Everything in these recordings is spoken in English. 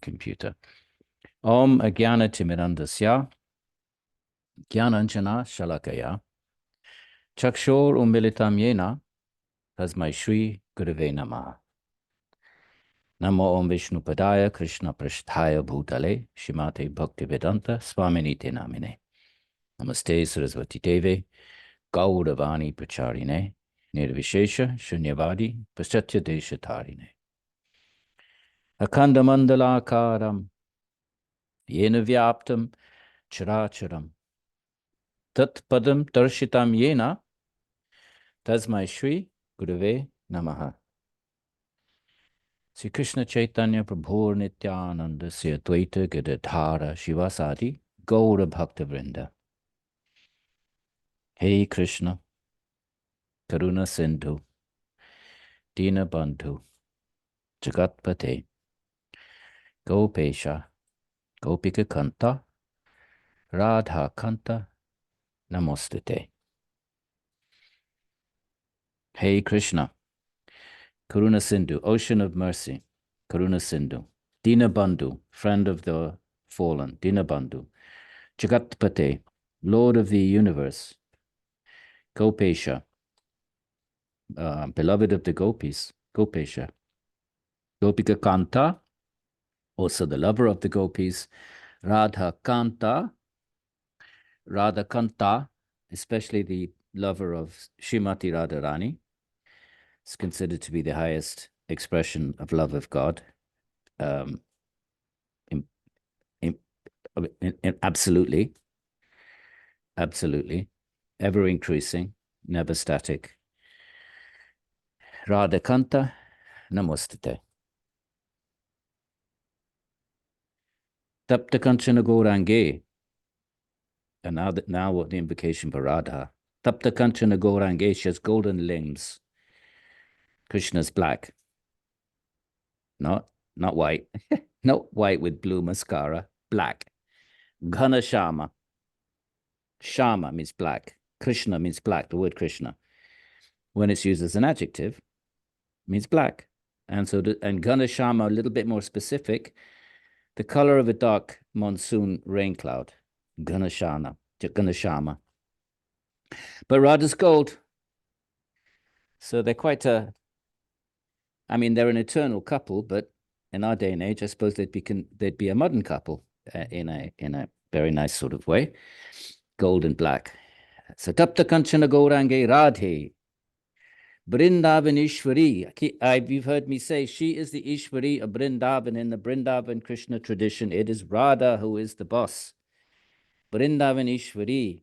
computer. Om Agyana Timirandasya Gyananjana Shalakaya Chakshor Umilitam Yena Tasmai Shri Gurave Namaha. Namo Om Vishnu Padaya Krishna Prasthaya Bhutale Shimate Bhaktivedanta Swaminite Namine. Namaste Saraswati Deve Gauravani Pacharine Nirvishesha Shunyavadi Paschatya Deshatarine. Akandamandalakaram Yena Vyaptam Characharam Tat Padam Darshitam Yena Tasmai Shri Gurave Namaha. Sri Krishna Chaitanya Prabhu Nityananda Sri Advaita Gadadhara Shivasadi Gaura Bhakta Vrinda. Hey Krishna, Karuna Sindhu, Dina Bandhu, Jagatpate, Gopesha, Gopika Kanta, Radha Kanta, Namostate. Hey Krishna, Karuna Sindhu, Ocean of Mercy, Karuna Sindhu, Dina Bandhu, Friend of the Fallen, Dina Bandhu, Jagatpate, Lord of the Universe, Gopesha, beloved of the gopis, Gopesha, Gopika Kanta, also the lover of the gopis, Radha Kanta, especially the lover of Srimati Radharani, is considered to be the highest expression of love of God. Absolutely, ever increasing, never static. Radha Kanta, Namostate. Tapta Kanchana Gaurange. And now what the invocation for Radha. Tapta Kanchana Gaurange, she has golden limbs. Krishna's black. Not white. Not white with blue mascara. Black. Ghana Shama. Shama means black. Krishna means black, the word Krishna. When it's used as an adjective, means black. And so, and Ghana Shama, a little bit more specific, the color of a dark monsoon rain cloud. Ghana Shama. But Radha's gold. So they're quite they're an eternal couple, but in our day and age, I suppose they'd be a modern couple in a very nice sort of way. Gold and black. So Tapta Kanchana Gaurange Radhe. Brindavan Ishwari. You've heard me say she is the Ishwari of Brindavan. In the Brindavan Krishna tradition, it is Radha who is the boss. Brindavan Ishwari.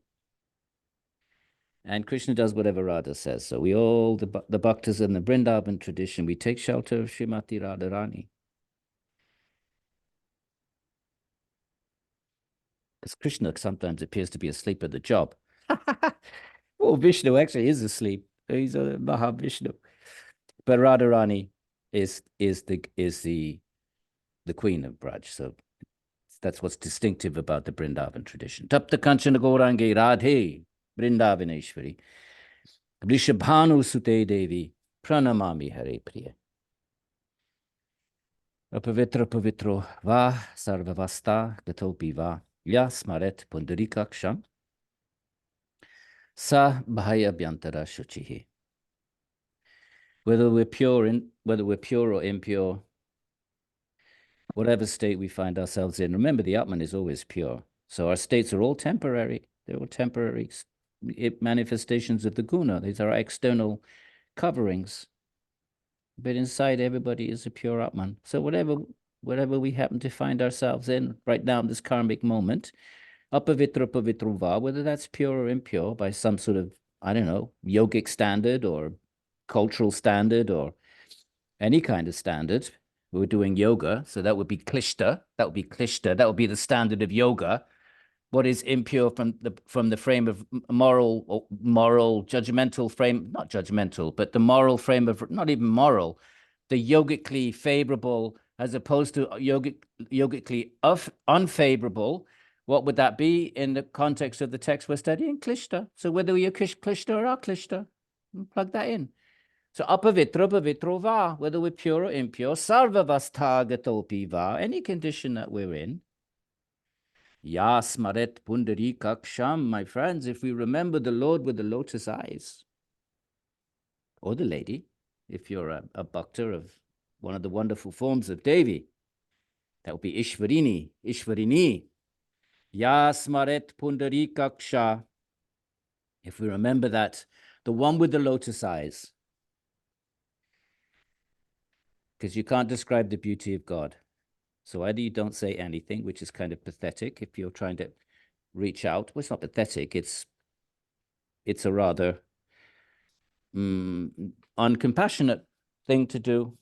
And Krishna does whatever Radha says. So we all, the bhaktas in the Brindavan tradition, we take shelter of Srimati Radharani. Because Krishna sometimes appears to be asleep at the job. Well, Vishnu actually is asleep. He's a Mahavishnu. But Radharani is the queen of Braj. So that's what's distinctive about the Brindavan tradition. Tapta Kanchana Gaurange Radhe Brindavaneshwari Vrishabhanu Sute Devi Pranamami Hare Priya. Apavitro va sarvavasta gatopi va yasmaret pundarikaksham sa bhaya bhyantara shuchihi. Whether we're pure or impure, whatever state we find ourselves in, remember the Atman is always pure. So our states are all temporary. They're all temporary manifestations of the guna. These are our external coverings. But inside everybody is a pure Atman. So whatever we happen to find ourselves in right now in this karmic moment, apavitra va, whether that's pure or impure by some sort of, I don't know, yogic standard or cultural standard or any kind of standard. We're doing yoga, so that would be klishta. That would be the standard of yoga. What is impure from the frame of moral judgmental frame, not judgmental, but the moral frame of, not even moral, the yogically favorable as opposed to yogically unfavorable. What would that be in the context of the text we're studying? Klishta. So whether you're klishta or aklishta, plug that in. So apavitra, pavitro va, whether we're pure or impure, sarva vastagatopi va, any condition that we're in. Ya smaret pundari kaksham, my friends, if we remember the Lord with the lotus eyes, or the lady, if you're a bhakta of one of the wonderful forms of Devi, that would be Ishvarini. Ya smaret pundari kaksha, if we remember that, the one with the lotus eyes, because you can't describe the beauty of God. So either you don't say anything, which is kind of pathetic if you're trying to reach out. Well, it's not pathetic. It's a rather uncompassionate thing to do,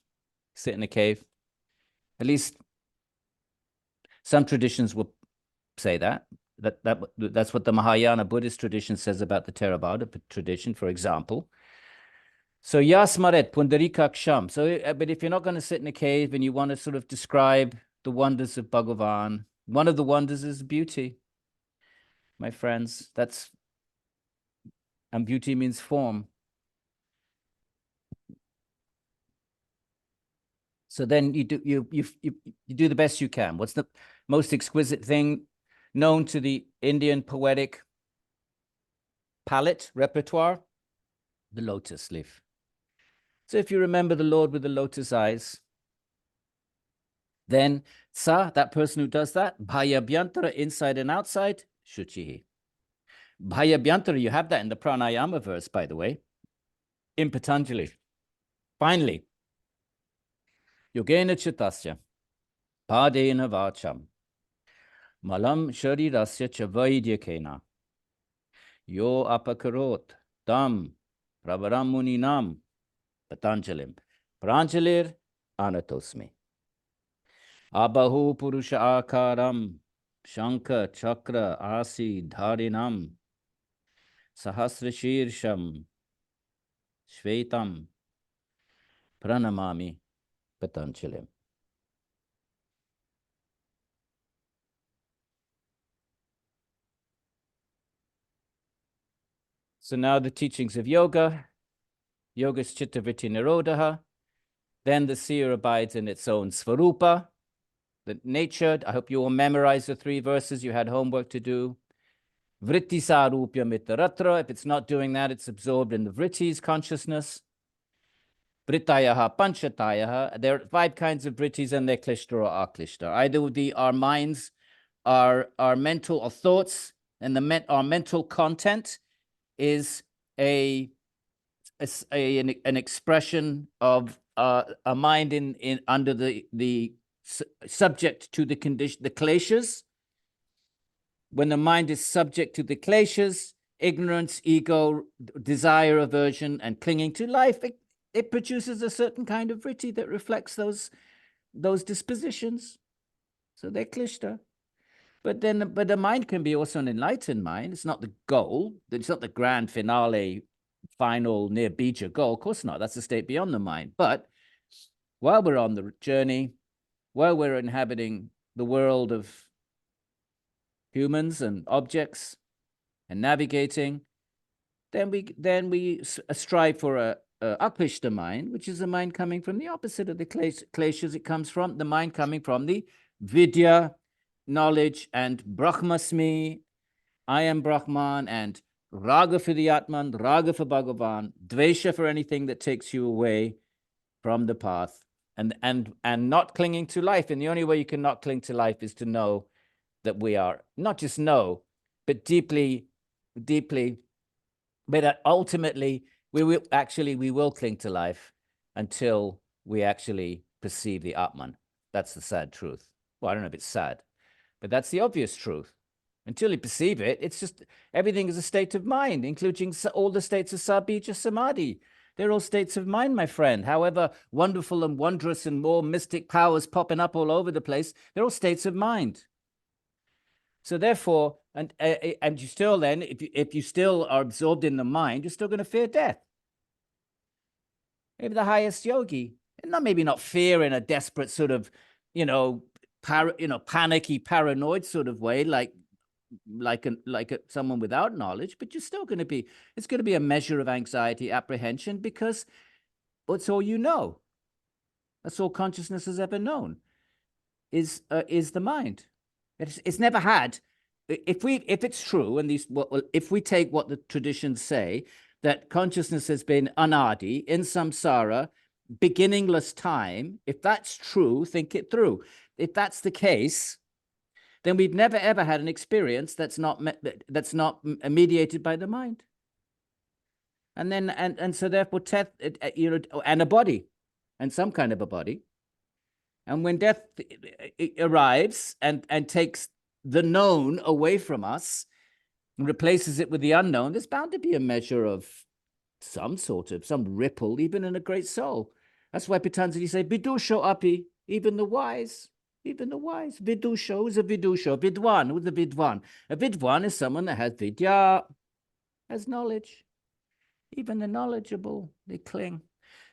sit in a cave. At least some traditions will say that. That's what the Mahayana Buddhist tradition says about the Theravada tradition, for example. So Yasmaret Pundarikaksham. So, but if you're not going to sit in a cave and you want to sort of describe the wonders of Bhagavan, one of the wonders is beauty, my friends. And beauty means form. So then you do the best you can. What's the most exquisite thing known to the Indian poetic palette repertoire? The lotus leaf. So if you remember the Lord with the lotus eyes, then that person who does that, bhayabhyantara, inside and outside, shuchihi. Bhayabhyantara, you have that in the pranayama verse, by the way, in Patanjali. Finally, yogena chitasya, padena vacham, malam sharirasya chavaidhyakena, yo apakarot, tam, pravaram muninam, Patanjalim, pranjalir anatosmi. Abahu purusha akaram, shanka chakra asi dharinam, sahasrashirsham, shvetam, pranamami Patanjalim. So now the teachings of yoga, yoga's chittavritti nirodha, then the seer abides in its own svarupa, the nature. I hope you all memorize the 3 verses. You had homework to do. Vritti sarupya mitaratra. If it's not doing that, it's absorbed in the vrittis, consciousness. Vrittayaha panchatayaha. There are 5 kinds of vrittis, and they're klishta or aklishta. Either our minds, our mental or thoughts, and our mental content is an expression of a mind under the subject to the condition, the kleshas. When the mind is subject to the kleshas, ignorance, ego, desire, aversion, and clinging to life, it produces a certain kind of vritti that reflects those dispositions. So they're klishta. But the mind can be also an enlightened mind. It's not the goal. It's not the grand finale, final near bija goal. Of course not. That's a state beyond the mind. But while we're on the journey, while we're inhabiting the world of humans and objects and navigating, then we strive for a aklishta mind, which is a mind coming from the opposite of the kleshas. It comes from the mind coming from the vidya, knowledge, and brahmasmi, I am Brahman, and raga for the Atman, raga for Bhagavan, dvesha for anything that takes you away from the path, and not clinging to life. And the only way you can not cling to life is to know that we are, not just know, but deeply, but that ultimately we will cling to life until we actually perceive the Atman. That's the sad truth. Well, I don't know if it's sad, but that's the obvious truth. Until you perceive it, it's just everything is a state of mind, including all the states of sabija samadhi. They're all states of mind, my friend. However wonderful and wondrous and more mystic powers popping up all over the place, they're all states of mind. So therefore, and you still then, if you still are absorbed in the mind, you're still going to fear death. Maybe the highest yogi, and maybe not fear in a desperate sort of, panicky, paranoid sort of way, like someone without knowledge, but you're still going to be, it's going to be a measure of anxiety, apprehension, because It's all you know. That's all consciousness has ever known, is the mind. It's never had. If it's true, and if we take what the traditions say, that consciousness has been anadi, in samsara, beginningless time, if that's true, think it through. If that's the case, then we've never ever had an experience that's not mediated by the mind. And then and so therefore and a body, and some kind of a body. And when death arrives and takes the known away from us and replaces it with the unknown, there's bound to be a measure of some ripple, even in a great soul. That's why Patanjali say, vidusho api, even the wise. Vidusho is a vidusho. Vidwan, who's a vidwan? A vidwan is someone that has vidya, has knowledge. Even the knowledgeable, they cling.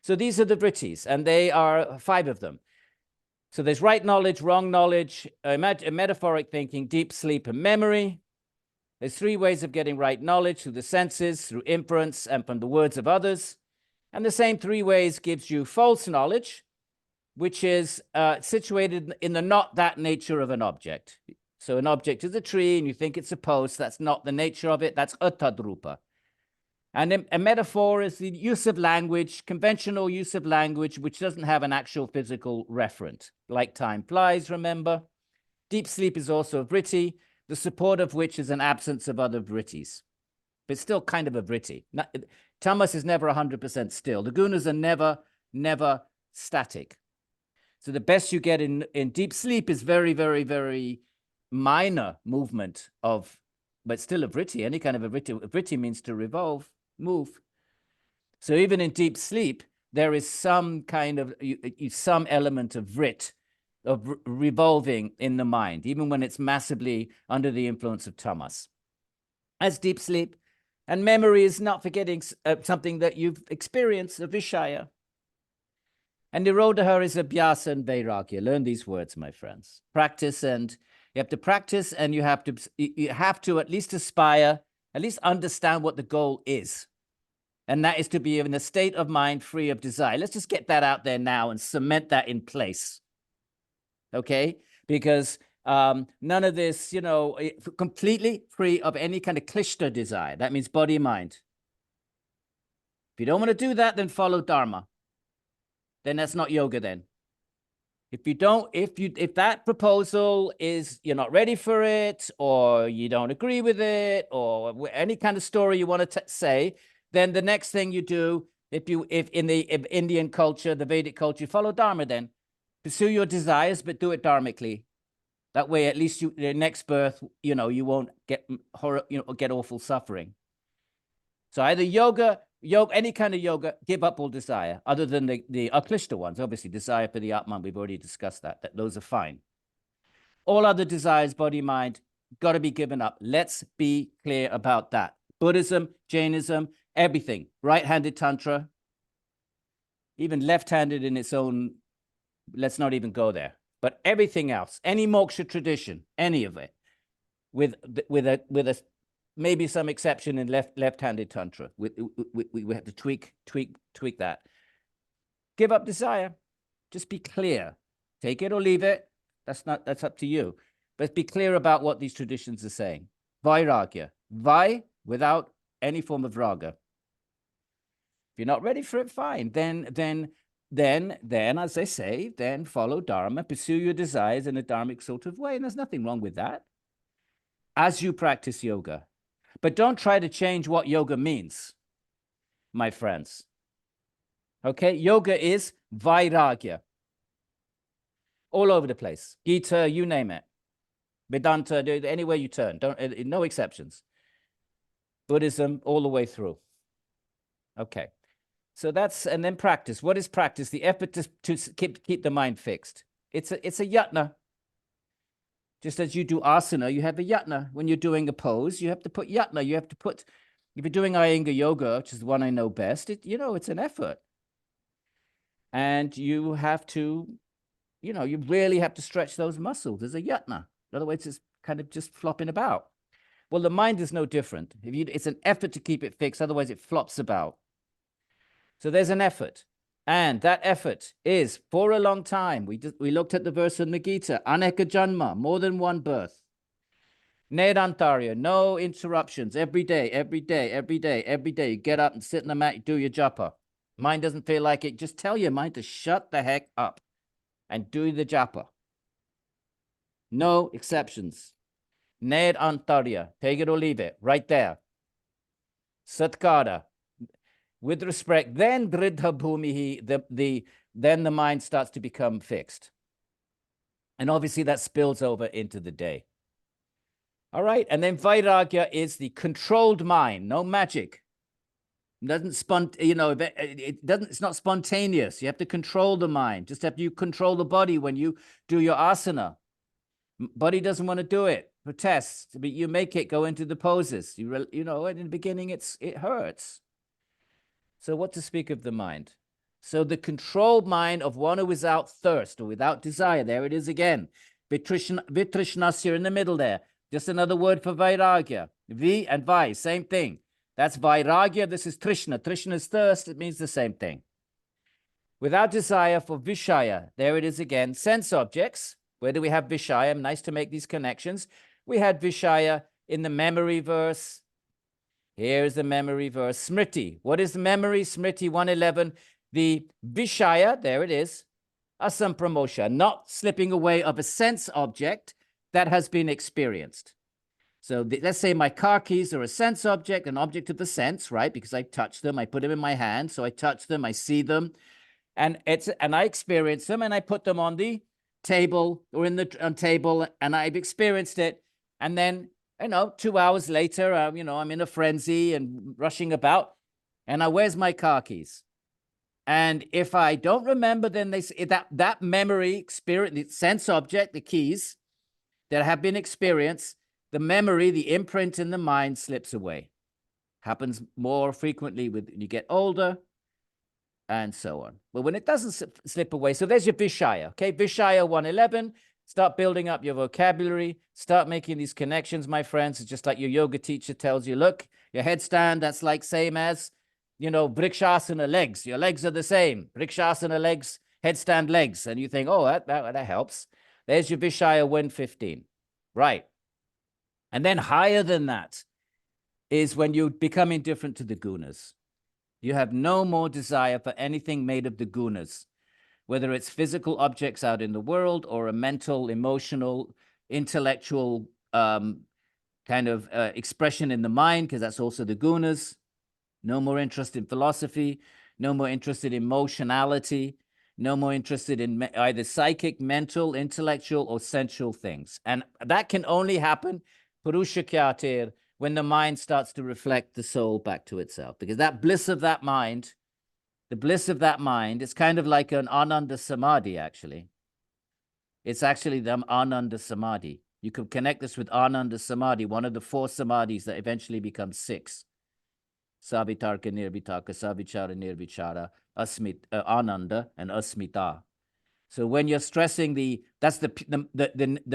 So these are the vrittis, and they are 5 of them. So there's right knowledge, wrong knowledge, metaphoric thinking, deep sleep, and memory. There's 3 ways of getting right knowledge: through the senses, through inference, and from the words of others. And the same 3 ways gives you false knowledge, which is situated in the not that nature of an object. So an object is a tree, and you think it's a post. That's not the nature of it. That's atadrupa. And a metaphor is the use of language, conventional use of language, which doesn't have an actual physical referent. Like time flies, remember? Deep sleep is also a vritti, the support of which is an absence of other vrittis. But it's still kind of a vritti. Tamas is never 100% still. The gunas are never static. So the best you get in deep sleep is very, very, very minor movement of, but still a vritti. Any kind of a vritti. A vritti means to revolve, move. So even in deep sleep, there is some kind of, some element of vrit, of revolving in the mind, even when it's massively under the influence of tamas. As deep sleep. And memory is not forgetting something that you've experienced, a vishaya. And nirodha is abhyasa and vairagya. Learn these words, my friends. Practice, and you have to practice, and you have to at least aspire, at least understand what the goal is. And that is to be in a state of mind free of desire. Let's just get that out there now and cement that in place. Okay? Because none of this, completely free of any kind of klishta desire. That means body, mind. If you don't want to do that, then follow dharma. Then that's not yoga then. If that proposal is, you're not ready for it, or you don't agree with it, or any kind of story you want to say, then the next thing you do, if in the Indian culture, the Vedic culture, you follow dharma then. Pursue your desires, but do it dharmically. That way, at least the next birth, you won't get get awful suffering. So either yoga, any kind of yoga, give up all desire, other than the aklishta ones. Obviously, desire for the Atman, we've already discussed that those are fine. All other desires, body, mind, got to be given up. Let's be clear about that. Buddhism, Jainism, everything. Right-handed tantra, even left-handed in its own, let's not even go there. But everything else, any moksha tradition, any of it, with a maybe some exception in left-handed tantra. We have to tweak that. Give up desire. Just be clear. Take it or leave it. That's up to you. But be clear about what these traditions are saying. Vairagya. Vai, without any form of raga. If you're not ready for it, fine. Then, as I say, then follow dharma, pursue your desires in a dharmic sort of way. And there's nothing wrong with that as you practice yoga. But don't try to change what yoga means, my friends. Okay, yoga is vairagya. All over the place. Gita, you name it. Vedanta, anywhere you turn. No exceptions. Buddhism, all the way through. Okay. So and then practice. What is practice? The effort to keep the mind fixed. It's a yatna. Just as you do asana, you have a yatna. When you're doing a pose, you have to put yatna. You have to put, if you're doing Iyengar yoga, which is the one I know best, it's an effort. And you have to, you really have to stretch those muscles. There's a yatna. Otherwise, it's kind of just flopping about. Well, the mind is no different. It's an effort to keep it fixed. Otherwise, it flops about. So there's an effort. And that effort is for a long time. We looked at the verse in the Gita, Aneka Janma, more than one birth. Nedantarya, no interruptions, every day, every day, every day, every day. You get up and sit in the mat, you do your japa. Mind doesn't feel like it, just tell your mind to shut the heck up and do the japa. No exceptions. Nedantarya, take it or leave it, right there. Satkara, with respect, then Dridha Bhumihi, then the mind starts to become fixed. And obviously that spills over into the day. All right, and then Vairagya is the controlled mind, no magic. It doesn't it's not spontaneous. You have to control the mind. Just after you control the body when you do your asana. Body doesn't want to do it, protests, but you make it go into the poses. In the beginning it hurts. So what to speak of the mind? So the controlled mind of one who is without thirst or without desire, there it is again. Vitrishna's in the middle there. Just another word for Vairagya. Vi and Vai, same thing. That's Vairagya, this is Trishna. Trishna is thirst, it means the same thing. Without desire for Vishaya, there it is again. Sense objects. Where do we have Vishaya? Nice to make these connections. We had Vishaya in the memory verse. Here's the memory verse. Smriti. What is the memory? Smriti 111. The Vishaya, there it is. Asampramosha, not slipping away of a sense object that has been experienced. So let's say my car keys are a sense object, an object of the sense, right? Because I touch them, I put them in my hand. So I touch them, I see them, and I experience them, and I put them on the table or in the table, and I've experienced it. And then 2 hours later, I'm in a frenzy and rushing about, and where's my car keys? And if I don't remember, then they say that memory, experience, the sense object, the keys that have been experienced, the memory, the imprint in the mind slips away. Happens more frequently when you get older, and so on. But when it doesn't slip away, so there's your Vishaya, okay? Vishaya 111, start building up your vocabulary, start making these connections, my friends. It's just like your yoga teacher tells you, look, your headstand, that's like same as, Vrikshasana legs. Your legs are the same. Vrikshasana legs, headstand legs. And you think, oh, that helps. There's your Vishaya 115. Right. And then higher than that is when you become indifferent to the gunas. You have no more desire for anything made of the gunas, whether it's physical objects out in the world or a mental, emotional, intellectual kind of expression in the mind, because that's also the gunas. No more interest in philosophy, no more interested in emotionality, no more interested in either psychic, mental, intellectual, or sensual things. And that can only happen, Purusha Kyatir, when the mind starts to reflect the soul back to itself. Because that bliss of that mind, the bliss of that mind, is kind of like an Ananda Samadhi, actually. It's actually the Ananda Samadhi. You can connect this with Ananda Samadhi, one of the 4 samadhis that eventually becomes 6. Savitarka Nirvitarka, Savichara Nirvichara, Ananda, and Asmita. So when you're stressing the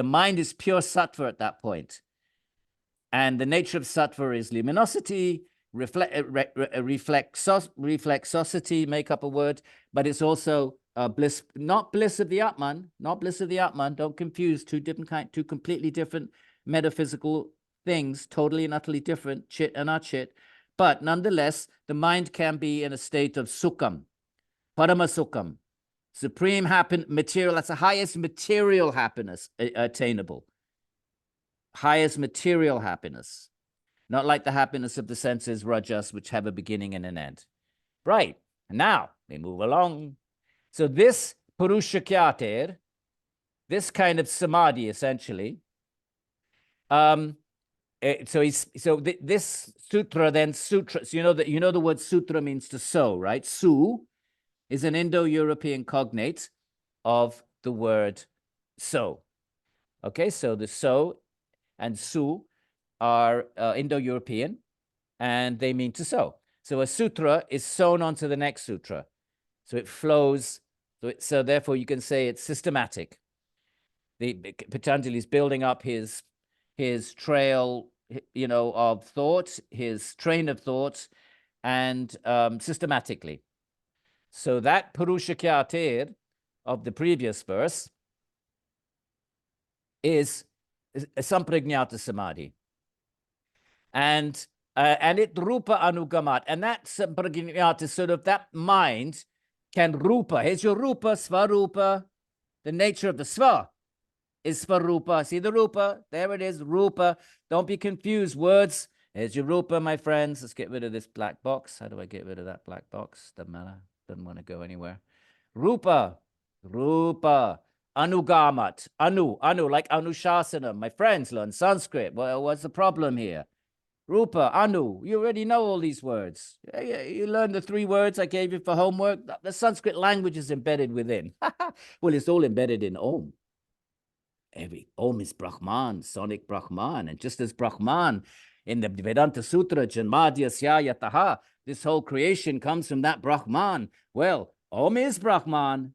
mind is pure sattva at that point. And the nature of sattva is luminosity, reflexosity, make up a word, but it's also bliss, not bliss of the Atman, not bliss of the Atman. Don't confuse two completely different metaphysical things, totally and utterly different, chit and achit. But nonetheless, the mind can be in a state of sukham, parama sukham, supreme happiness, material, that's the highest material happiness attainable. Highest material happiness, not like the happiness of the senses, rajas, which have a beginning and an end. Right, now we move along. So this Purusha Kyatir, this kind of samadhi, essentially, this sutra then, sutras, you know the word sutra means to sow, right? Su is an Indo-European cognate of the word sow. Okay, so the so and su are Indo-European, and they mean to sow. So a sutra is sewn onto the next sutra. So it flows, so therefore you can say it's systematic. Patanjali is building up his trail, of thought, his train of thought, and systematically. So that Purusha Kyatir of the previous verse is Sampragnata Samadhi. And it Rupa Anugamat. And that Sampragnata, sort of that mind can Rupa. Here's your Rupa, Svarupa. The nature of the Sva is Svarupa. See the Rupa? There it is, Rupa. Don't be confused. Words. Here's your Rupa, my friends. Let's get rid of this black box. How do I get rid of that black box? Doesn't matter. Doesn't want to go anywhere. Rupa. Rupa. Anugamat. Anu, like Anushasana. My friends learn Sanskrit. Well, what's the problem here? Rupa, Anu. You already know all these words. You learned the 3 words I gave you for homework. The Sanskrit language is embedded within. Well, it's all embedded in Om. Om is Brahman, sonic Brahman. And just as Brahman in the Vedanta Sutra, Janmadhyasya Yataha, this whole creation comes from that Brahman. Well, Om is Brahman.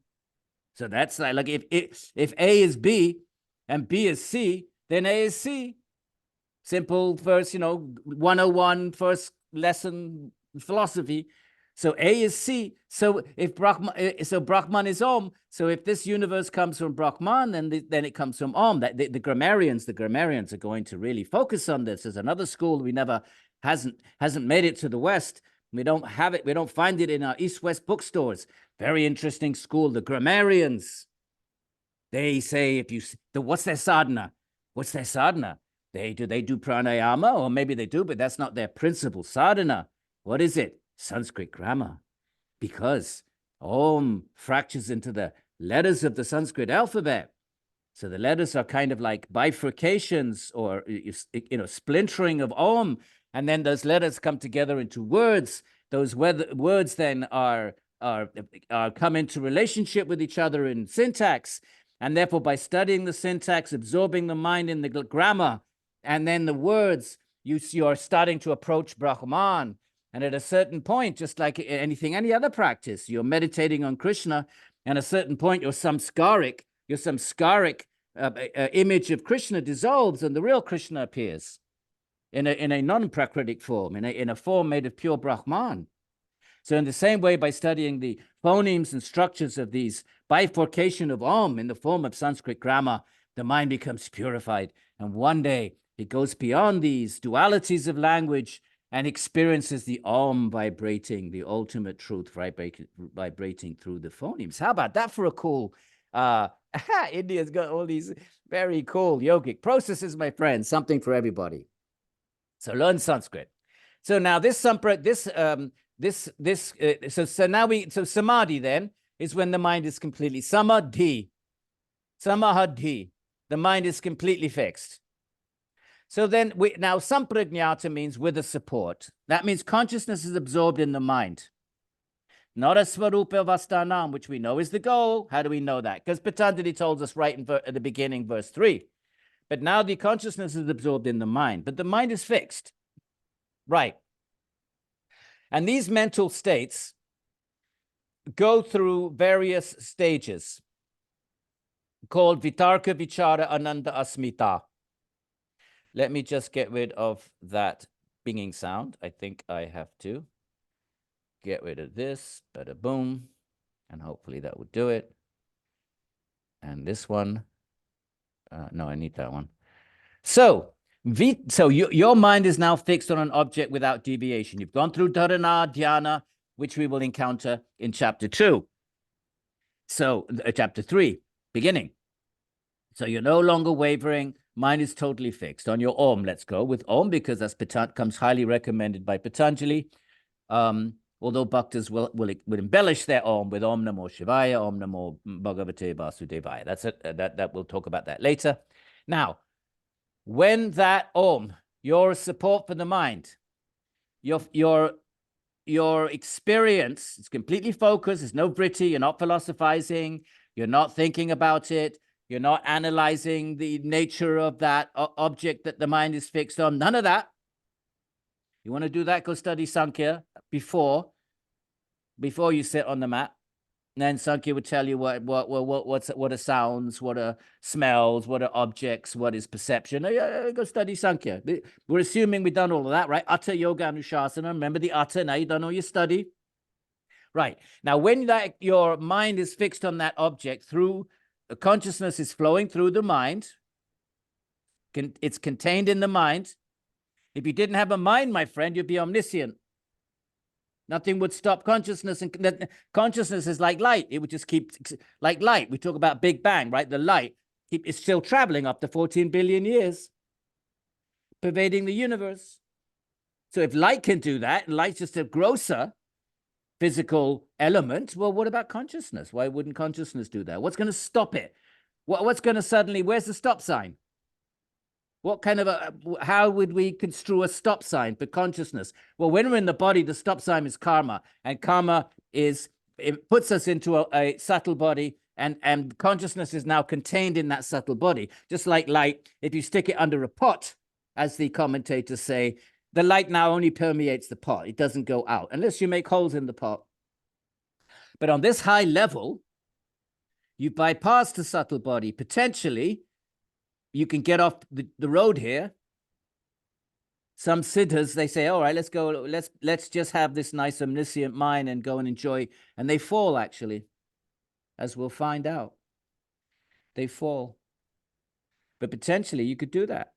So that's like if A is B and B is C, then A is C. Simple first, 101 first lesson philosophy. So A is C. So if Brahman is Om. So if this universe comes from Brahman, then it comes from Om. That the grammarians are going to really focus on this. There's another school hasn't made it to the West. We don't have it. We don't find it in our East-West bookstores. Very interesting school. The grammarians. They say what's their sadhana? What's their sadhana? They do pranayama, or maybe they do, but that's not their principal sadhana. What is it? Sanskrit grammar. Because Om fractures into the letters of the Sanskrit alphabet. So the letters are kind of like bifurcations or splintering of Om, and then those letters come together into words. Those words then are come into relationship with each other in syntax, and therefore by studying the syntax, absorbing the mind in the grammar, and then the words, you are starting to approach Brahman. And at a certain point, just like any other practice, you're meditating on Krishna, and at a certain point, your samskaric image of Krishna dissolves, and the real Krishna appears in a non-prakritic form, in a form made of pure Brahman. So in the same way, by studying the phonemes and structures of these bifurcation of Om in the form of Sanskrit grammar, the mind becomes purified. And one day, it goes beyond these dualities of language and experiences the Om vibrating, the ultimate truth vibrating through the phonemes. How about that for a cool... India's got all these very cool yogic processes, my friends, something for everybody. So learn Sanskrit. So now so samadhi then is when the mind is completely samahadhi, the mind is completely fixed. So then now sampragnata means with a support. That means consciousness is absorbed in the mind. Not a svarupa vastanam, which we know is the goal. How do we know that? Because Patanjali told us right at the beginning, verse 3. But now the consciousness is absorbed in the mind, but the mind is fixed. Right. And these mental states go through various stages called vitarka, vichara, ananda, asmita. Let me just get rid of that binging sound. I think I have to get rid of this, bada boom, and hopefully that would do it. And this one, no, I need that one. So your mind is now fixed on an object without deviation. You've gone through dharana, dhyana, which we will encounter in chapter 2. So chapter 3, beginning. So you're no longer wavering. Mind is totally fixed on your Om. Let's go with Om, because that's comes highly recommended by Patanjali. Although bhaktas will embellish their Om with Om Namo Shivaya, Om Namo Bhagavate Vasudevaya. That's it. That we'll talk about that later. Now, when that Om, your support for the mind, your experience is completely focused. There's no vritti. You're not philosophizing. You're not thinking about it. You're not analyzing the nature of that object that the mind is fixed on. None of that. You want to do that? Go study Sankhya before you sit on the mat. And then Sankhya would tell you what are sounds, what are smells, what are objects, what is perception. Go study Sankhya. We're assuming we've done all of that, right? Atta Yoga Anushasana. Remember the Atta. Now you've done all your study. Right. Now, when that your mind is fixed on that object through consciousness is flowing through the mind, it's contained in the mind. If you didn't have a mind, my friend, you'd be omniscient. Nothing would stop consciousness. And consciousness is like light. It would just keep like light. We talk about Big Bang, right? The light is still traveling up to 14 billion years, pervading the universe. So if light can do that, and light's just a grosser physical element, well, what about consciousness? Why wouldn't consciousness do that? What's going to stop it? What's going to suddenly, where's the stop sign? What kind of how would we construe a stop sign for consciousness? Well, when we're in the body, the stop sign is karma, and karma it puts us into a subtle body, and consciousness is now contained in that subtle body. Just like light, if you stick it under a pot, as the commentators say, the light now only permeates the pot. It doesn't go out unless you make holes in the pot. But on this high level, you bypass the subtle body. Potentially, you can get off the road here. Some siddhas, they say, all right, let's go, let's just have this nice omniscient mind and go and enjoy. And they fall, actually, as we'll find out. They fall. But potentially you could do that.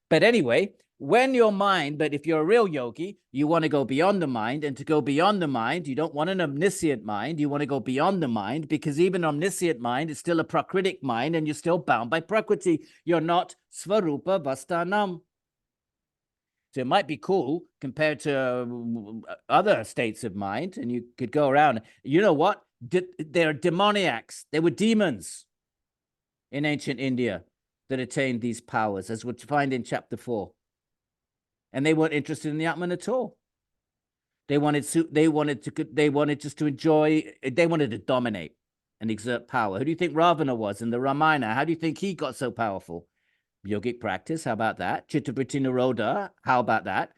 But anyway, when your mind, but if you're a real yogi, you want to go beyond the mind, and to go beyond the mind, you don't want an omniscient mind, you want to go beyond the mind, because even omniscient mind is still a prakritic mind, and you're still bound by prakriti. You're not svarupa vastanam. So it might be cool compared to other states of mind, and you could go around. You know what? They're demoniacs. They were demons in ancient India that attained these powers, as we'll find in chapter 4. And they weren't interested in the Atman at all. They wanted just to enjoy, they wanted to dominate and exert power. Who do you think Ravana was in the Ramayana? How do you think he got so powerful? Yogic practice, how about that? Chittavriti Nirodha, how about that?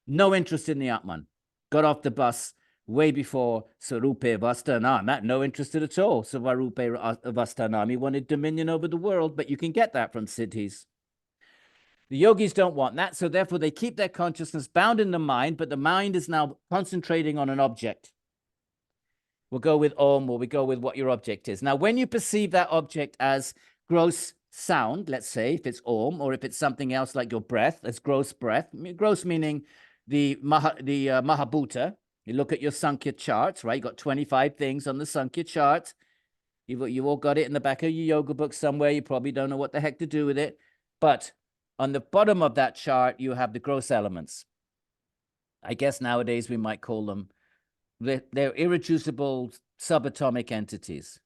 No interest in the Atman. Got off the bus way before Sarupe Vastanam. No interested at all. Svarupe Vastanam. He wanted dominion over the world, but you can get that from siddhis. The yogis don't want that, so therefore they keep their consciousness bound in the mind, but the mind is now concentrating on an object. We'll go with Om, or we go with what your object is. Now, when you perceive that object as gross sound, let's say, if it's Om, or if it's something else like your breath, as gross breath, gross meaning the Mahabhuta. You look at your Sankhya charts, right? You got 25 things on the Sankhya chart. You've all got it in the back of your yoga book somewhere. You probably don't know what the heck to do with it. But on the bottom of that chart, you have the gross elements. I guess nowadays we might call them, they're irreducible subatomic entities.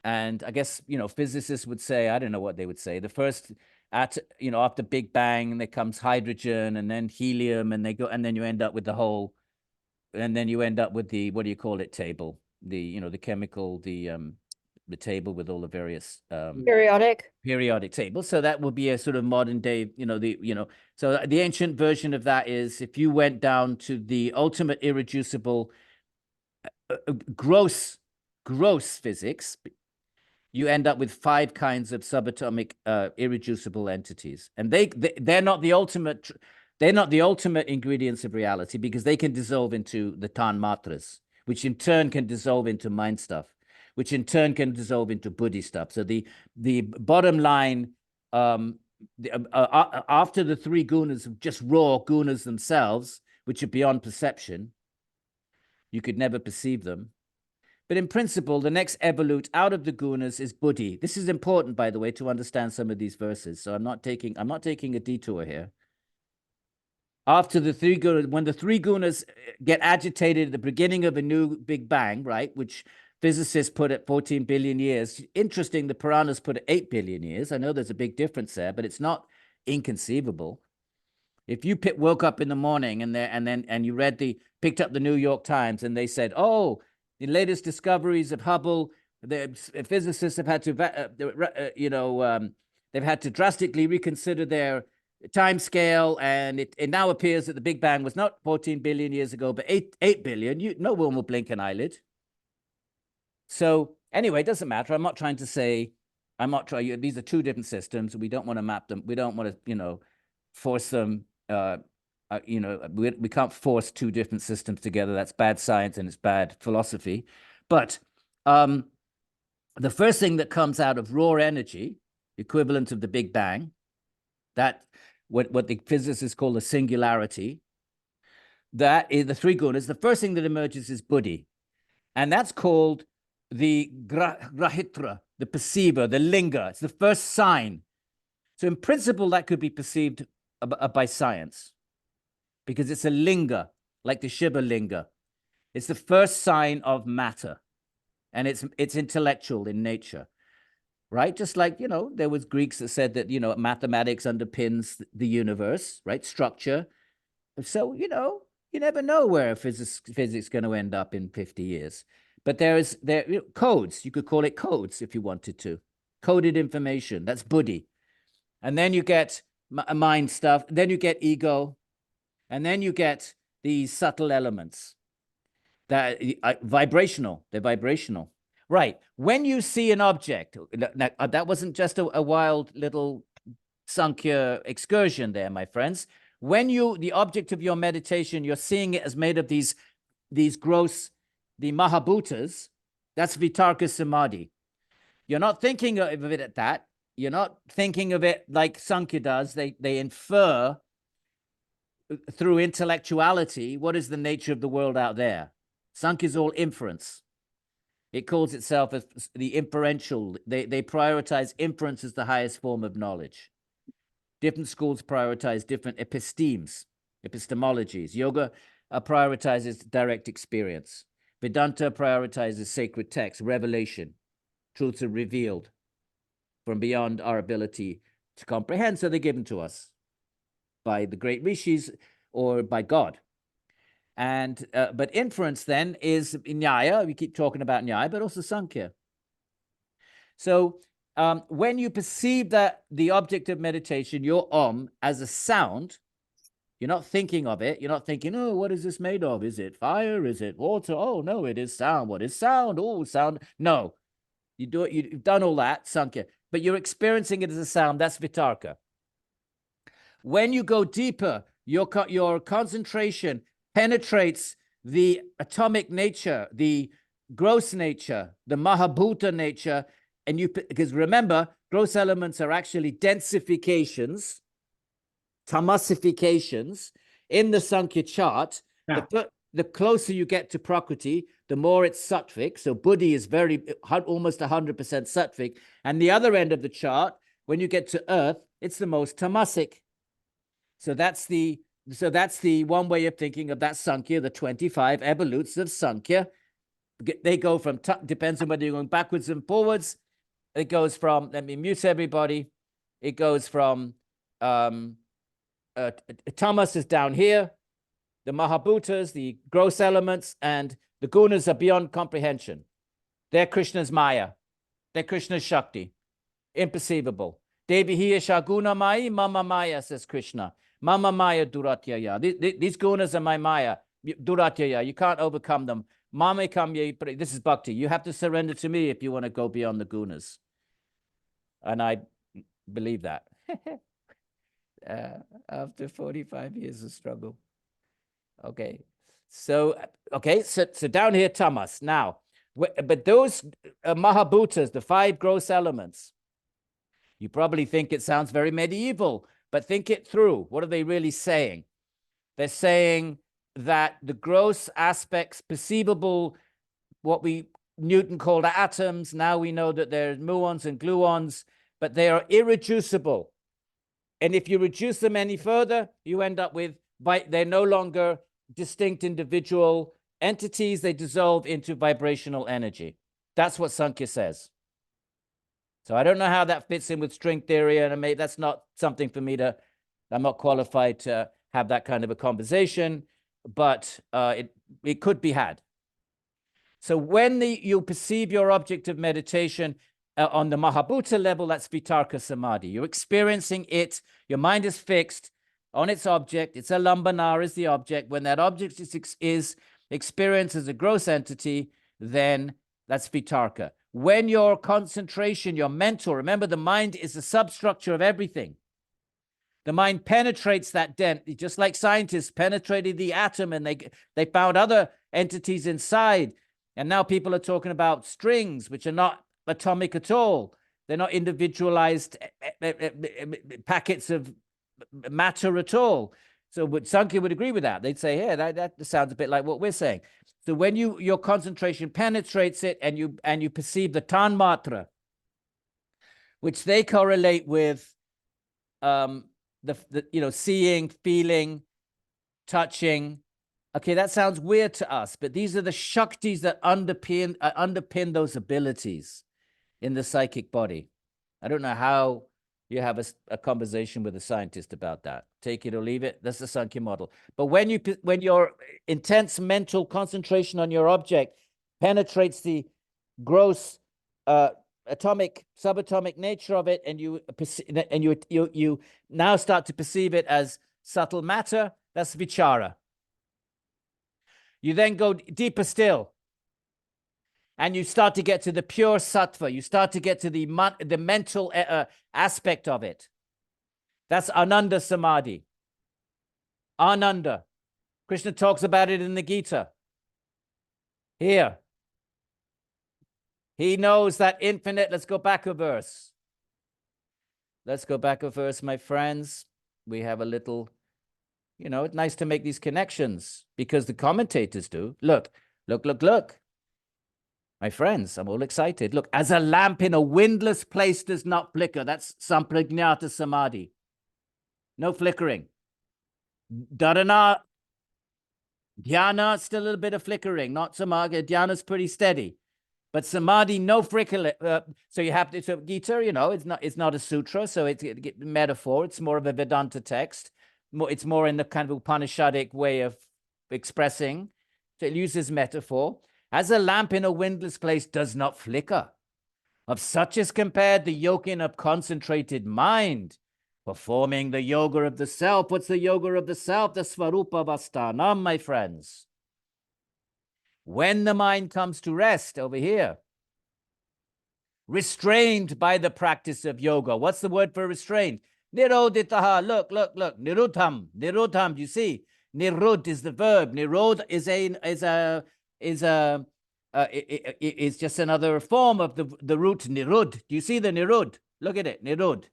And I guess, physicists would say, I don't know what they would say. The first, after Big Bang, there comes hydrogen and then helium, and then you end up with the whole, and then you end up with the, what do you call it, table? The chemical, the table with all the various periodic tables. So that will be a sort of modern day, so the ancient version of that is, if you went down to the ultimate irreducible gross physics, you end up with 5 kinds of subatomic irreducible entities, and they're not the ultimate. They're not the ultimate ingredients of reality, because they can dissolve into the tanmatras, which in turn can dissolve into mind stuff, which in turn can dissolve into buddhi stuff. So the bottom line, after the 3 gunas, just raw gunas themselves, which are beyond perception, you could never perceive them. But in principle, the next evolute out of the gunas is buddhi. This is important, by the way, to understand some of these verses. So I'm not taking a detour here. After the 3 gunas, when the 3 gunas get agitated at the beginning of a new Big Bang, right, which physicists put at 14 billion years. Interesting, the Puranas put at 8 billion years. I know there's a big difference there, but it's not inconceivable. If you woke up in the morning and you picked up the New York Times, and they said, oh, the latest discoveries of Hubble, the physicists have had to, they've had to drastically reconsider their time scale, and it now appears that the Big Bang was not 14 billion years ago, but 8 billion. No one will blink an eyelid. So anyway, it doesn't matter. I'm not trying to say, these are 2 different systems. We don't want to map them. We don't want to, force them we can't force two different systems together. That's bad science and it's bad philosophy. But the first thing that comes out of raw energy, equivalent of the Big Bang, that what the physicists call the singularity, that is the three gunas. The first thing that emerges is buddhi, and that's called the grahitra, the perceiver, the linga. It's the first sign. So in principle, that could be perceived by science because it's a linga, like the Shiva linga. It's the first sign of matter, and it's intellectual in nature, right? Just like, there was Greeks that said that, mathematics underpins the universe, right? Structure. So, you never know where physics is going to end up in 50 years. But there codes. You could call it codes if you wanted to. Coded information. That's buddhi. And then you get mind stuff. Then you get ego. And then you get these subtle elements that vibrational. They're vibrational. Right. When you see an object, that wasn't just a wild little Sankhya excursion there, my friends. When the object of your meditation, you're seeing it as made of these gross, the Mahabhutas, that's Vitarka Samadhi. You're not thinking of it at that. You're not thinking of it like Sankhya does. They infer through intellectuality what is the nature of the world out there. Sankhya is all inference. It calls itself as the inferential. They prioritize inference as the highest form of knowledge. Different schools prioritize different epistemes, epistemologies. Yoga prioritizes direct experience. Vedanta prioritizes sacred text, revelation. Truths are revealed from beyond our ability to comprehend, so they're given to us by the great rishis or by God. And but inference then is Nyaya. We keep talking about Nyaya, but also Sankhya. So when you perceive that the object of meditation, your Om, as a sound, you're not thinking of it. You're not thinking, oh, what is this made of? Is it fire? Is it water? Oh, no, it is sound. What is sound? Oh, sound. No, you've done all that, Sankhya, but you're experiencing it as a sound. That's Vitarka. When you go deeper, your concentration penetrates the atomic nature, the gross nature, the Mahabhuta nature, because remember, gross elements are actually densifications, tamasifications in the Sankhya chart. Yeah. The closer you get to Prakriti, the more it's sattvic. So buddhi is almost 100% sattvic. And the other end of the chart, when you get to earth, it's the most tamasic. So that's the one way of thinking of that Sankhya, the 25 evolutes of Sankhya. They go from, depends on whether you're going backwards and forwards. It goes from, let me mute everybody. It goes from, tamas is down here, the Mahabhutas, the gross elements, and the gunas are beyond comprehension. They're Krishna's Maya. They're Krishna's Shakti. Imperceivable. Devi hiya shaguna mai, mama Maya, says Krishna. Mama Maya duratyaya. These gunas are my Maya. Duratyaya. You can't overcome them. Mame kamye. This is bhakti. You have to surrender to me if you want to go beyond the gunas. And I believe that. After 45 years of struggle. Okay. So down here, tamas. Now, but those Mahabhutas, the 5 gross elements, you probably think it sounds very medieval, but think it through. What are they really saying? They're saying that the gross aspects, perceivable, what Newton called atoms, now we know that they're muons and gluons, but they are irreducible. And if you reduce them any further, you end up with, they're no longer distinct individual entities, they dissolve into vibrational energy. That's what Sankhya says. So I don't know how that fits in with string theory, and that's not something for me I'm not qualified to have that kind of a conversation, but it could be had. So when you perceive your object of meditation on the Mahabhuta level, that's Vitarka Samadhi. You're experiencing it, your mind is fixed on its object, it's a lambana is the object. When that object is experienced as a gross entity, then that's Vitarka. When your concentration, your mental, remember the mind is the substructure of everything. The mind penetrates that dent, just like scientists penetrated the atom and they found other entities inside. And now people are talking about strings, which are not atomic at all. They're not individualized packets of matter at all. So Sankhya would agree with that. They'd say, yeah, that sounds a bit like what we're saying. So when your concentration penetrates it and you perceive the tanmatra, which they correlate with seeing, feeling, touching. Okay, that sounds weird to us, but these are the shaktis that underpin those abilities in the psychic body. I don't know how you have a conversation with a scientist about that. Take it or leave it. That's the Sankhya model. But when your intense mental concentration on your object penetrates the gross atomic, subatomic nature of it, and you now start to perceive it as subtle matter, that's vichara. You then go deeper still, and you start to get to the pure sattva. You start to get to the mental aspect of it. That's Ananda Samadhi. Ananda. Krishna talks about it in the Gita. Here. He knows that infinite. Let's go back a verse. Let's go back a verse, my friends. We have a little, it's nice to make these connections because the commentators do. Look. My friends, I'm all excited. Look, as a lamp in a windless place does not flicker. That's Samprajñata Samadhi. No flickering. Dharana, dhyana, still a little bit of flickering. Not samadhi. Dhyana's pretty steady. But samadhi, no flicker. So you have to, so Gita, it's not a sutra, so it's a metaphor. It's more of a Vedanta text. It's more in the kind of Upanishadic way of expressing. So it uses metaphor. As a lamp in a windless place does not flicker. Of such is compared the yokin of concentrated mind, performing the yoga of the self. What's the yoga of the self? The Svarupa Vastanam, my friends. When the mind comes to rest over here, restrained by the practice of yoga. What's the word for restrained? Niroditaha. Look. Nirudham. Do you see? Nirud is the verb. Nirod is just another form of the root nirud. Do you see the nirud? Look at it. Nirud.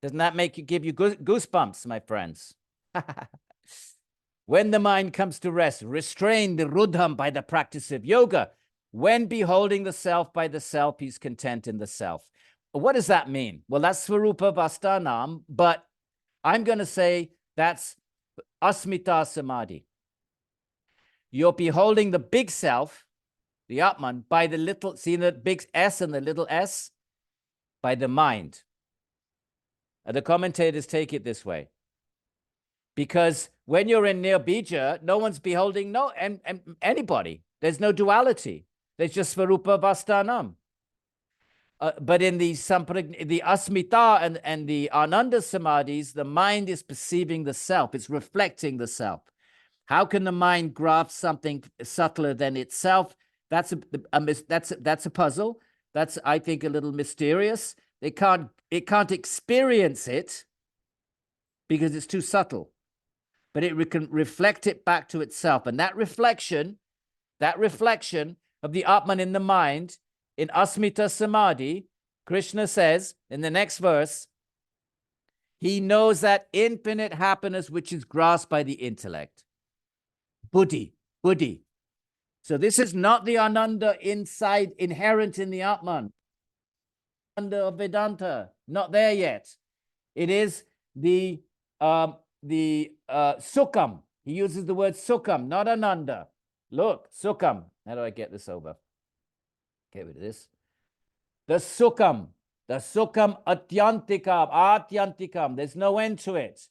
Doesn't that give you goosebumps, my friends? When the mind comes to rest, restrain the rudham by the practice of yoga. When beholding the self by the self, he's content in the self. What does that mean? Well, that's Svarupa Vastanam, but I'm going to say that's Asmita Samadhi. You're beholding the big self, the Atman, by the little, see the big S and the little s? By the mind. The commentators take it this way. Because when you're in Nirbija, no one's beholding anybody. There's no duality. There's just Svarupa Vastanam. But in the Asmita and the Ananda Samadhis, the mind is perceiving the self. It's reflecting the self. How can the mind grasp something subtler than itself? That's a puzzle. That's, I think, a little mysterious. It can't experience it because it's too subtle. But it can reflect it back to itself. And that reflection of the Atman in the mind, in Asmita Samadhi, Krishna says in the next verse, he knows that infinite happiness which is grasped by the intellect. Buddhi. So this is not the Ananda inside, inherent in the Atman. Ananda of Vedanta, not there yet. It is the Sukham. He uses the word Sukham, not Ananda. Look, Sukham. How do I get this over? Get rid of this. The Sukham Atyantikam. There's no end to it,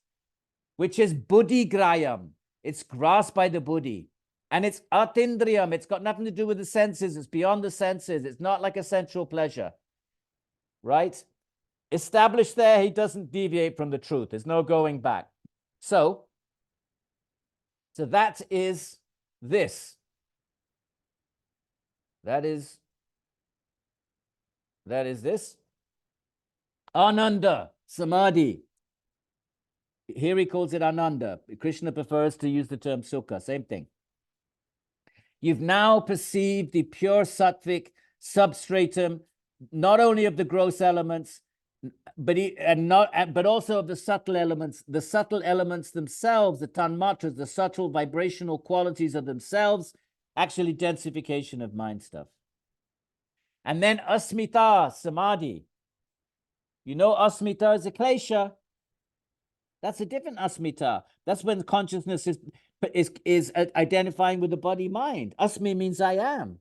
which is Buddhi Grayam. It's grasped by the Buddhi. And it's Atindriyam. It's got nothing to do with the senses. It's beyond the senses. It's not like a sensual pleasure. Right? Established there, he doesn't deviate from the truth. There's no going back. So that is this. That is this. Ananda Samadhi. Here he calls it Ananda. Krishna prefers to use the term Sukha, same thing. You've now perceived the pure sattvic substratum, not only of the gross elements, but also of the subtle elements. The subtle elements themselves, the tanmatras, the subtle vibrational qualities of themselves, actually densification of mind stuff. And then asmita, samadhi. You know, asmita is a klesha. That's a different asmita. That's when consciousness is identifying with the body mind. Asmi means I am.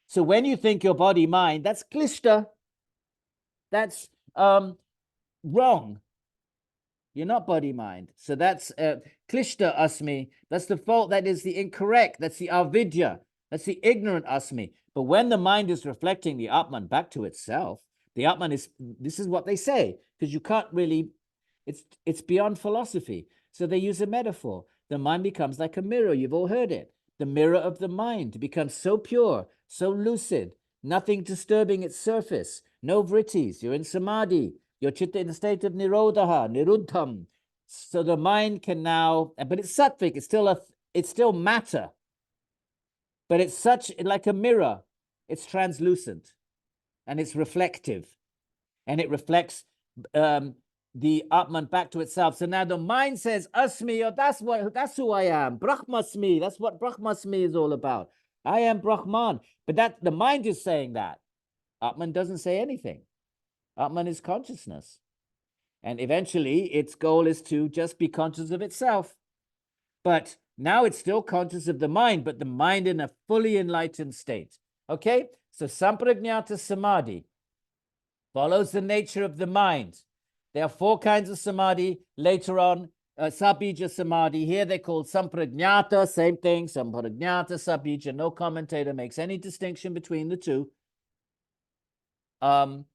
So when you think your body mind, that's klishta. That's wrong. You're not body mind. So that's klishta asmi. That's the fault. That is the incorrect. That's the avidya. That's the ignorant asmi. But when the mind is reflecting the Atman back to itself, the Atman is, this is what they say, because you can't really, it's beyond philosophy. So they use a metaphor. The mind becomes like a mirror. You've all heard it. The mirror of the mind becomes so pure, so lucid, nothing disturbing its surface, no vrittis. You're in samadhi. Your chitta in a state of nirodha, niruddham. So the mind can now, but it's sattvic. It's still matter, but it's such like a mirror. It's translucent, and it's reflective, and it reflects the Atman back to itself. So now the mind says, Asmi, or that's who I am. Brahmasmi, that's what Brahmasmi is all about. I am Brahman. But that the mind is saying that. Atman doesn't say anything. Atman is consciousness. And eventually its goal is to just be conscious of itself. But now it's still conscious of the mind, but the mind in a fully enlightened state. Okay? So samprajñata samadhi follows the nature of the mind. There are 4 kinds of samadhi. Later on, sabija samadhi. Here they're called samprajñata, same thing, samprajñata, sabija. No commentator makes any distinction between the two. And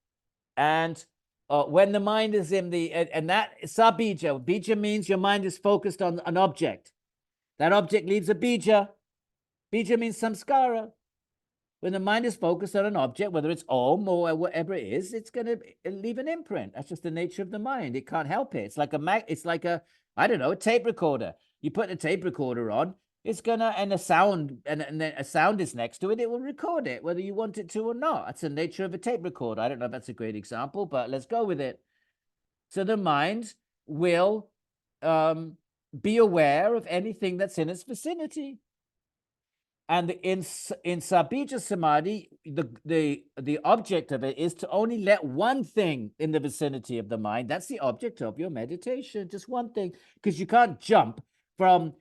when the mind is in the, and that sabija, bija means your mind is focused on an object. That object leaves a bija. Bija means samskara. When the mind is focused on an object, whether it's Om or whatever it is, it's going to leave an imprint. That's just the nature of the mind. It can't help it. It's like I don't know, a tape recorder. You put a tape recorder on, it's gonna, and a sound, and then a sound is next to it, it will record it, whether you want it to or not. That's the nature of a tape recorder. I don't know if that's a great example, but let's go with it. So the mind will be aware of anything that's in its vicinity. And in sabija samadhi, the object of it is to only let one thing in the vicinity of the mind. That's the object of your meditation, just one thing, because you can't jump from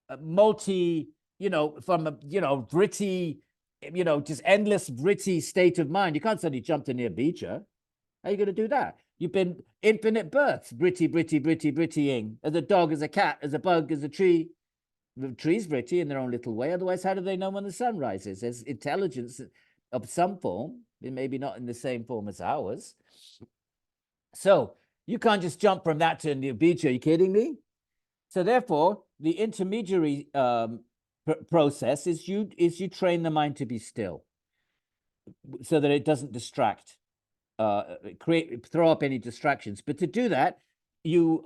a vritti, just endless vritti state of mind. You can't suddenly jump to near bija. How are you going to do that? You've been infinite births, vrittying, as a dog, as a cat, as a bug, as a tree. The trees vritti in their own little way. Otherwise, how do they know when the sun rises? There's intelligence of some form, maybe not in the same form as ours. So you can't just jump from that to the beach. Are you kidding me? So therefore, the intermediary process is you train the mind to be still, so that it doesn't distract, throw up any distractions. But to do that, you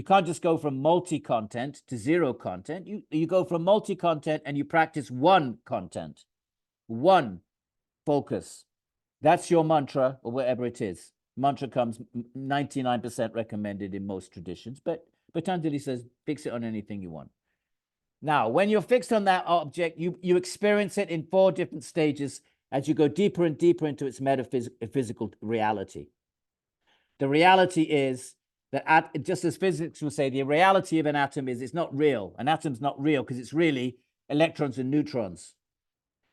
can't just go from multi-content to zero content. You go from multi-content and you practice one content, one focus. That's your mantra, or whatever it is. Mantra comes 99% recommended in most traditions, but Patanjali says fix it on anything you want. Now, when you're fixed on that object, you experience it in 4 different stages as you go deeper and deeper into its metaphysical reality. The reality is that, just as physics will say, the reality of an atom is it's not real. An atom's not real because it's really electrons and neutrons.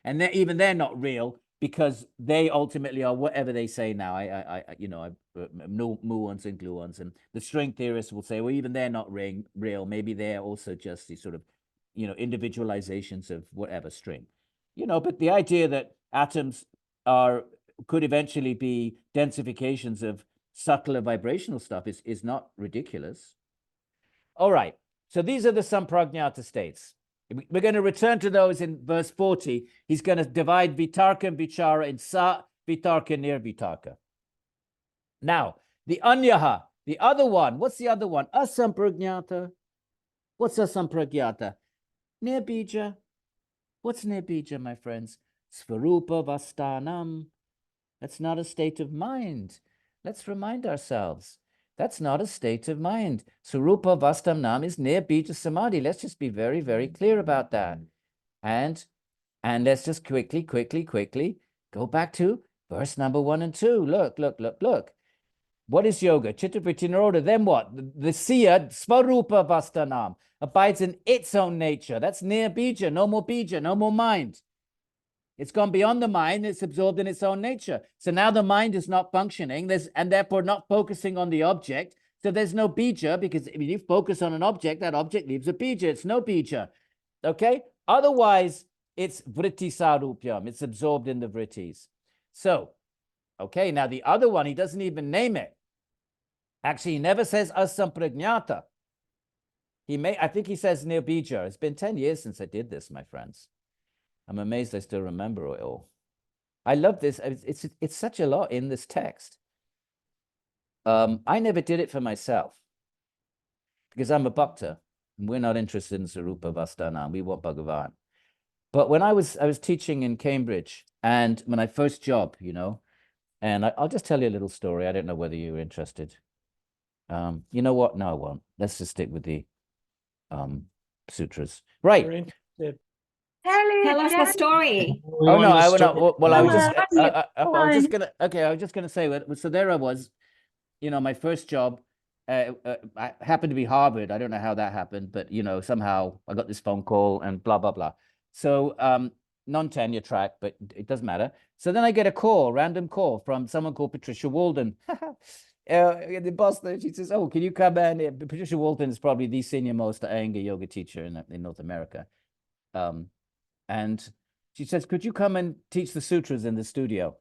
And they're not real because they ultimately are whatever they say now. Muons and gluons. And the string theorists will say, well, even they're not real. Maybe they're also just these sort of, individualizations of whatever string. But the idea that atoms could eventually be densifications of subtler vibrational stuff is not ridiculous. All right, so these are the samprajñata states. We're going to return to those in verse 40. He's going to divide vitarka and vichara in sa, vitarka, nirvitarka. Now, the anyaha, The other one, what's the other one? Asampragnata. What's asampragnata? Nirbija. What's nirbija, my friends? Svarupa vastanam. That's not a state of mind. Let's remind ourselves. That's not a state of mind. Svarupa vastanam is nirbija samadhi. Let's just be very, very clear about that. And let's just quickly go back to verse number 1 and 2. Look. What is yoga? Chitta-vritti nirodha. Then what? The siya, svarupa vastanam, abides in its own nature. That's near bija, no more mind. It's gone beyond the mind. It's absorbed in its own nature. So now the mind is not functioning, and therefore not focusing on the object. So there's no bija, because if you focus on an object, that object leaves a bija. It's no bija. Okay? Otherwise, it's vritti sarupyam. It's absorbed in the vrittis. So, okay, now the other one, he doesn't even name it. Actually, he never says asampragnata. I think he says nirbija. It's been 10 years since I did this, my friends. I'm amazed I still remember it all. I love this. It's such a lot in this text. I never did it for myself because I'm a bhakta. And we're not interested in Sarupa Vastana. We want Bhagavan. But when I was teaching in Cambridge, and my first job, and I'll just tell you a little story. I don't know whether you're interested. You know what? No, I won't. Let's just stick with the sutras. Right. Tell us the story. Oh no, I will. Well, I was just gonna. Okay, I was just gonna say. So there I was. My first job. I happened to be Harvard. I don't know how that happened, but somehow I got this phone call and blah blah blah. So non-tenure track, but it doesn't matter. So then I get a random call from someone called Patricia Walden. The boss there, she says, "Oh, can you come in?" Patricia Walden is probably the senior most Iyengar yoga teacher in North America. And she says, "Could you come and teach the sutras in the studio?"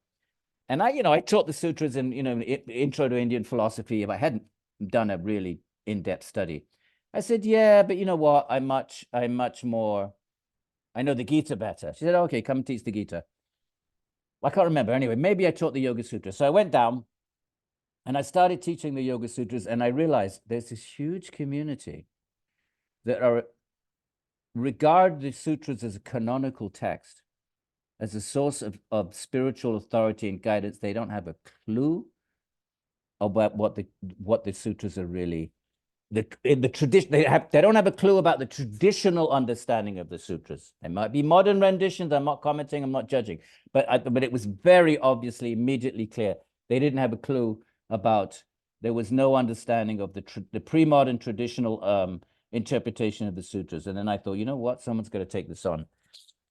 And I taught the sutras in, intro to Indian philosophy. If I hadn't done a really in-depth study, I said, "Yeah, but you know what? I'm much more. I know the Gita better." She said, "Okay, come and teach the Gita." I can't remember. Anyway, maybe I taught the Yoga Sutras. So I went down and I started teaching the Yoga Sutras, and I realized there's this huge community that regard the sutras as a canonical text, as a source of spiritual authority and guidance. They don't have a clue about what the sutras are really. In the tradition, they don't have a clue about the traditional understanding of the sutras. They might be modern renditions. I'm not commenting. I'm not judging. But it was very obviously, immediately clear. They didn't have a clue about. There was no understanding of the pre-modern traditional interpretation of the sutras. And then I thought, you know what? Someone's going to take this on.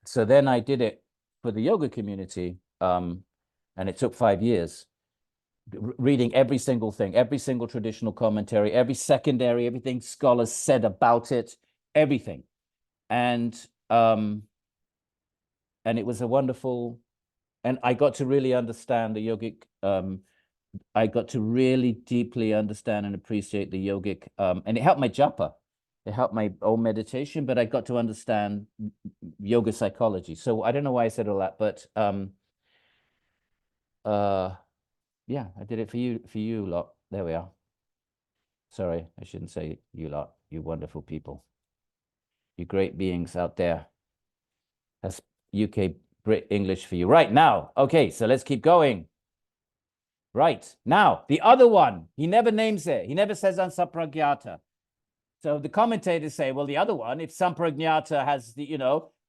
So then I did it for the yoga community, and it took 5 years. Reading every single thing, every single traditional commentary, every secondary, everything scholars said about it, everything. And it was a wonderful, and I got to really understand the yogic, I got to really deeply understand and appreciate the yogic, and it helped my japa. It helped my own meditation, but I got to understand yoga psychology. So I don't know why I said all that, but yeah, I did it for you lot. There we are. Sorry, I shouldn't say you lot, you wonderful people. You great beings out there. That's UK Brit English for you. Right now. Okay, so let's keep going. Right, now, the other one, he never names it. He never says ansapragyata. So the commentators say, well, the other one, if sampragnata has the,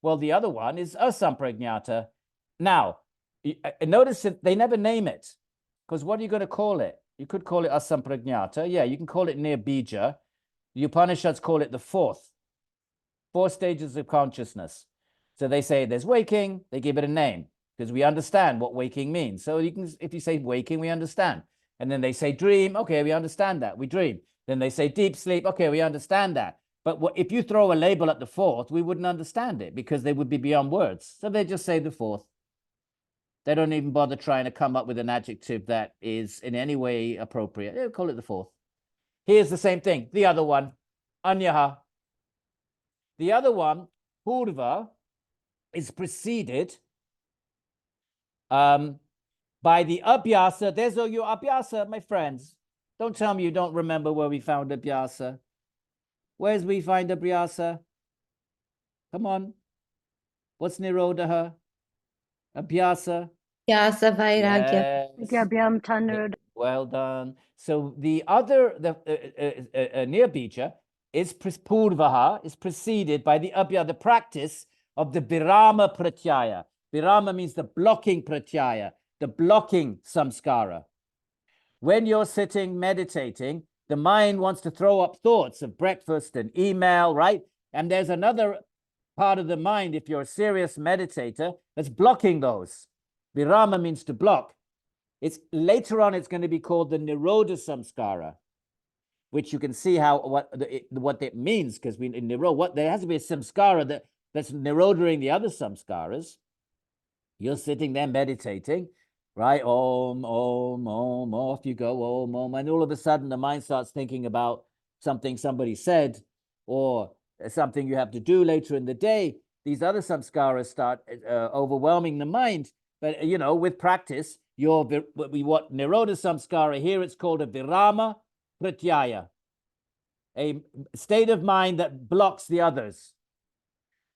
well, the other one is asampragnata. Now, notice that they never name it. Because what are you going to call it? You could call it asampragnata. Yeah, you can call it near bija. The Upanishads call it the four stages of consciousness. So they say there's waking, they give it a name because we understand what waking means. So if you say waking, we understand. And then they say dream, okay, we understand that, we dream. Then they say deep sleep, okay, we understand that. But if you throw a label at the fourth, we wouldn't understand it because they would be beyond words. So they just say the fourth. They don't even bother trying to come up with an adjective that is in any way appropriate. They'll call it the fourth. Here's the same thing. The other one, anyaha. The other one, purva, is preceded by the abhyasa. There's all your abhyasa, my friends. Don't tell me you don't remember where we found Abhyasa. Where's we find Abhyasa? Come on. What's Nirodha? Abhyasa. Vyasa Vairagya. Yes. Well done. So the other, near bija, is purvaha, is preceded by the abhya, the practice of the virama pratyaya. Virama means the blocking pratyaya, the blocking samskara. When you're sitting meditating, the mind wants to throw up thoughts of breakfast and email, right? And there's another part of the mind, if you're a serious meditator, that's blocking those. Virama means to block. It's later on, it's going to be called the Nirodha Samskara, which you can see how what it means, because we in Nirodha, there has to be a samskara that's nirodhering the other samskaras. You're sitting there meditating, right? Om, om, om, off you go, om, om. And all of a sudden the mind starts thinking about something somebody said or something you have to do later in the day. These other samskaras start overwhelming the mind. But, you know, with practice, what Nirodha Samskara here, it's called a Virama Pratyaya, a state of mind that blocks the others.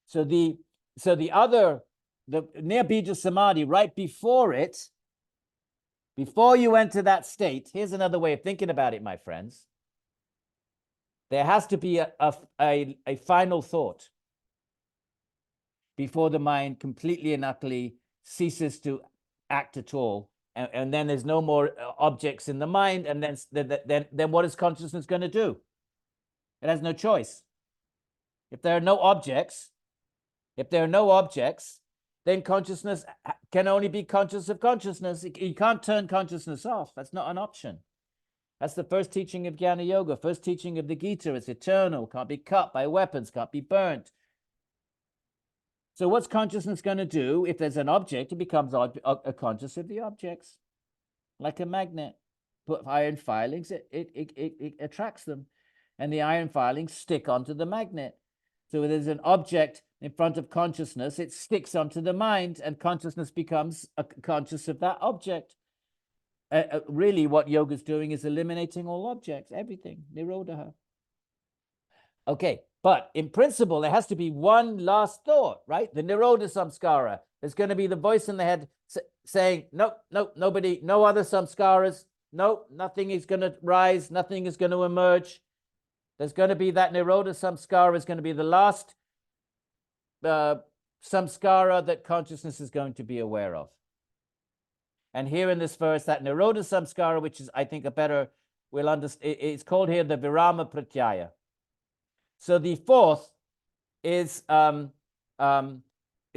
So the near Bija Samadhi, right before it, before you enter that state, here's another way of thinking about it, my friends. There has to be a final thought before the mind completely and utterly ceases to act at all. And then there's no more objects in the mind. And then what is consciousness going to do? It has no choice. If there are no objects, then consciousness can only be conscious of consciousness. You can't turn consciousness off. That's not an option. That's the first teaching of Jnana Yoga, first teaching of the Gita. It's eternal, can't be cut by weapons, can't be burnt. So what's consciousness going to do? If there's an object, it becomes conscious of the objects, like a magnet. Put iron filings, it attracts them, and the iron filings stick onto the magnet. So if there's an object in front of consciousness, it sticks onto the mind, and consciousness becomes conscious of that object. Really, what yoga is doing is eliminating all objects, everything, nirodha. Okay, but in principle, there has to be one last thought, right? The Nirodha Samskara. There's going to be the voice in the head saying, nope, nope, nobody, no other samskaras. Nope, nothing is going to rise. Nothing is going to emerge. There's going to be that Nirodha Samskara is going to be the last samskara that consciousness is going to be aware of. And here in this verse, that Nirodha Samskara, which is, I think, a better, we'll understand, it's called here the Virama Pratyaya. So the fourth is samskara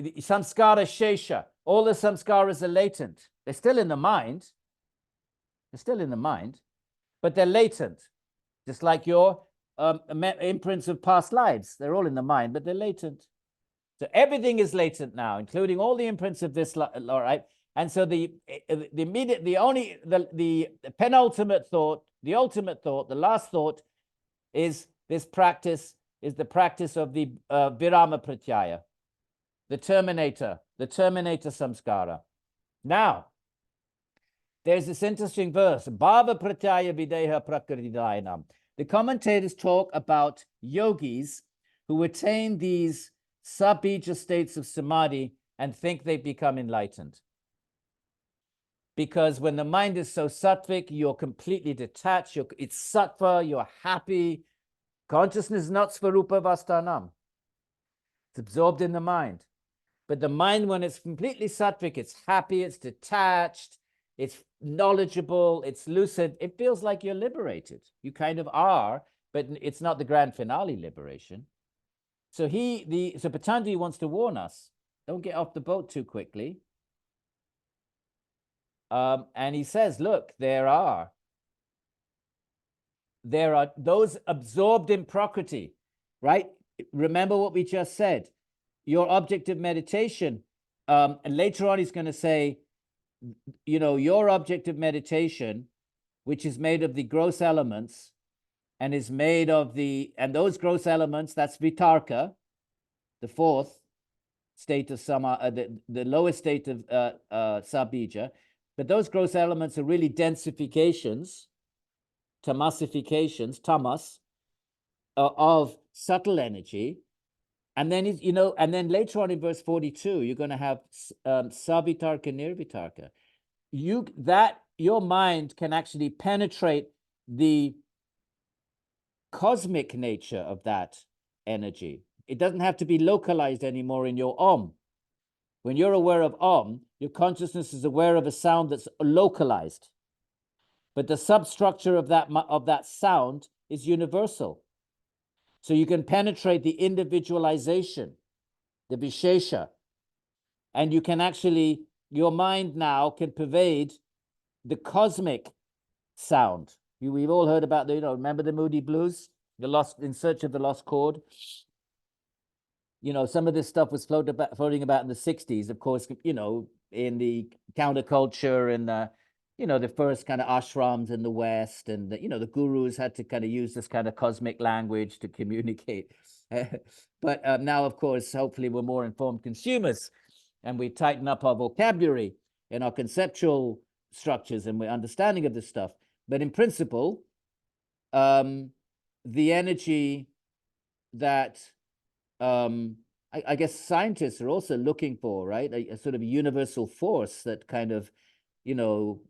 shesha. All the samskaras are latent. They're still in the mind. But they're latent. Just like your imprints of past lives. They're all in the mind, but they're latent. So everything is latent now, including all the imprints of this, all right? And so the penultimate thought, the ultimate thought, the last thought is this practice, is the practice of the Virama Pratyaya, the terminator samskara. Now, there's this interesting verse, Bhava Pratyaya Videha Prakritidayanam. The commentators talk about yogis who attain these sub-bija states of samadhi and think they become enlightened. Because when the mind is so sattvic, you're completely detached, it's sattva, you're happy. Consciousness is not svarupa vastanam. It's absorbed in the mind. But the mind, when it's completely sattvic, it's happy, it's detached, it's knowledgeable, it's lucid. It feels like you're liberated. You kind of are, but it's not the grand finale liberation. So so Patanjali wants to warn us, don't get off the boat too quickly. And he says, look, there are those absorbed in Prakriti, right? Remember what we just said. Your object of meditation, and later on he's going to say, you know, your object of meditation, which is made of the gross elements, and is made of and those gross elements, that's vitarka, the fourth state of the lowest state of sabija. But those gross elements are really densifications tamasifications, tamas, of subtle energy. And then, and then later on in verse 42, you're going to have savitarka, nirvitarka. Your mind can actually penetrate the cosmic nature of that energy. It doesn't have to be localized anymore in your Om. When you're aware of Om, your consciousness is aware of a sound that's localized. But the substructure of that sound is universal. So you can penetrate the individualization, the vishesha, and you can actually, your mind now can pervade the cosmic sound. We've all heard about remember the Moody Blues, In Search of the Lost Chord? Some of this stuff was floating about in the 60s, of course, in the counterculture and, the first kind of ashrams in the West, and, the gurus had to kind of use this kind of cosmic language to communicate. But now, of course, hopefully we're more informed consumers, and we tighten up our vocabulary and our conceptual structures and our understanding of this stuff. But in principle, the energy that I guess scientists are also looking for, right? A sort of universal force, that kind of,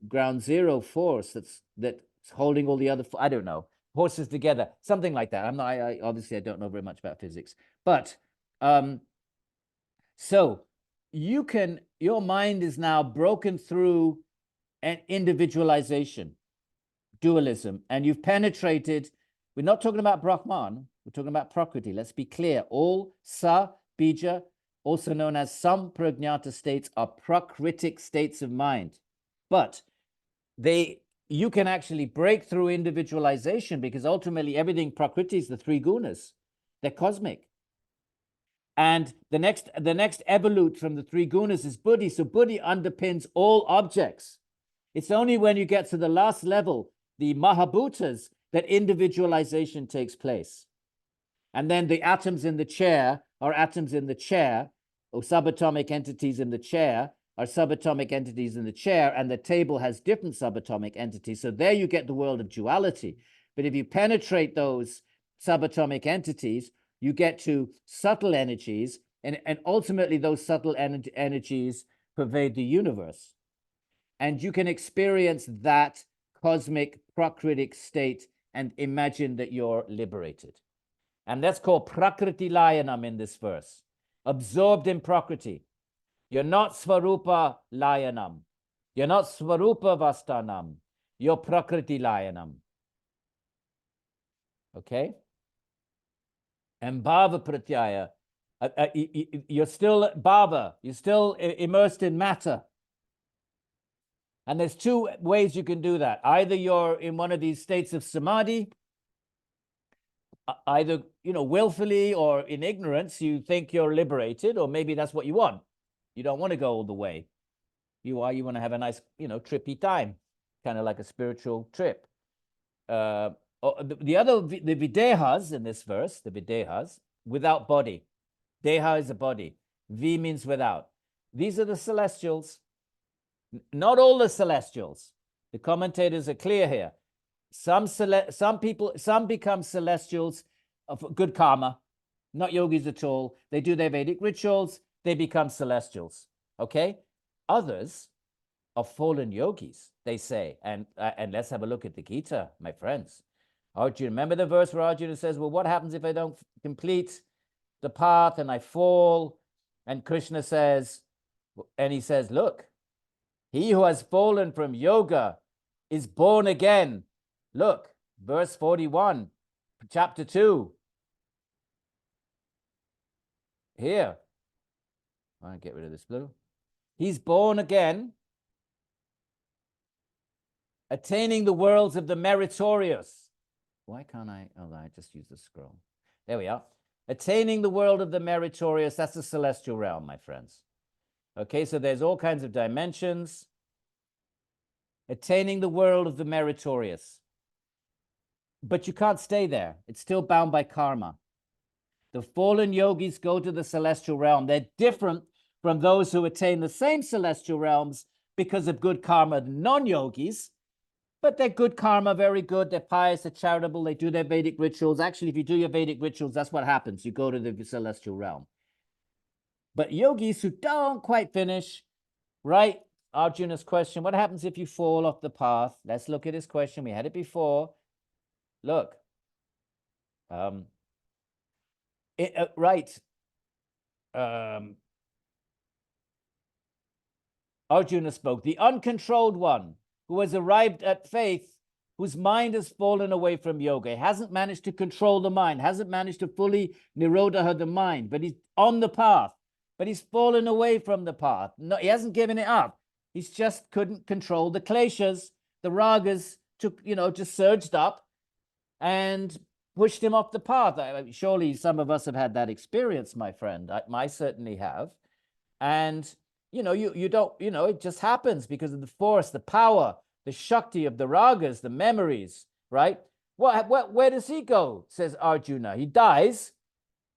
ground zero force that's holding all the other, I don't know, forces together, something like that. Obviously I don't know very much about physics, but so your mind is now broken through an individualization, dualism, and you've penetrated. We're not talking about Brahman, we're talking about Prakriti. Let's be clear. All sa, bija, also known as samprajnata states, are prakritic states of mind. But you can actually break through individualization, because ultimately everything Prakriti is the three gunas. They're cosmic. And the next evolute from the three gunas is buddhi. So buddhi underpins all objects. It's only when you get to the last level, the mahabhutas, that individualization takes place. And then the atoms in the chair are atoms in the chair, or subatomic entities in the chair are subatomic entities in the chair, and the table has different subatomic entities. So there you get the world of duality. But if you penetrate those subatomic entities, you get to subtle energies, and ultimately those subtle energies pervade the universe. And you can experience that cosmic prakriti state and imagine that you're liberated. And that's called Prakriti Layanam in this verse. Absorbed in Prakriti. You're not Svarupa Layanam. You're not Svarupa Vastanam. You're Prakriti Layanam. Okay? And Bhava Pratyaya. You're still Bhava. You're still immersed in matter. And there's two ways you can do that. Either you're in one of these states of samadhi, either, willfully or in ignorance, you think you're liberated, or maybe that's what you want. You don't want to go all the way. You want to have a nice, trippy time, kind of like a spiritual trip. The videhas in this verse, the videhas, without body. Deha is a body. V means without. These are the celestials. Not all the celestials. The commentators are clear here. Some become celestials of good karma, not yogis at all. They do their Vedic rituals, they become celestials. Okay? Others are fallen yogis, they say. And let's have a look at the Gita, my friends. Arjuna, remember the verse where Arjuna says, well, what happens if I don't complete the path and I fall? And Krishna says, look, he who has fallen from yoga is born again. Look, verse 41, chapter 2. Here. I'll get rid of this blue. He's born again, attaining the worlds of the meritorious. Why can't I? Oh, I just use the scroll. There we are. Attaining the world of the meritorious. That's the celestial realm, my friends. Okay, so there's all kinds of dimensions. Attaining the world of the meritorious. But you can't stay there. It's still bound by karma. The fallen yogis go to the celestial realm. They're different from those who attain the same celestial realms because of good karma. Non-yogis, but they're good karma, very good. They're pious, they're charitable, they do their Vedic rituals. Actually, if you do your Vedic rituals, that's what happens. You go to the celestial realm. But yogis who don't quite finish, right? Arjuna's question, what happens if you fall off the path? Let's look at his question. We had it before. Look. Right. Arjuna spoke. The uncontrolled one who has arrived at faith, whose mind has fallen away from yoga, hasn't managed to control the mind, hasn't managed to fully nirodha the mind, but he's on the path, but he's fallen away from the path. No, he hasn't given it up. He's just couldn't control the kleshas, the ragas took, just surged up and pushed him off the path. Surely some of us have had that experience, my friend. I certainly have. And you don't, it just happens because of the force, the power, the shakti of the ragas, the memories, right? Where does he go? Says Arjuna. He dies,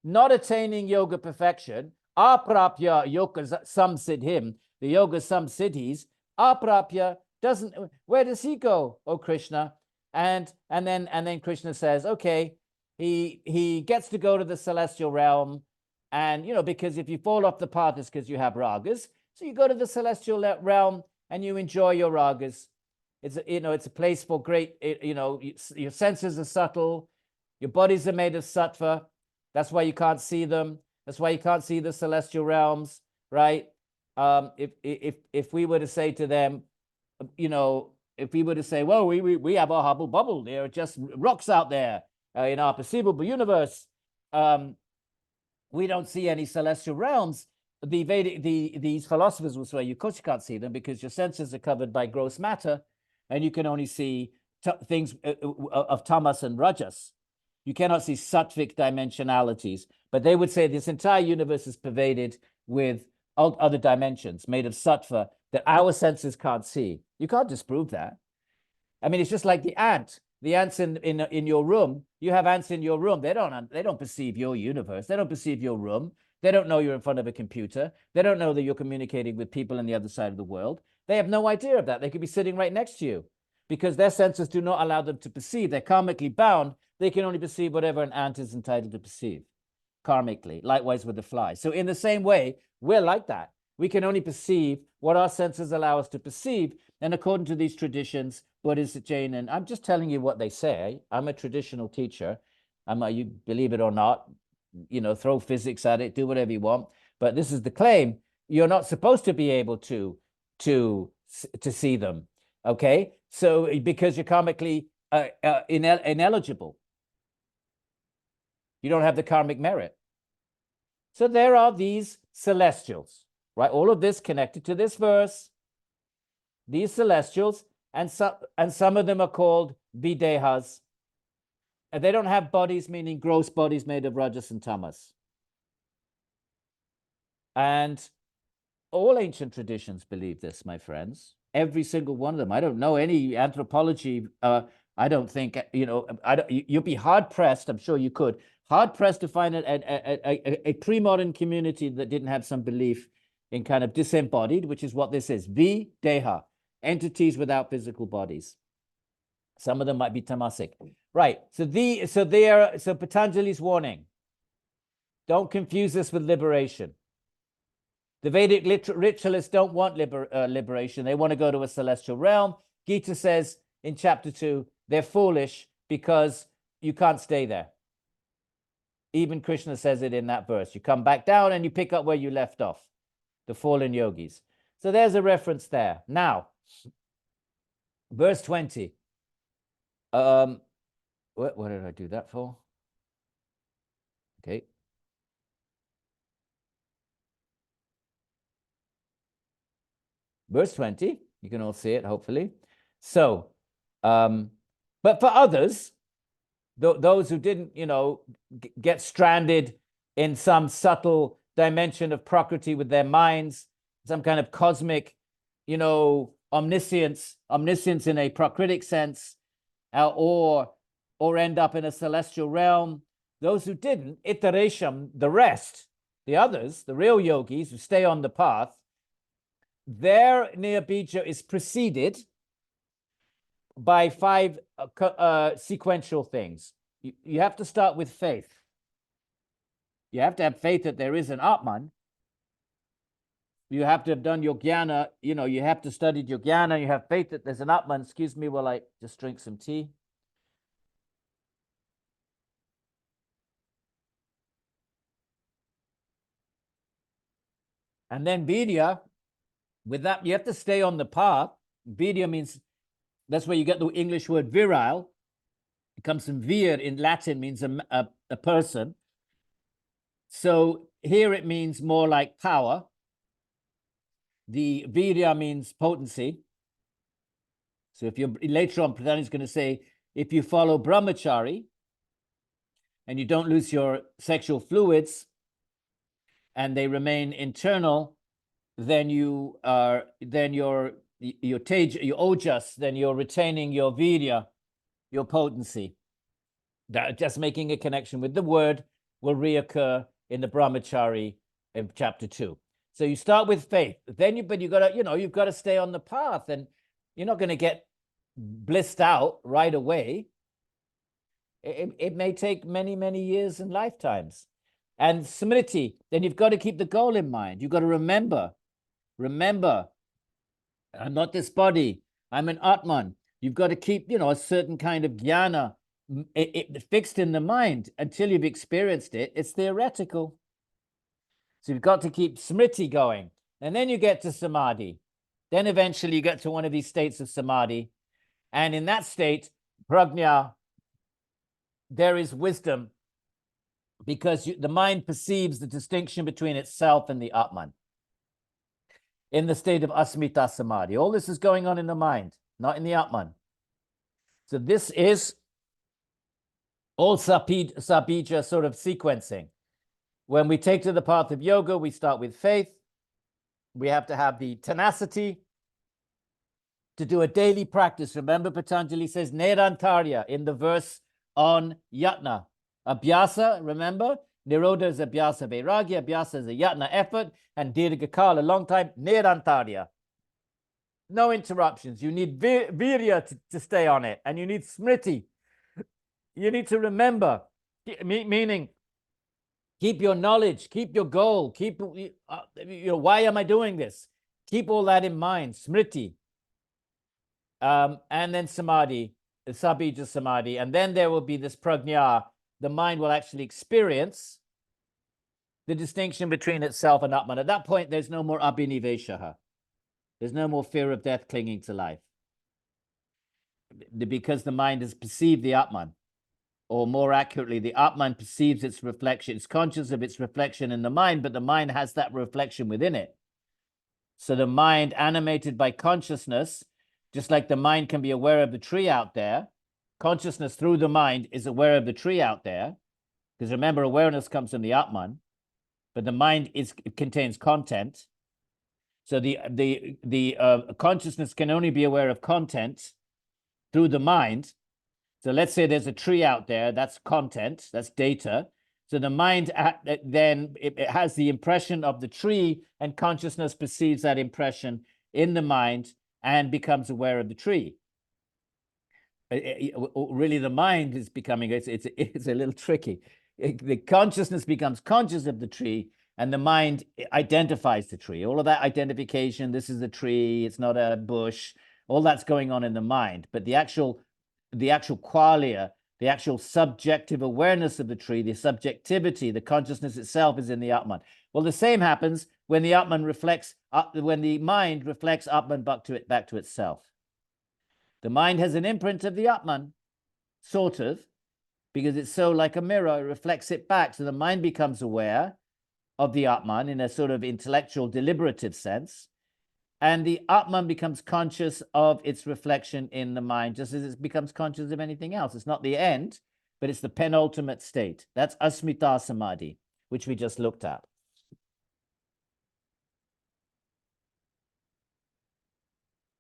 not attaining yoga perfection. Aprapya yoga samsiddhim, the yoga samsiddhis. Aprapya doesn't. Where does he go, O Krishna? And then Krishna says, okay, he gets to go to the celestial realm, and because if you fall off the path, it's because you have ragas. So you go to the celestial realm and you enjoy your ragas. It's it's a place for great. Your senses are subtle. Your bodies are made of sattva. That's why you can't see them. That's why you can't see the celestial realms, right? If we were to say to them, if we were to say, well, we have our hubble bubble, there are just rocks out there in our perceivable universe. We don't see any celestial realms. These philosophers will say, of course you can't see them because your senses are covered by gross matter, and you can only see things of tamas and rajas. You cannot see sattvic dimensionalities. But they would say this entire universe is pervaded with other dimensions made of sattva that our senses can't see. You can't disprove that. I mean, it's just like the ant. The ants in your room. You have ants in your room. They don't perceive your universe. They don't perceive your room. They don't know you're in front of a computer. They don't know that you're communicating with people on the other side of the world. They have no idea of that. They could be sitting right next to you because their senses do not allow them to perceive. They're karmically bound. They can only perceive whatever an ant is entitled to perceive karmically. Likewise with the fly. So in the same way, we're like that. We can only perceive what our senses allow us to perceive. And according to these traditions, Buddhist, Jain, and I'm just telling you what they say. I'm a traditional teacher. You believe it or not, throw physics at it, do whatever you want. But this is the claim. You're not supposed to be able to see them. Okay, so because you're karmically ineligible, you don't have the karmic merit. So there are these celestials, right? All of this connected to this verse. These celestials, and some of them are called videhas. And they don't have bodies, meaning gross bodies made of rajas and tamas. And all ancient traditions believe this, my friends. Every single one of them. I don't know any anthropology. I don't think, you'd be hard pressed. I'm sure you could. Hard pressed to find a pre-modern community that didn't have some belief in kind of disembodied, which is what this is. Videha, entities without physical bodies. Some of them might be tamasic. Right. So Patanjali's warning. Don't confuse this with liberation. The Vedic ritualists don't want liberation. They want to go to a celestial realm. Gita says in chapter 2, they're foolish because you can't stay there. Even Krishna says it in that verse. You come back down and you pick up where you left off. The fallen yogis. So there's a reference there. Now, verse 20. What did I do that for? Okay. Verse 20, you can all see it, hopefully. So, but for others, those who didn't, get stranded in some subtle dimension of Prakriti with their minds, some kind of cosmic, omniscience in a Prakritic sense, or end up in a celestial realm. Those who didn't, iteresham, the rest, the others, the real yogis who stay on the path, their niyabija is preceded by five sequential things. You have to start with faith. You have to have faith that there is an Atman. You have to have done your jnana, you have to study your jnana, you have faith that there's an Atman. Excuse me while I just drink some tea. And then vidya, with that, you have to stay on the path. Vidya means, that's where you get the English word virile. It comes from vir in Latin, means a person. So here it means more like power. The virya means potency. So if you're later on, Patanjali is going to say, if you follow brahmachari and you don't lose your sexual fluids and they remain internal, then you're ojas, then you're retaining your virya, your potency. Just making a connection with the word will reoccur in the brahmachari in chapter 2. So you start with faith, then you've got to, you've got to stay on the path, and you're not going to get blissed out right away. It may take many, many years and lifetimes. And smriti, then you've got to keep the goal in mind. You've got to remember, I'm not this body, I'm an Atman. You've got to keep, a certain kind of jnana fixed in the mind until you've experienced it. It's theoretical. So you've got to keep smriti going. And then you get to samadhi. Then eventually you get to one of these states of samadhi. And in that state, prajna, there is wisdom, because the mind perceives the distinction between itself and the Atman. In the state of asmita samadhi. All this is going on in the mind, not in the Atman. So this is all sabija sort of sequencing. When we take to the path of yoga, we start with faith. We have to have the tenacity to do a daily practice. Remember, Patanjali says Nirantarya in the verse on yatna. Abhyasa, remember? Nirodha is abhyasa vairagya, abhyasa is a yatna effort, and dirghakala, a long time, Nirantarya. No interruptions. You need virya to stay on it, and you need smriti. You need to remember, meaning keep your knowledge, keep your goal, keep, why am I doing this? Keep all that in mind, smriti. And then samadhi, sabija samadhi, and then there will be this prajna. The mind will actually experience the distinction between itself and Atman. At that point, there's no more abhiniveshaha. There's no more fear of death clinging to life. Because the mind has perceived the Atman. Or more accurately, the Atman perceives its reflection. It's conscious of its reflection in the mind, but the mind has that reflection within it. So the mind, animated by consciousness, just like the mind can be aware of the tree out there, consciousness through the mind is aware of the tree out there, because remember, awareness comes from the Atman, but the mind contains content. So the consciousness can only be aware of content through the mind. So let's say there's a tree out there, that's content, that's data. So the mind then it has the impression of the tree, and consciousness perceives that impression in the mind and becomes aware of the tree. Really, the mind is becoming, it's a little tricky. The consciousness becomes conscious of the tree, and the mind identifies the tree. All of that identification, this is the tree, it's not a bush, all that's going on in the mind. But the actual qualia, the actual subjective awareness of the tree, the subjectivity, the consciousness itself is in the Atman. Well, the same happens when the Atman when the mind reflects Atman back to itself. The mind has an imprint of the Atman, sort of, because it's so like a mirror, it reflects it back. So the mind becomes aware of the Atman in a sort of intellectual, deliberative sense. And the Atman becomes conscious of its reflection in the mind, just as it becomes conscious of anything else. It's not the end, but it's the penultimate state. That's asmita samadhi, which we just looked at.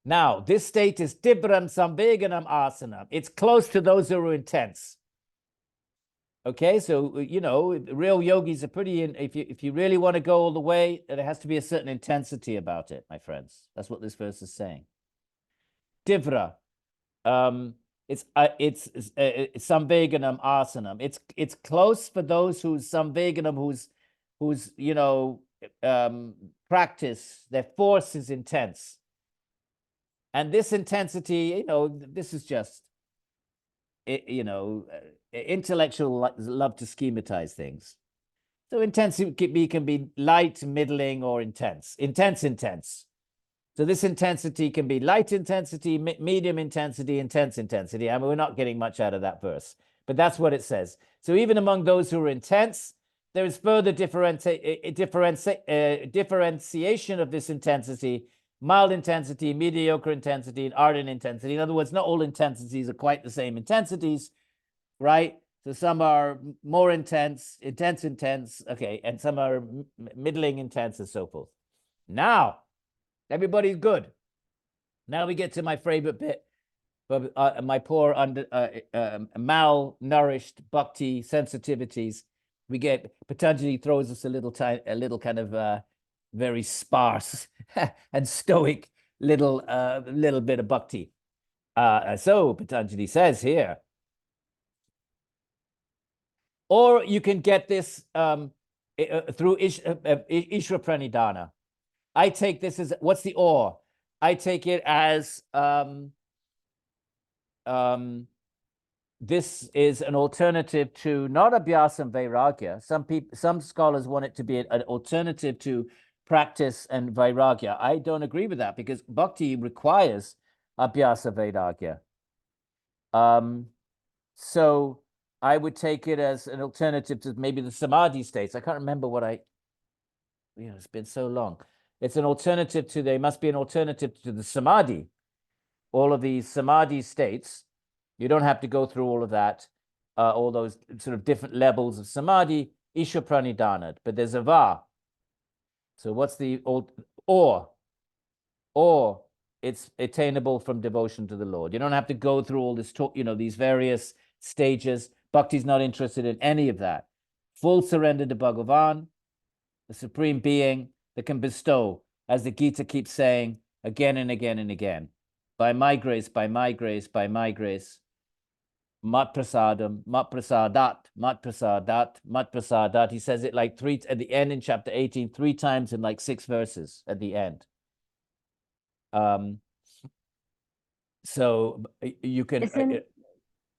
Now, this state is tibram samveganam asanam. It's close to those who are intense. Okay, so, real yogis are pretty, if you really want to go all the way, there has to be a certain intensity about it, my friends. That's what this verse is saying. Tivra. Samveganam asanam. It's close for those who's samveganam, who's practice, their force is intense. And this intensity, this is just, intellectual love to schematize things. So intensity can be light, middling, or intense. Intense. So this intensity can be light intensity, medium intensity, intense intensity. I mean, we're not getting much out of that verse, but that's what it says. So even among those who are intense, there is further differentiation of this intensity: mild intensity, mediocre intensity, and ardent intensity. In other words, not all intensities are quite the same intensities, right? So some are more intense, okay, and some are middling intense, and so forth. Now, everybody's good. Now we get to my favorite bit for my poor malnourished bhakti sensitivities. We get Patanjali throws us a little kind of very sparse and stoic little bit of bhakti. So Patanjali says here, or you can get this through Ishvara Pranidhana. I take this as, what's the or? I take it as this is an alternative to not abhyasa and vairagya. Some scholars want it to be an alternative to practice and vairagya. I don't agree with that because bhakti requires abhyasa vairagya. So I would take it as an alternative to maybe the samadhi states. I can't remember what it's been so long. It's an alternative to, there must be an alternative to the samadhi. All of these samadhi states, you don't have to go through all of that, all those sort of different levels of samadhi, Ishvara Pranidhana, but there's a va. So what's the or it's attainable from devotion to the Lord. You don't have to go through all this talk, these various stages. Bhakti's not interested in any of that. Full surrender to Bhagavan, the supreme being that can bestow, as the Gita keeps saying again and again and again, by my grace, by my grace, by my grace, mat prasadam, mat prasadat, mat prasadat, mat prasadat. He says it like three at the end in chapter 18, 3 times in like 6 verses at the end. So you can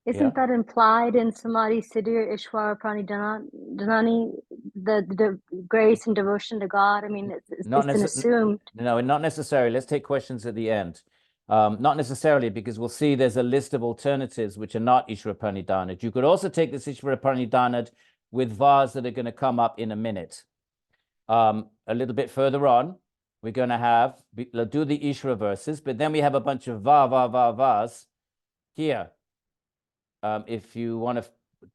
Isn't that implied in Samadhi Siddhi Ishvara Pranidhana, the grace and devotion to God? I mean, it's been assumed. No, not necessarily. Let's take questions at the end. Not necessarily, because we'll see there's a list of alternatives which are not Ishvara Pranidhana. You could also take this Ishvara Pranidhana with vas that are going to come up in a minute. A little bit further on, we're going to do the Ishvara verses, but then we have a bunch of vas here. If you want to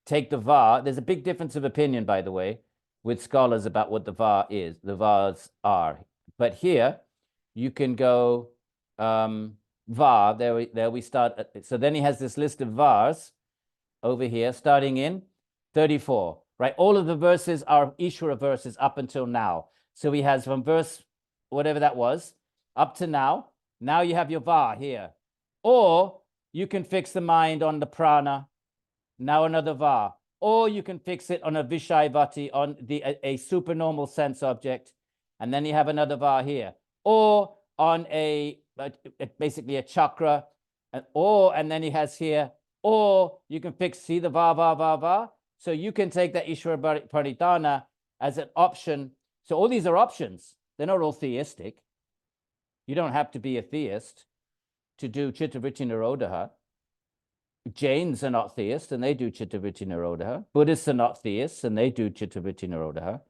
take the va, there's a big difference of opinion, by the way, with scholars about what the va is, the vas are. But here, you can go va, there we start. So then he has this list of vas over here, starting in 34, right? All of the verses are Ishvara verses up until now. So he has from verse, whatever that was, up to now. Now you have your va here. Or you can fix the mind on the prana, now another va. Or you can fix it on a Vishaivati, on a supernormal sense object, and then you have another va here. Or on basically a chakra, and then he has here, or you can fix, see the va. So you can take that Ishvara Pranidhana as an option. So all these are options. They're not all theistic. You don't have to be a theist to do Chittavritti Nirodha. Jains are not theists, and they do Chittavritti Nirodha. Buddhists are not theists, and they do Chittavritti Nirodha.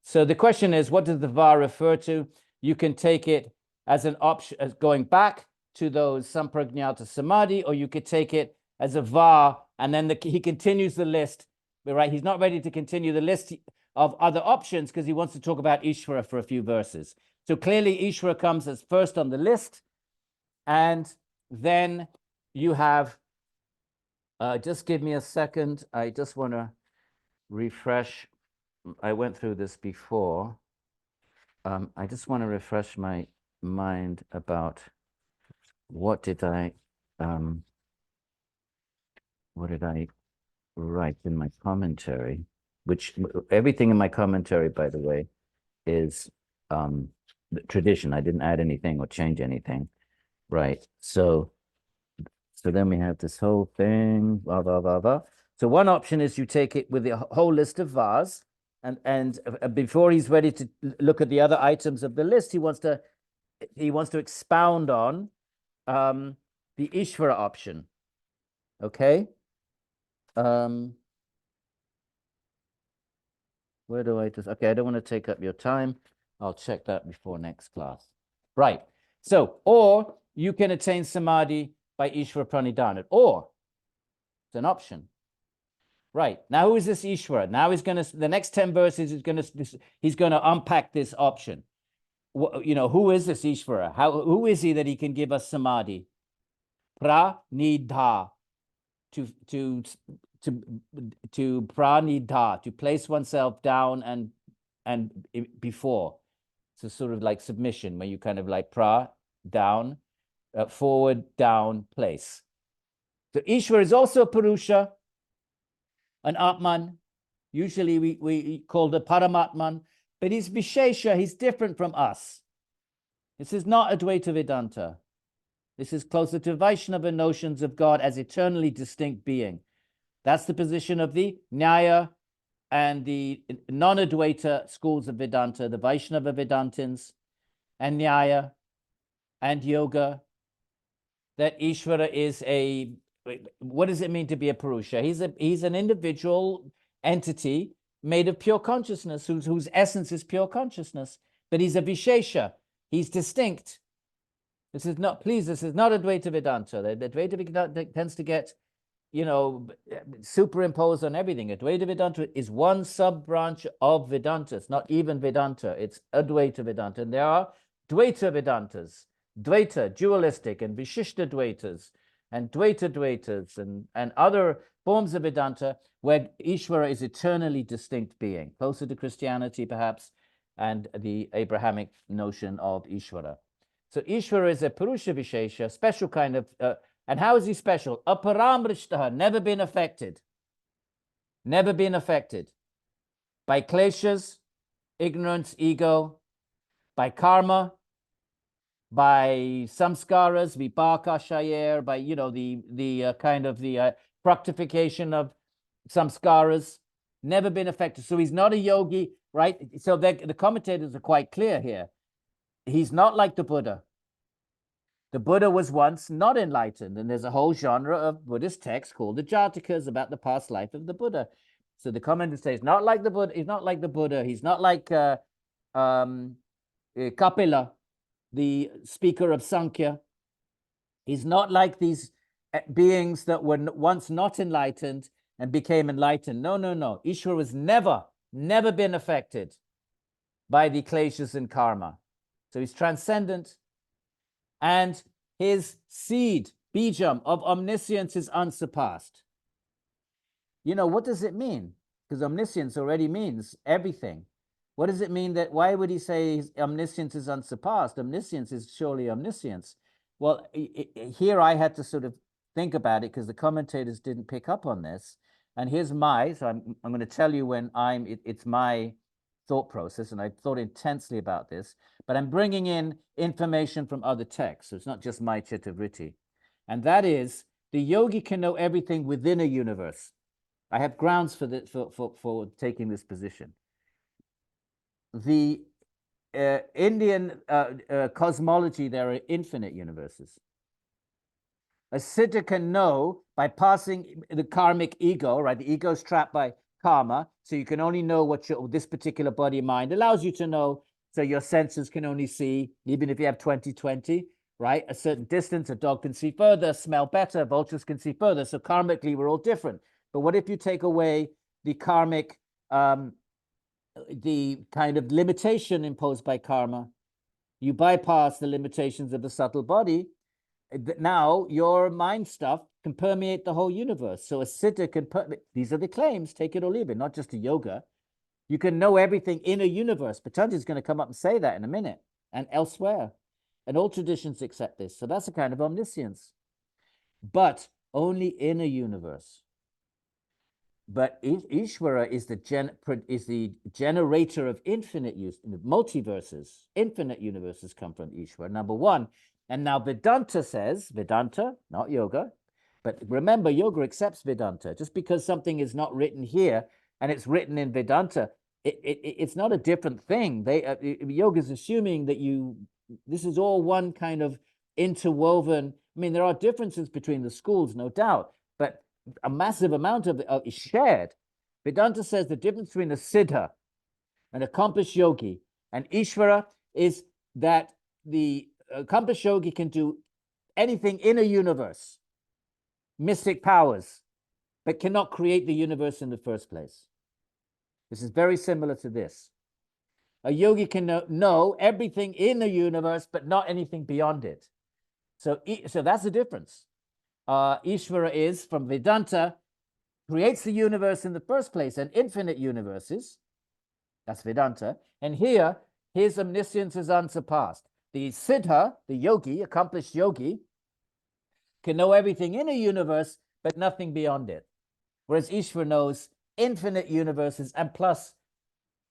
So the question is, what does the va refer to? You can take it as an option, as going back to those Samprajñata Samadhi, or you could take it as a va, and then he continues the list, right? He's not ready to continue the list of other options because he wants to talk about Ishvara for a few verses. So clearly Ishvara comes as first on the list, and then you have, just give me a second. I just want to refresh. I went through this before. I just want to refresh my mind about what did I what did I write in my commentary? Which everything in my commentary, by the way, is the tradition. I didn't add anything or change anything. Right. So then we have this whole thing, blah, blah, blah, blah. So one option is you take it with the whole list of vase, and before he's ready to look at the other items of the list, he wants to expound on the Ishvara option. Okay. Where do I just, okay, I don't want to take up your time. I'll check that before next class. Right. So, or you can attain samadhi by Ishvara Pranidhana, or it's an option. Right. Now, who is this Ishvara? Now he's going to, the next 10 verses, he's going to unpack this option. You know, who is this Ishvara? Who is he that he can give us samadhi? Pranidha, to pranidha, to place oneself down and before. So sort of like submission, where you kind of like down, forward, down, place. So Ishvara is also a Purusha, an Atman. Usually we call the Paramatman, but he's Vishesha, he's different from us. This is not Advaita Vedanta. This is closer to Vaishnava notions of God as eternally distinct being. That's the position of the Nyaya and the non-Advaita schools of Vedanta, the Vaishnava Vedantins and Nyaya and Yoga, that Ishvara is what does it mean to be a Purusha? He's an individual entity made of pure consciousness, whose essence is pure consciousness, but he's a Vishesha. He's distinct. This is not Advaita Vedanta. The Advaita Vedanta tends to get, you know, superimposed on everything. Advaita Vedanta is one sub-branch of Vedanta. It's not even Vedanta. It's Advaita Vedanta. And there are Dvaita Vedantas, Dvaita, dualistic, and Vishishta Dvaitas, and Dvaita Dvaitas, and other forms of Vedanta where Ishvara is eternally distinct being, closer to Christianity perhaps, and the Abrahamic notion of Ishvara. So Ishvara is a Purusha Vishesha, special kind of, and how is he special? Aparamrishtaha, never been affected. Never been affected by kleshas, ignorance, ego, by karma, by samskaras, vipaka shayer, by, you know, the kind of the fructification of samskaras, never been affected. So he's not a yogi, right? So the commentators are quite clear here. He's not like the Buddha. The Buddha was once not enlightened, and there's a whole genre of Buddhist texts called the Jatakas about the past life of the Buddha. So the commentators say he's not like the Buddha. He's not like the Buddha. He's not like Kapila, the speaker of Sankhya. He's not like these beings that were once not enlightened and became enlightened. No, no, no. Ishvara was never been affected by the kleshas and karma. So he's transcendent, and his seed, bijam, of omniscience is unsurpassed. You know, what does it mean? Because omniscience already means everything. What does it mean that, why would he say his omniscience is unsurpassed? Omniscience is surely omniscience. Well, here I had to sort of think about it because the commentators didn't pick up on this. And here's so I'm going to tell you when it's my thought process, and I thought intensely about this, but I'm bringing in information from other texts. So it's not just my chitta vritti. And that is, the yogi can know everything within a universe. I have grounds for this, for taking this position. The Indian cosmology, there are infinite universes. A siddha can know by passing the karmic ego, right? The ego is trapped by karma, so you can only know what this particular body mind allows you to know. So your senses can only see, even if you have 20/20, right? A certain distance, a dog can see further, smell better, vultures can see further. So karmically, we're all different. But what if you take away the karmic, the kind of limitation imposed by karma? You bypass the limitations of the subtle body. Now your mind stuff can permeate the whole universe. So a siddha can these are the claims, take it or leave it, not just a yoga. You can know everything in a universe. Patanjali is going to come up and say that in a minute, and elsewhere. And all traditions accept this. So that's a kind of omniscience. But only in a universe. But Ishvara is the generator of infinite multiverses. Infinite universes come from Ishvara, number one. And now Vedanta says, Vedanta, not yoga, but remember, yoga accepts Vedanta. Just because something is not written here and it's written in Vedanta, it's not a different thing. Yoga is assuming that this is all one kind of interwoven. I mean, there are differences between the schools, no doubt, but a massive amount of it is shared. Vedanta says the difference between a siddha, an accomplished yogi, and Ishvara is that the accomplished yogi can do anything in a universe, mystic powers, but cannot create the universe in the first place. This is very similar to this. A yogi can know everything in the universe, but not anything beyond it. So that's the difference. Ishvara is, from Vedanta, creates the universe in the first place and infinite universes. That's Vedanta. And here, his omniscience is unsurpassed. The siddha, the yogi, accomplished yogi, can know everything in a universe, but nothing beyond it. Whereas Ishvara knows infinite universes, and plus,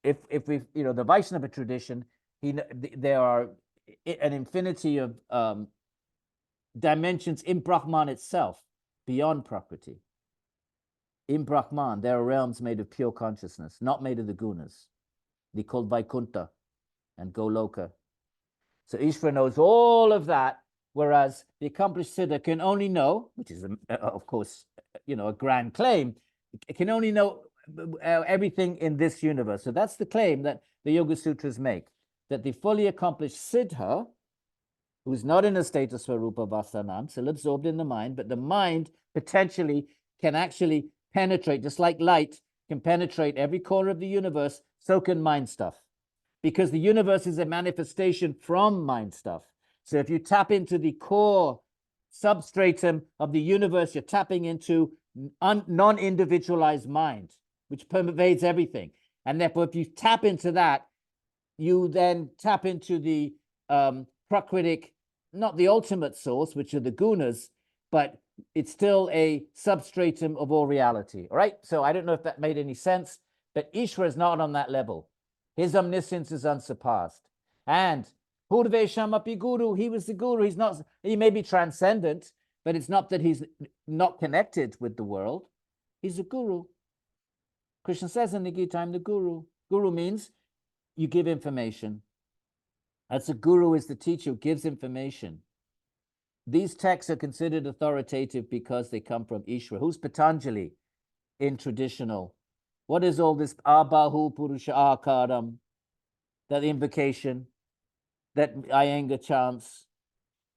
if we, the Vaishnava tradition, there are an infinity of dimensions in Brahman itself, beyond Prakriti. In Brahman, there are realms made of pure consciousness, not made of the gunas. They're called Vaikuntha and Goloka. So Ishvara knows all of that, whereas the accomplished siddha can only know, which is, of course, a grand claim, it can only know everything in this universe. So that's the claim that the Yoga Sutras make, that the fully accomplished siddha, who's not in a state of Swarupa Vasanam, still absorbed in the mind, but the mind potentially can actually penetrate, just like light can penetrate every corner of the universe, so can mind stuff. Because the universe is a manifestation from mind stuff. So if you tap into the core substratum of the universe, you're tapping into non-individualized mind, which pervades everything. And therefore, if you tap into that, you then tap into the Prakritic, not the ultimate source, which are the gunas, but it's still a substratum of all reality. All right. So I don't know if that made any sense, but Ishvara is not on that level. His omniscience is unsurpassed. And Purveshamapi Guru, he was the guru. He may be transcendent, but it's not that he's not connected with the world. He's a guru. Krishna says in the Gita, I'm the guru. Guru means you give information. That's a guru, is the teacher who gives information. These texts are considered authoritative because they come from Ishvara. Who's Patanjali in traditional? What is all this Abahu Purusha Akaram? That invocation, that Iyengar chants,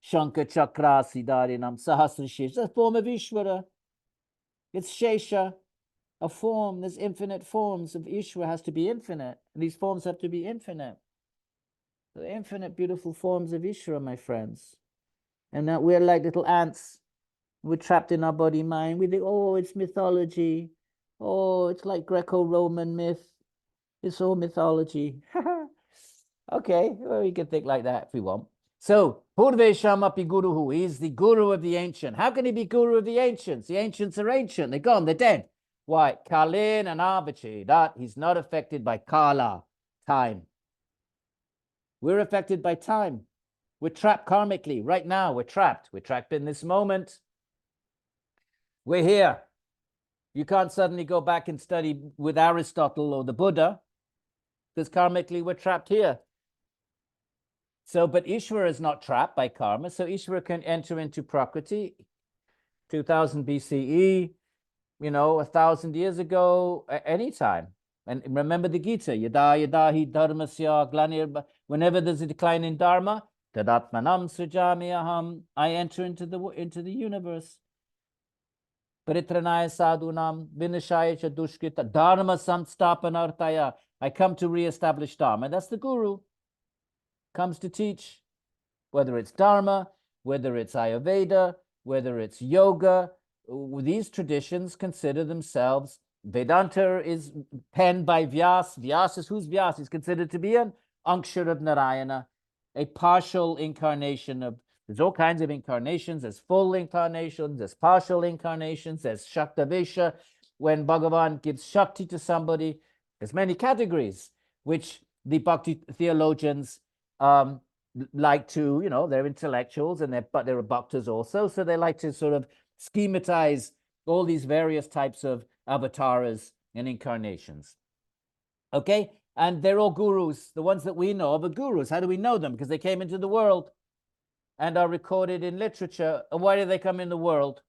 Shankar Chakra Siddharinam Sahasra Shesha. It's a form of Ishvara. It's Shesha, a form. There's infinite forms of Ishvara, has to be infinite. And these forms have to be infinite. The infinite beautiful forms of Ishvara, my friends. And that we're like little ants. We're trapped in our body mind. We think, oh, it's mythology. Oh, it's like Greco-Roman myth. It's all mythology. Okay, well, we can think like that if we want. So, Purveshamapi Guruhu, he's the guru of the ancient. How can he be guru of the ancients? The ancients are ancient. They're gone. They're dead. Why? Kalin and Avachi. That he's not affected by Kala, time. We're affected by time. We're trapped karmically. Right now, we're trapped. We're trapped in this moment. We're here. You can't suddenly go back and study with Aristotle or the Buddha, because karmically we're trapped here. So, but Ishvara is not trapped by karma. So Ishvara can enter into Prakriti, 2000 BCE, 1,000 years ago, anytime. And remember the Gita, yada yada hi dharmasya glanir, whenever there's a decline in dharma, tadatmanam srijami aham, I enter into the universe. Paritranaya sadhunam vinashaya cha dushkrita dharma samstapanartaya. I come to reestablish dharma. And that's the guru. Comes to teach, whether it's dharma, whether it's Ayurveda, whether it's yoga. These traditions consider themselves. Vedanta is penned by Vyasa. Vyasa is who's Vyasa? He's considered to be an Ankshar of Narayana, a partial incarnation of. There's all kinds of incarnations. There's full incarnations. There's partial incarnations. There's Shaktavesha. when Bhagavan gives Shakti to somebody, there's many categories, which the Bhakti theologians like to, they're intellectuals but they're bhaktas also. So they like to sort of schematize all these various types of avatars and incarnations. Okay? And they're all gurus. The ones that we know of are gurus. How do we know them? Because they came into the world and are recorded in literature. And why did they come in the world?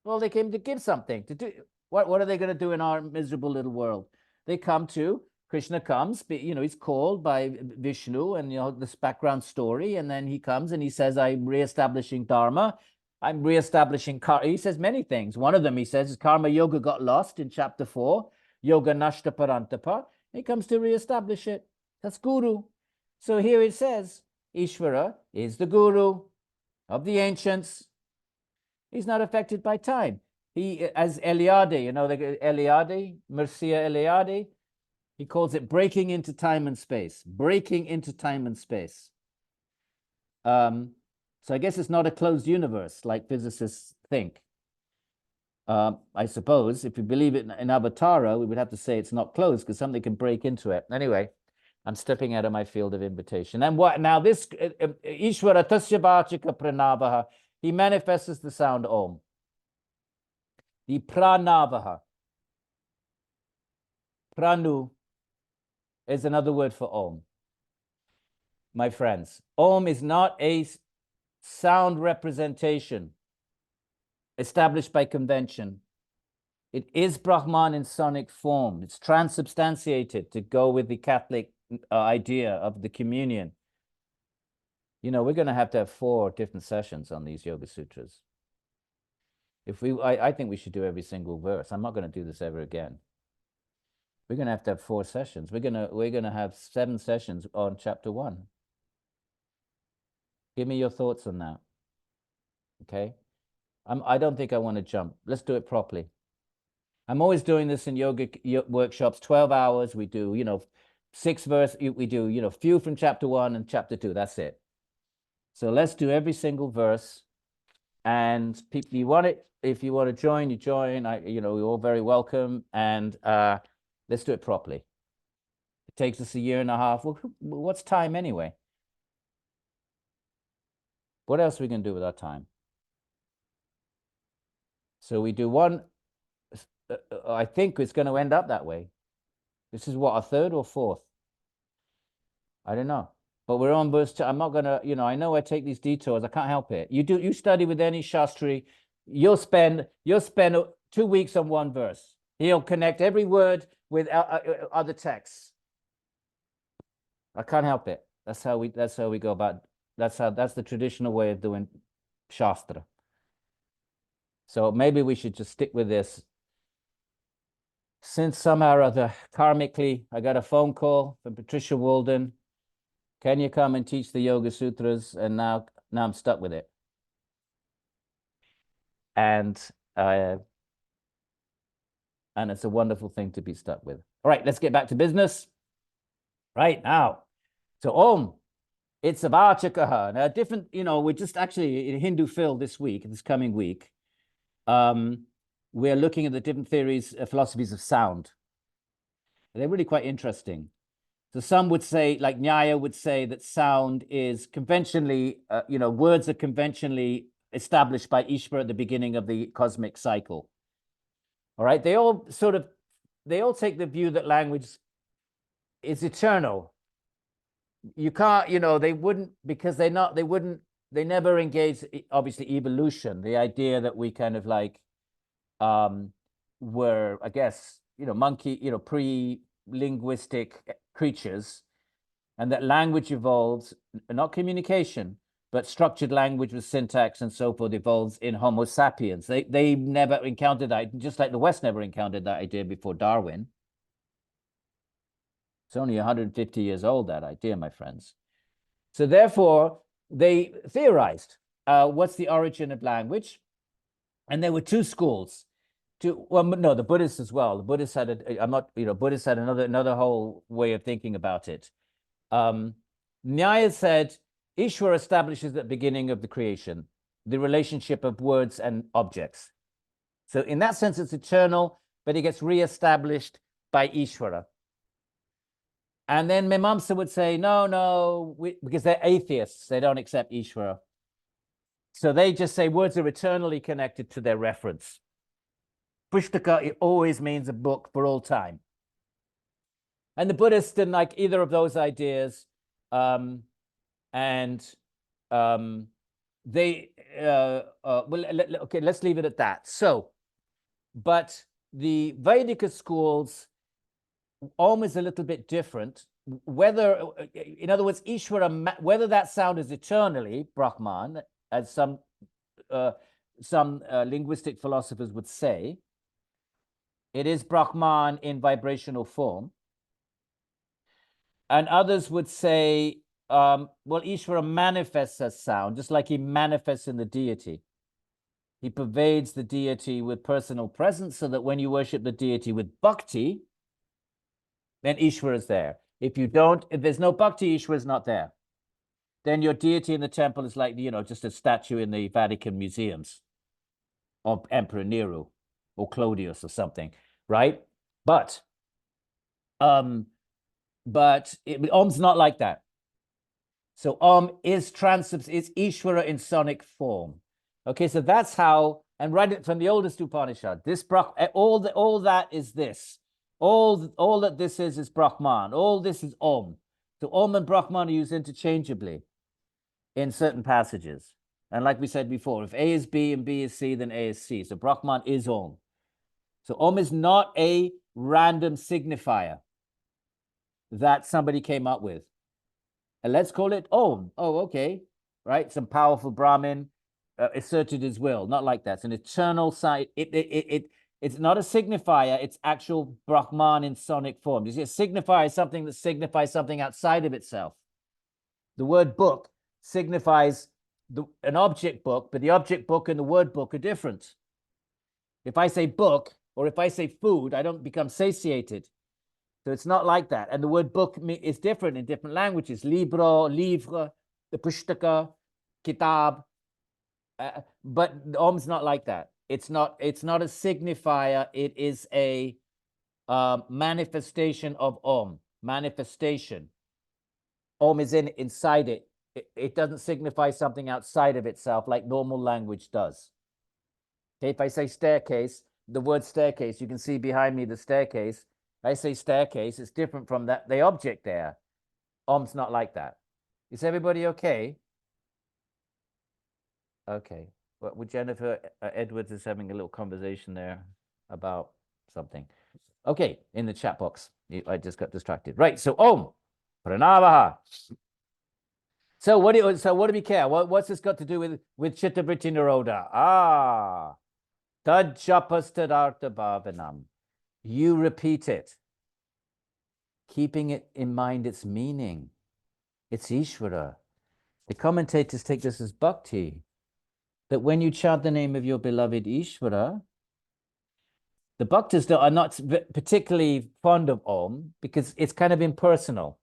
Well, they came to give something. To do. What are they going to do in our miserable little world? They come to, Krishna comes, he's called by Vishnu and, this background story. And then he comes and he says, I'm reestablishing Dharma. I'm reestablishing karma. He says many things. One of them, he says, is karma yoga got lost in chapter 4. Yoga nashta parantapa. He comes to reestablish it. That's guru. So here it says, Ishvara is the guru of the ancients. He's not affected by time. He, as Eliade, the Eliade, Mircea Eliade, he calls it breaking into time and space. Breaking into time and space. So I guess it's not a closed universe like physicists think. I suppose if you believe it in Avatara, we would have to say it's not closed because something can break into it. Anyway, I'm stepping out of my field of invitation. And what now? This Ishvara Tasya Vachika Pranavaha, he manifests as the sound Om. The Pranavaha. Pranu is another word for Om. My friends, Om is not a sound representation established by convention. It is Brahman in sonic form. It's transubstantiated to go with the Catholic idea of the communion. We're going to have 4 different sessions on these Yoga Sutras. I think we should do every single verse. I'm not going to do this ever again. We're going to have 4 sessions. We're going to have 7 sessions on chapter 1. Give me your thoughts on that. Okay? I don't think I want to jump. Let's do it properly. I'm always doing this in yoga workshops, 12 hours. We do, 6 verse. We do, few from chapter 1 and chapter 2. That's it. So let's do every single verse. And people, if you want to join, you join. You're all very welcome. And let's do it properly. It takes us a year and a half. Well, what's time anyway? What else are we going to do with our time? So we do one. I think it's going to end up that way. This is what, a 3rd or 4th? I don't know. But we're on verse 2. I'm not going to, I know I take these detours. I can't help it. You study with any Shastri, you'll spend 2 weeks on one verse. He'll connect every word with other texts. I can't help it. That's how we go about. That's the traditional way of doing Shastra. So maybe we should just stick with this. Since somehow or other, karmically, I got a phone call from Patricia Walden. Can you come and teach the Yoga Sutras? And now I'm stuck with it. And it's a wonderful thing to be stuck with. All right, let's get back to business. Right now. So Om, it's a Vachakaha. Now, different, we're just actually in Hindu Phil this coming week. We're looking at the different theories, philosophies of sound. They're really quite interesting. So some would say, like Nyaya would say, that sound is conventionally, words are conventionally established by Ishvara at the beginning of the cosmic cycle. All right, they all take the view that language is eternal. You can't, they wouldn't, because they never engage, obviously, evolution, the idea that we kind of like, were, I guess, monkey, pre-linguistic creatures, and that language evolves, not communication, but structured language with syntax and so forth evolves in Homo sapiens. They never encountered that, just like the West never encountered that idea before Darwin. It's only 150 years old, that idea, my friends. So therefore, they theorized, what's the origin of language? And there were 2 schools. The Buddhists as well. The Buddhists had Buddhists had another whole way of thinking about it. Nyaya said, Ishvara establishes at the beginning of the creation, the relationship of words and objects. So in that sense, it's eternal. but it gets reestablished by Ishvara. And then Mimamsa would say, no, because they're atheists, they don't accept Ishvara. So they just say words are eternally connected to their reference. Pushtaka, it always means a book for all time. And the Buddhists didn't like either of those ideas. Well, okay, let's leave it at that. So, but the Vedika schools, Om is a little bit different. Whether, in other words, Ishvara, whether that sound is eternally Brahman, as some linguistic philosophers would say, it is Brahman in vibrational form. And others would say, well, Ishvara manifests as sound, just like he manifests in the deity. He pervades the deity with personal presence, so that when you worship the deity with bhakti, then Ishvara is there. If there's no bhakti, Ishvara is not there. Then your deity in the temple is like, just a statue in the Vatican museums of Emperor Nero or Claudius or something, right? But Om's not like that. So Om is Ishvara in sonic form. Okay, so that's how, and right from the oldest Upanishad, all that is this. All that this is Brahman. All this is Om. So Om and Brahman are used interchangeably in certain passages. And like we said before, if A is B and B is C, then A is C. So Brahman is Om. So Om is not a random signifier that somebody came up with. And let's call it Om. Oh, okay. Right? Some powerful Brahmin asserted his will. Not like that. It's an eternal sign. It's not a signifier. It's actual Brahman in sonic form. You see, a signifier is something that signifies something outside of itself. The word book signifies an object book, but the object book and the word book are different. If I say book, or if I say food, I don't become satiated. So it's not like that. And the word book is different in different languages. Libro, livre, the pushtaka, kitab. But Om's not like that. It's not a signifier. It is a manifestation of Om. Manifestation. Om is inside it. It doesn't signify something outside of itself like normal language does. Okay, if I say staircase, the word staircase, you can see behind me the staircase. I say staircase, it's different from the object there. Om's not like that. Is everybody okay? Okay. Well, with Jennifer Edwards is having a little conversation there about something. Okay, in the chat box. I just got distracted. Right, so Om, Pranavaha. So what do we care? What's this got to do with Chittavriti Nirodha? Tad Japasthadartha Bhavanam. You repeat it, keeping it in mind its meaning. It's Ishvara. The commentators take this as bhakti, that when you chant the name of your beloved Ishvara, the bhaktas are not particularly fond of Om because it's kind of impersonal.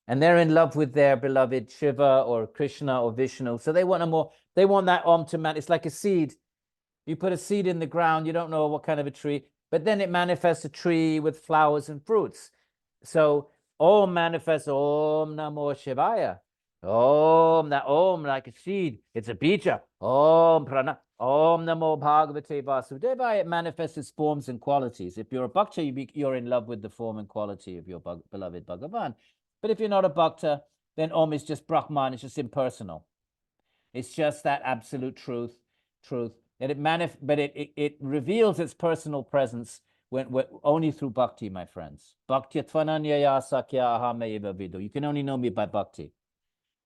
And they're in love with their beloved Shiva or Krishna or Vishnu. So they want that Om to it's like a seed. You put a seed in the ground, you don't know what kind of a tree, but then it manifests a tree with flowers and fruits. So Om manifests Om Namo Shivaya. Om, that Om like a seed. It's a bija. Om Prana. Om Namo Bhagavate Vasudevaya. It manifests its forms and qualities. If you're a bhakta, you're in love with the form and quality of your beloved Bhagavan. But if you're not a bhakta, then Om is just Brahman. It's just impersonal. It's just that absolute truth. And it reveals its personal presence when only through bhakti, my friends. Bhakti tvananyaya sakya ahameva vidu. You can only know me by bhakti.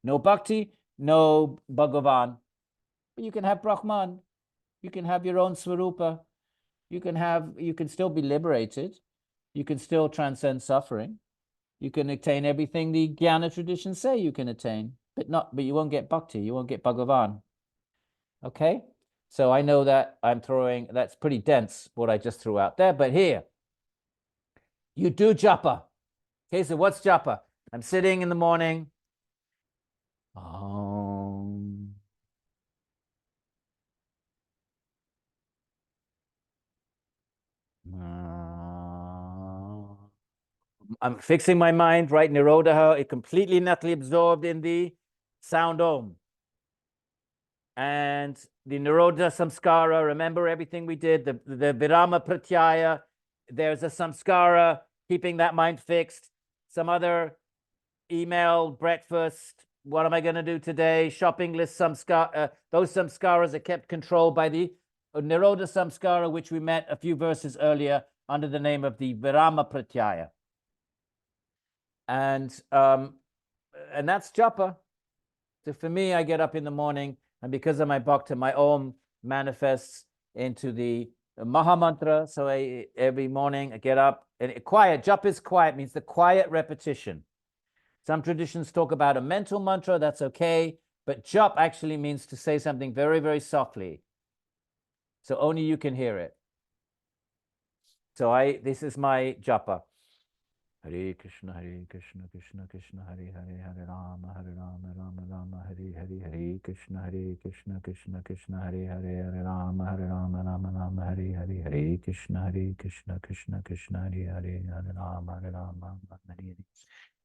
No bhakti, no Bhagavan. But you can have Brahman. You can have your own Swarupa. You can still be liberated. You can still transcend suffering. You can attain everything the Jnana traditions say you can attain, but you won't get bhakti. You won't get Bhagavan. Okay? So I know that that's pretty dense, what I just threw out there, but here, you do japa. Okay, so what's japa? I'm sitting in the morning. I'm fixing my mind, right? Nirodha, it completely naturally absorbed in the sound Om. And the Nirodha Samskara, remember everything we did, the Virama Pratyaya, there's a Samskara, keeping that mind fixed. Some other email, breakfast, what am I going to do today? Shopping list Samskara, those Samskaras are kept controlled by the Nirodha Samskara, which we met a few verses earlier under the name of the Virama Pratyaya. And that's japa. So for me, I get up in the morning, and because of my bhakti, my Om manifests into the Maha Mantra. So every morning I get up, and quiet, japa is quiet, means the quiet repetition. Some traditions talk about a mental mantra, that's okay, but japa actually means to say something very, very softly. So only you can hear it. So this is my japa. Hare Krishna, Krishna Krishna, Hare Hare, Hare Rama, Rama Rama, Hare Hare, Hare Krishna, Krishna Krishna, Hare Hare, Hare Rama, Rama Rama, Hare Hare, Hare Krishna, Krishna Krishna, Hare Hare, Hare Rama, Rama, Hare Hare.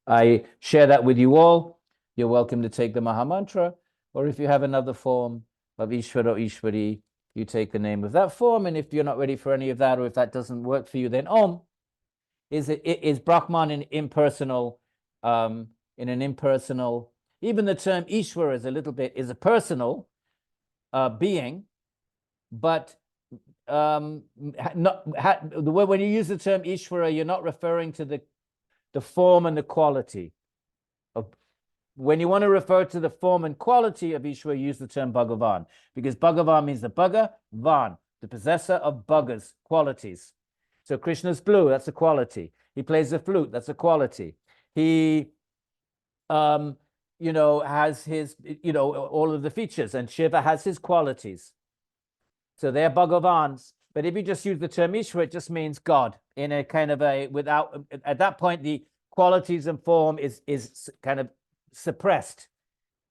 I share that with you all. You're welcome to take the Maha Mantra, or if you have another form of Ishvara or Ishvari, you take the name of that form. And if you're not ready for any of that, or if that doesn't work for you, then Om. Is Brahman in impersonal, in an impersonal, even the term Ishvara is a personal being, but when you use the term Ishvara, you're not referring to the form and the quality. When you want to refer to the form and quality of Ishvara, use the term Bhagavan, because Bhagavan means the Bhagavan, the possessor of Bhagas, qualities. So Krishna's blue, that's a quality. He plays the flute, that's a quality. He, has his, all of the features, and Shiva has his qualities. So they're Bhagavans. But if you just use the term Ishvara, it just means God in a kind of at that point, the qualities and form is kind of suppressed,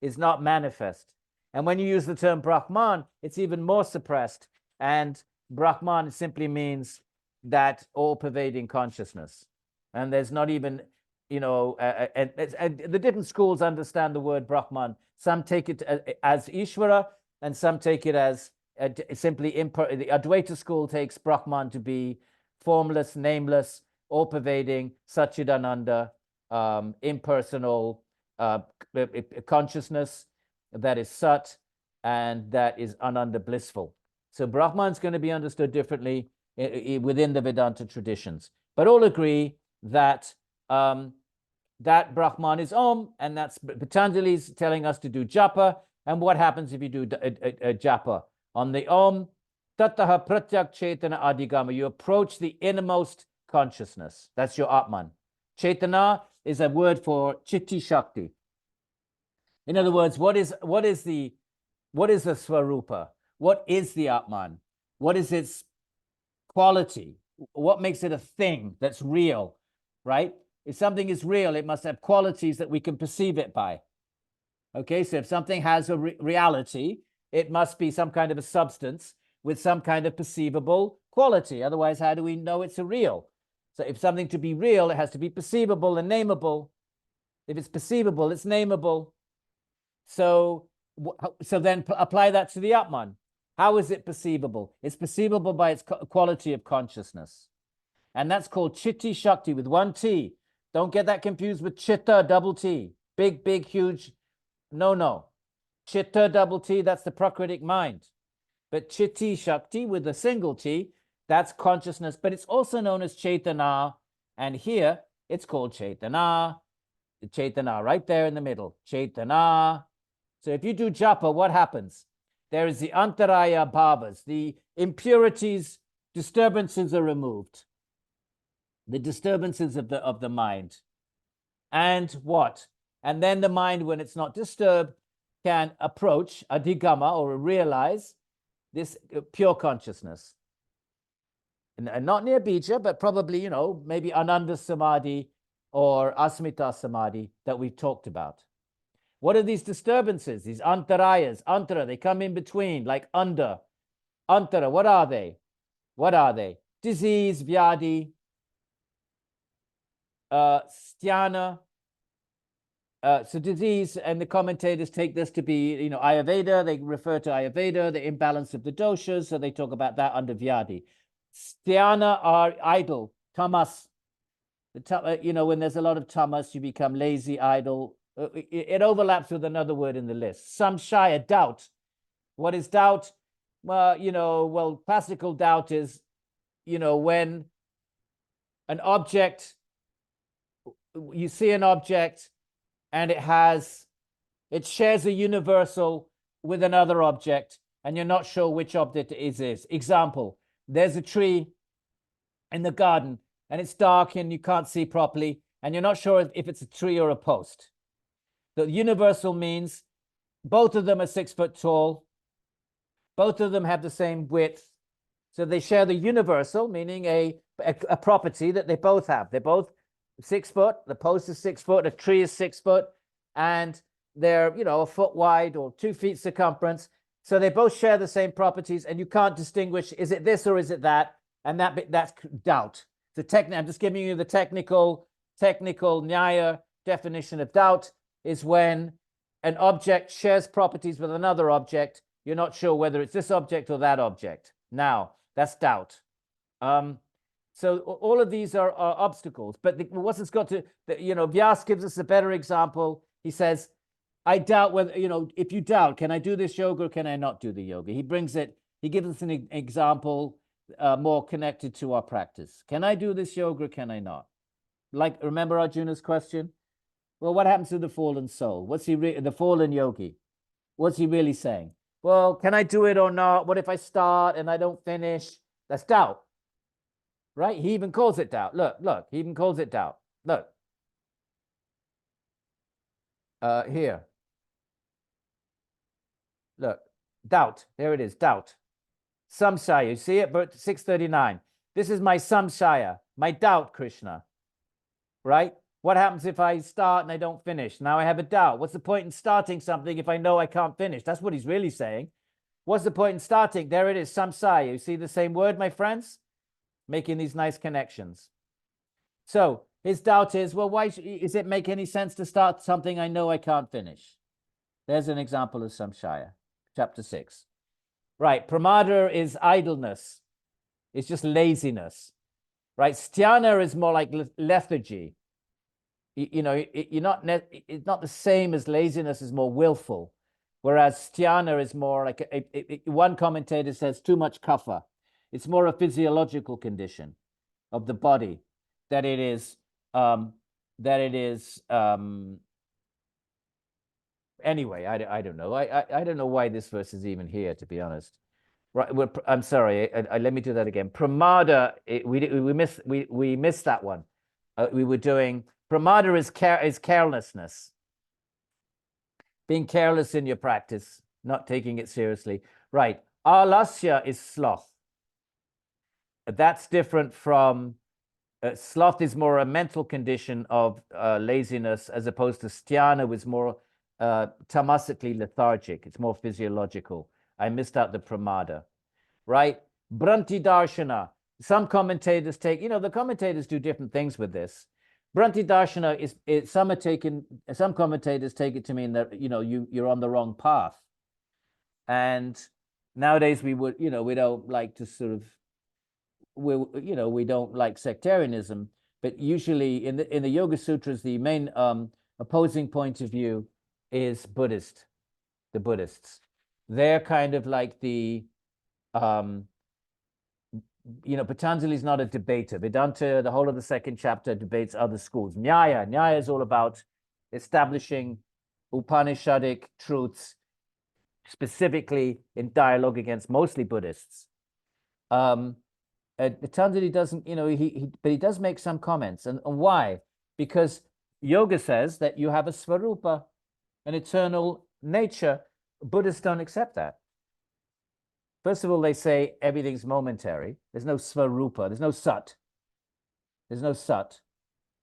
is not manifest. And when you use the term Brahman, it's even more suppressed. And Brahman simply means that all-pervading consciousness. And there's not even, and the different schools understand the word Brahman. Some take it as Ishvara, and some take it as simply the Advaita school takes Brahman to be formless, nameless, all-pervading, Satchidananda, impersonal consciousness that is Sat and that is Ananda blissful. So Brahman's going to be understood differently within the Vedanta traditions, but all agree that that Brahman is Om, and that's Patanjali's telling us to do japa. And what happens if you do a japa on the Om? Tataha pratyak chetana adigama. You approach the innermost consciousness. That's your Atman. Chetana is a word for chitti shakti. In other words, what is the Swarupa? What is the Atman? What is its quality? What makes it a thing that's real, right? If something is real, it must have qualities that we can perceive it by. Okay, so if something has a reality, it must be some kind of a substance with some kind of perceivable quality. Otherwise, how do we know it's a real? So if something to be real, it has to be perceivable and nameable. If it's perceivable, it's nameable. So then apply that to the Atman. How is it perceivable? It's perceivable by its quality of consciousness. And that's called Chitti Shakti with one T. Don't get that confused with Chitta, double T. Big, huge. No. Chitta, double T, that's the Prakritic mind. But Chitti Shakti with a single T, that's consciousness. But it's also known as Chaitana. And here, it's called Chaitana. The Chaitana right there in the middle. Chaitana. So if you do japa, what happens? There is the antaraya bhavas, the impurities, disturbances are removed. The disturbances of the mind. And what? And then the mind, when it's not disturbed, can approach adhigama or realize this pure consciousness. And not near bija, but probably, maybe ananda samadhi or asmita samadhi that we've talked about. What are these disturbances? These antarayas, antara, they come in between, like under. Antara, what are they? Disease, vyadi. Sthana. So disease, and the commentators take this to be, Ayurveda. They refer to Ayurveda, the imbalance of the doshas. So they talk about that under Vyadi. Sthana are idle, tamas. When there's a lot of tamas, you become lazy, idle. It overlaps with another word in the list. Samshaya, doubt. What is doubt? Well, classical doubt is, when an object, you see an object, and it shares a universal with another object, and you're not sure which object it is. Example, there's a tree in the garden, and it's dark, and you can't see properly, and you're not sure if it's a tree or a post. The universal means both of them are 6 foot tall, both of them have the same width, so they share the universal, meaning a property that they both have. They're both 6 foot, the post is 6 foot, a tree is 6 foot, and they're, a foot wide or 2 feet circumference. So they both share the same properties, and you can't distinguish, is it this or is it that? And that's doubt. I'm just giving you the technical Nyaya definition of doubt is when an object shares properties with another object. You're not sure whether it's this object or that object. Now, that's doubt. So all of these are obstacles. But what's it's got to, Vyas gives us a better example. He says, I doubt whether, if you doubt, can I do this yoga or can I not do the yoga? He gives us an example more connected to our practice. Can I do this yoga or can I not? Like, remember Arjuna's question? Well, what happens to the fallen soul? The fallen yogi? What's he really saying? Well, can I do it or not? What if I start and I don't finish? That's doubt. Right? He even calls it doubt. Look, he even calls it doubt. Look. Here. Look, doubt. There it is, doubt. Samshaya, you see it? 639. This is my samshaya, my doubt, Krishna. Right? What happens if I start and I don't finish? Now I have a doubt. What's the point in starting something if I know I can't finish? That's what he's really saying. What's the point in starting? There it is, samshaya. You see the same word, my friends? Making these nice connections. So his doubt is, well, why does it make any sense to start something I know I can't finish? There's an example of samshaya, chapter 6. Right, pramada is idleness. It's just laziness. Right, sthana is more like lethargy. It's not the same as laziness is more willful, whereas sthana is more like one commentator says too much kapha. It's more a physiological condition of the body that it is. Anyway, I don't know. I don't know why this verse is even here, to be honest. Right, I'm sorry. Let me do that again. Pramada. We missed that one. We were doing pramada is carelessness, being careless in your practice, not taking it seriously. Right. Alasya is sloth. That's different from sloth is more a mental condition of laziness, as opposed to sthana was more tamasically lethargic. It's more physiological. I missed out the pramada, right? Bhranti darshana. Some commentators take, the commentators do different things with this. Bhranti darshana is some commentators take it to mean that you're on the wrong path. And nowadays we don't like to sort of we don't like sectarianism, but usually in the Yoga Sutras, the main opposing point of view is Buddhist. The Buddhists, they're kind of like the Patanjali is not a debater. Vedanta, the whole of the second chapter, debates other schools. Nyaya is all about establishing Upanishadic truths, specifically in dialogue against mostly Buddhists. Patanjali doesn't, but he does make some comments. And why? Because yoga says that you have a svarupa, an eternal nature. Buddhists don't accept that. First of all, they say everything's momentary. There's no svarupa. There's no sat. There's no sat.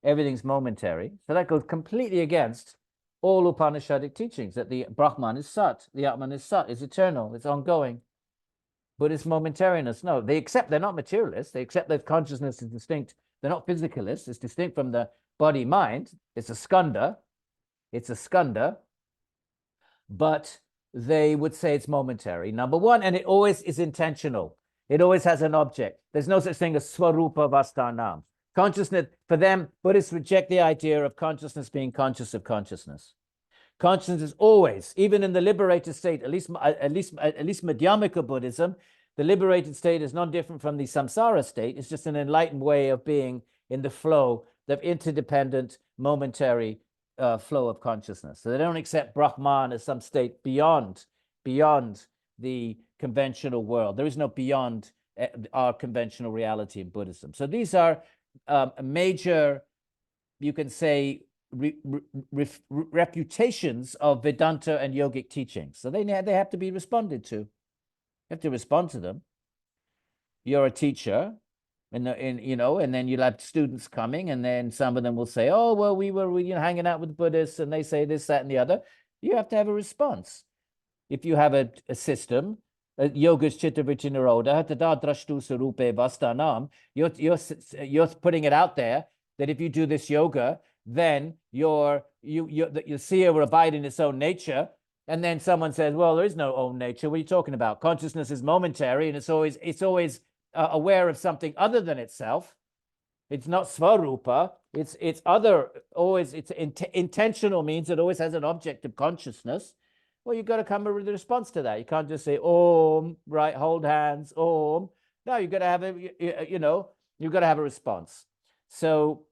Everything's momentary. So that goes completely against all Upanishadic teachings, that the Brahman is sat, the Atman is sat, is eternal, it's ongoing. Buddhist momentariness, no. They accept they're not materialists. They accept that consciousness is distinct They're not physicalists. It's distinct from the body-mind. It's a skanda. It's a skanda. But they would say it's momentary, number one, and it always is intentional. It always has an object. There's no such thing as svarupa vastanam. Consciousness, for them, Buddhists reject the idea of consciousness being conscious of consciousness. Consciousness is always, even in the liberated state, at least Madhyamika Buddhism, the liberated state is not different from the samsara state. It's just an enlightened way of being in the flow, the interdependent, momentary flow of consciousness. So they don't accept Brahman as some state beyond the conventional world. There is no beyond our conventional reality in Buddhism. So these are major, you can say, reputations of Vedanta and yogic teachings. So they have to be responded to. You have to respond to them. You're a teacher, and then you'll have students coming, and then some of them will say, "Oh, well, we were hanging out with Buddhists, and they say this, that, and the other." You have to have a response. If you have a system, yoga's chittavritti nirodha, tada drashtu sarupe vastanam, you're putting it out there that if you do this yoga, then your seer will abide in its own nature. And then someone says, "Well, there is no own nature. What are you talking about? Consciousness is momentary, and it's always aware of something other than itself. It's not svarupa. It's other. Always, it's intentional means it always has an object of consciousness." Well, you've got to come up with a response to that. You can't just say Om, right? Hold hands, Om. No, you've got to have you've got to have a response. So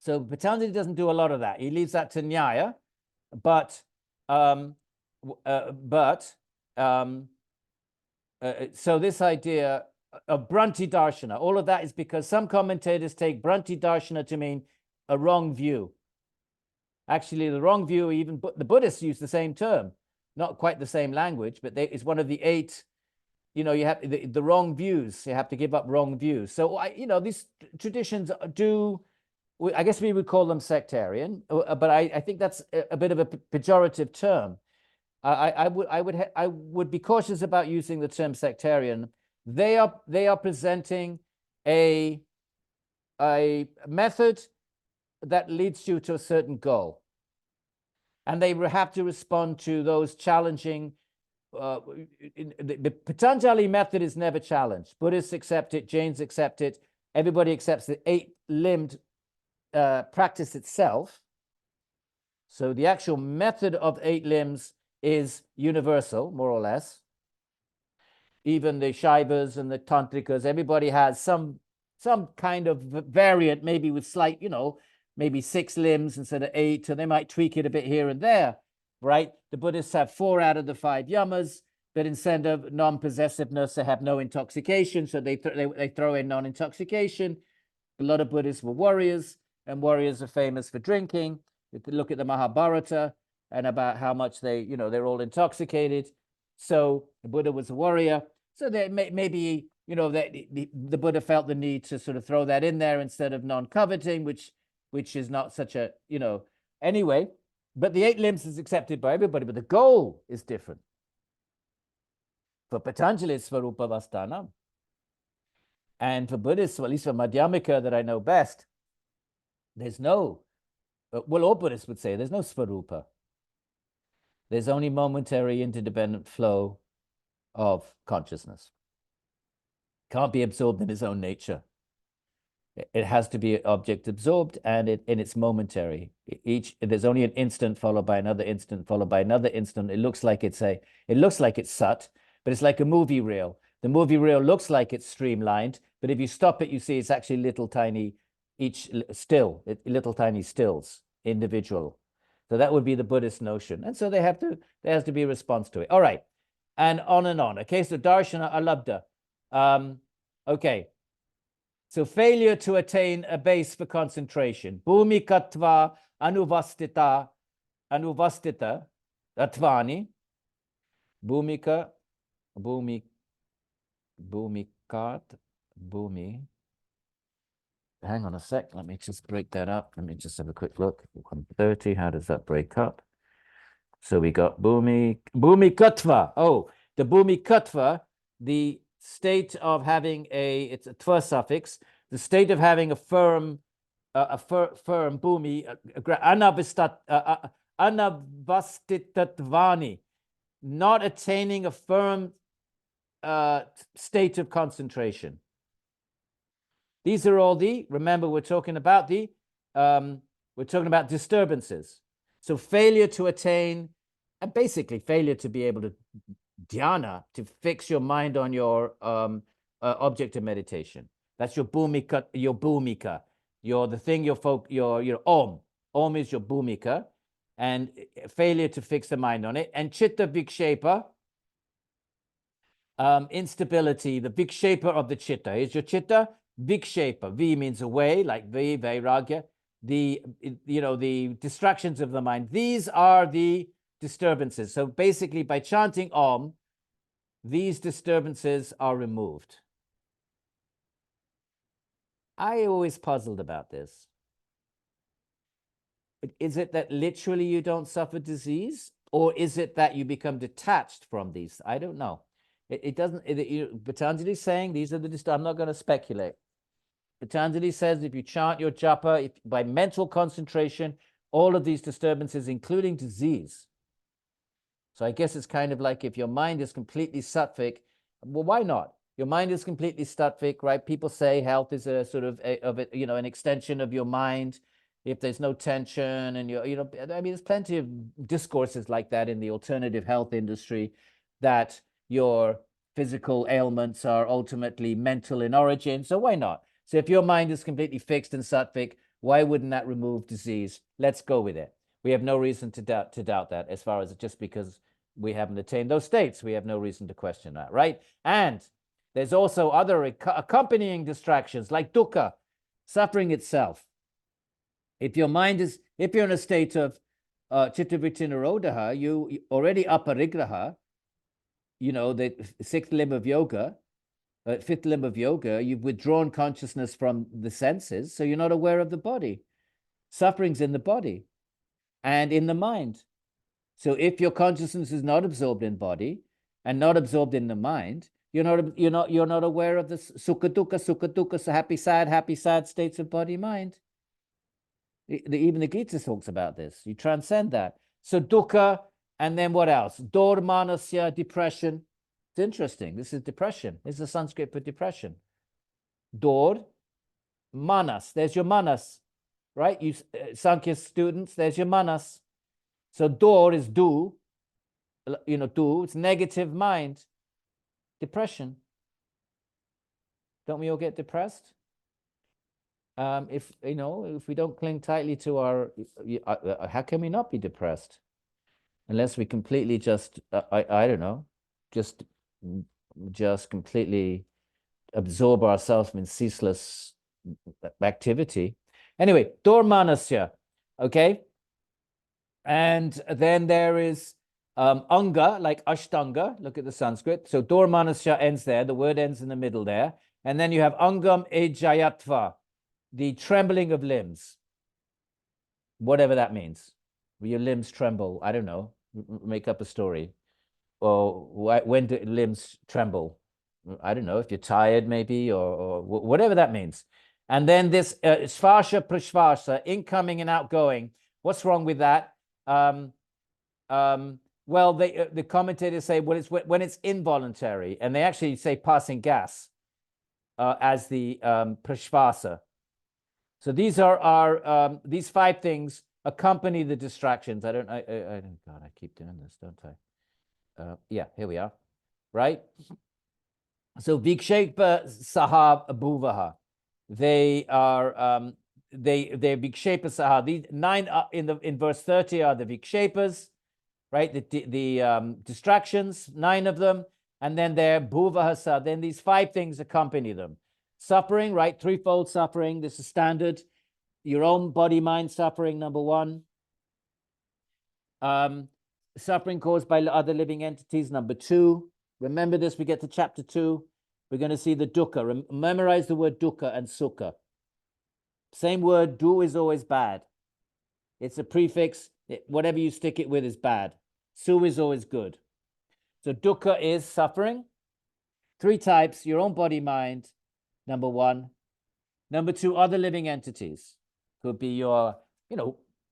Patanjali doesn't do a lot of that. He leaves that to Nyaya, but so this idea of Bhranti Darshana, all of that is because some commentators take Bhranti Darshana to mean a wrong view. Actually, the wrong view, even the Buddhists use the same term, not quite the same language, but it's one of the 8, you have the wrong views. You have to give up wrong views. So, these traditions do, I guess we would call them sectarian, but I think that's a bit of a pejorative term. I would be cautious about using the term sectarian. They are presenting a method that leads you to a certain goal, and they have to respond to those challenging. The Patanjali method is never challenged. Buddhists accept it, Jains accept it, everybody accepts the 8-limbed practice itself. So the actual method of 8 limbs is universal, more or less. Even the Shaivas and the Tantrikas, everybody has some kind of variant, maybe with slight, maybe 6 limbs instead of 8, so they might tweak it a bit here and there, right? The Buddhists have 4 out of the 5 yamas, but instead of non-possessiveness, they have no intoxication, so they throw in non-intoxication. A lot of Buddhists were warriors, and warriors are famous for drinking. You could look at the Mahabharata and about how much they're all intoxicated. So the Buddha was a warrior. So they maybe, the Buddha felt the need to sort of throw that in there instead of non-coveting, which is not such a, anyway, but the 8 limbs is accepted by everybody, but the goal is different. For Patanjali, it's Svarupa Vastanam. And for Buddhists, or at least for Madhyamika that I know best, there's no, well, all Buddhists would say there's no Svarupa. There's only momentary interdependent flow of consciousness. Can't be absorbed in its own nature. It has to be object absorbed, and it's momentary. There's only an instant followed by another instant followed by another instant. It looks like it's sut, but it's like a movie reel. The movie reel looks like it's streamlined, but if you stop it, you see it's actually little tiny stills, individual. So that would be the Buddhist notion, and so there has to be a response to it. All right, and on and on. Okay, so darshana alabdha. Okay. So failure to attain a base for concentration. Bhumikatva anuvastita atvani. Bhumikat, bhumi. Hang on a sec. Let me just break that up. Let me just have a quick look. 130. How does that break up? So we got bhumikatva. Oh, the bhumikatva, the state of having it's a tva suffix. the state of having a firm bhumi, anavastittatvani, not attaining a firm state of concentration. These are all remember, we're talking about disturbances. So failure to attain, and basically failure to be able to dhyana, to fix your mind on your object of meditation. That's your bhumika, the thing, your om. Om is your bhumika, and failure to fix the mind on it. And chitta vikshepa, instability, the vikshepa of the chitta. Is your chitta vikshepa? V means away, like vairagya. The distractions of the mind. These are the disturbances. So basically, by chanting Om, these disturbances are removed. I always puzzled about this. Is it that literally you don't suffer disease, or is it that you become detached from these? I don't know. It doesn't. Patanjali is saying these are the. I'm not going to speculate. Patanjali says if you chant your japa by mental concentration, all of these disturbances, including disease. So I guess it's kind of like if your mind is completely sattvic, well, why not? Your mind is completely sattvic, right? People say health is a sort of an extension of your mind. If there's no tension, and I mean, there's plenty of discourses like that in the alternative health industry, that your physical ailments are ultimately mental in origin. So why not? So if your mind is completely fixed and sattvic, why wouldn't that remove disease? Let's go with it. We have no reason to doubt that, as far as just because we haven't attained those states. We have no reason to question that, right? And there's also other accompanying distractions like dukkha, suffering itself. If you're in a state of chittavritti nirodha, you already aparigraha, the fifth limb of yoga, you've withdrawn consciousness from the senses, so you're not aware of the body. Suffering's in the body and in the mind. So if your consciousness is not absorbed in body and not absorbed in the mind, you're not aware of the sukha dukkha, happy sad states of body mind. Even the Gita talks about this. You transcend that. So dukkha, and then what else? Dormanasya, depression. It's interesting. This is depression. This is the Sanskrit for depression. Dor, manas. There's your manas, right? You Sankhya students, there's your manas. So dor is do, it's negative mind. Depression. Don't we all get depressed? If we don't cling tightly to our, how can we not be depressed? Unless we completely just, I don't know, just completely absorb ourselves in ceaseless activity. Anyway, dormanasya, okay? And then there is anga, like ashtanga. Look at the Sanskrit. So dormanasya ends there. The word ends in the middle there. And then you have angam ejayatva, the trembling of limbs. Whatever that means. Your limbs tremble. I don't know. Make up a story. Or when do limbs tremble? I don't know, if you're tired maybe, or whatever that means. And then this svasha prashvasha, incoming and outgoing. What's wrong with that? Well, the commentators say, well, it's when it's involuntary, and they actually say passing gas as the prashvasa. So these are these 5 things accompany the distractions. God, I keep doing this, don't I? Yeah, here we are, right? So vikshepa saha bhuvaha, they are they're vikshepa saha. These 9 in verse 30 are the vikshepas, right? The distractions, 9 of them, and then they're bhuvaha sa. Then these 5 things accompany them. Suffering, right? Threefold suffering. This is standard. Your own body, mind suffering, number 1. Suffering caused by other living entities, number 2. Remember this, we get to chapter 2. We're going to see the dukkha. Memorize the word dukkha and sukha. Same word, du is always bad. It's a prefix. Whatever you stick it with is bad. Su is always good. So dukkha is suffering. 3 types, your own body, mind, number 1. Number two, other living entities. Could be your,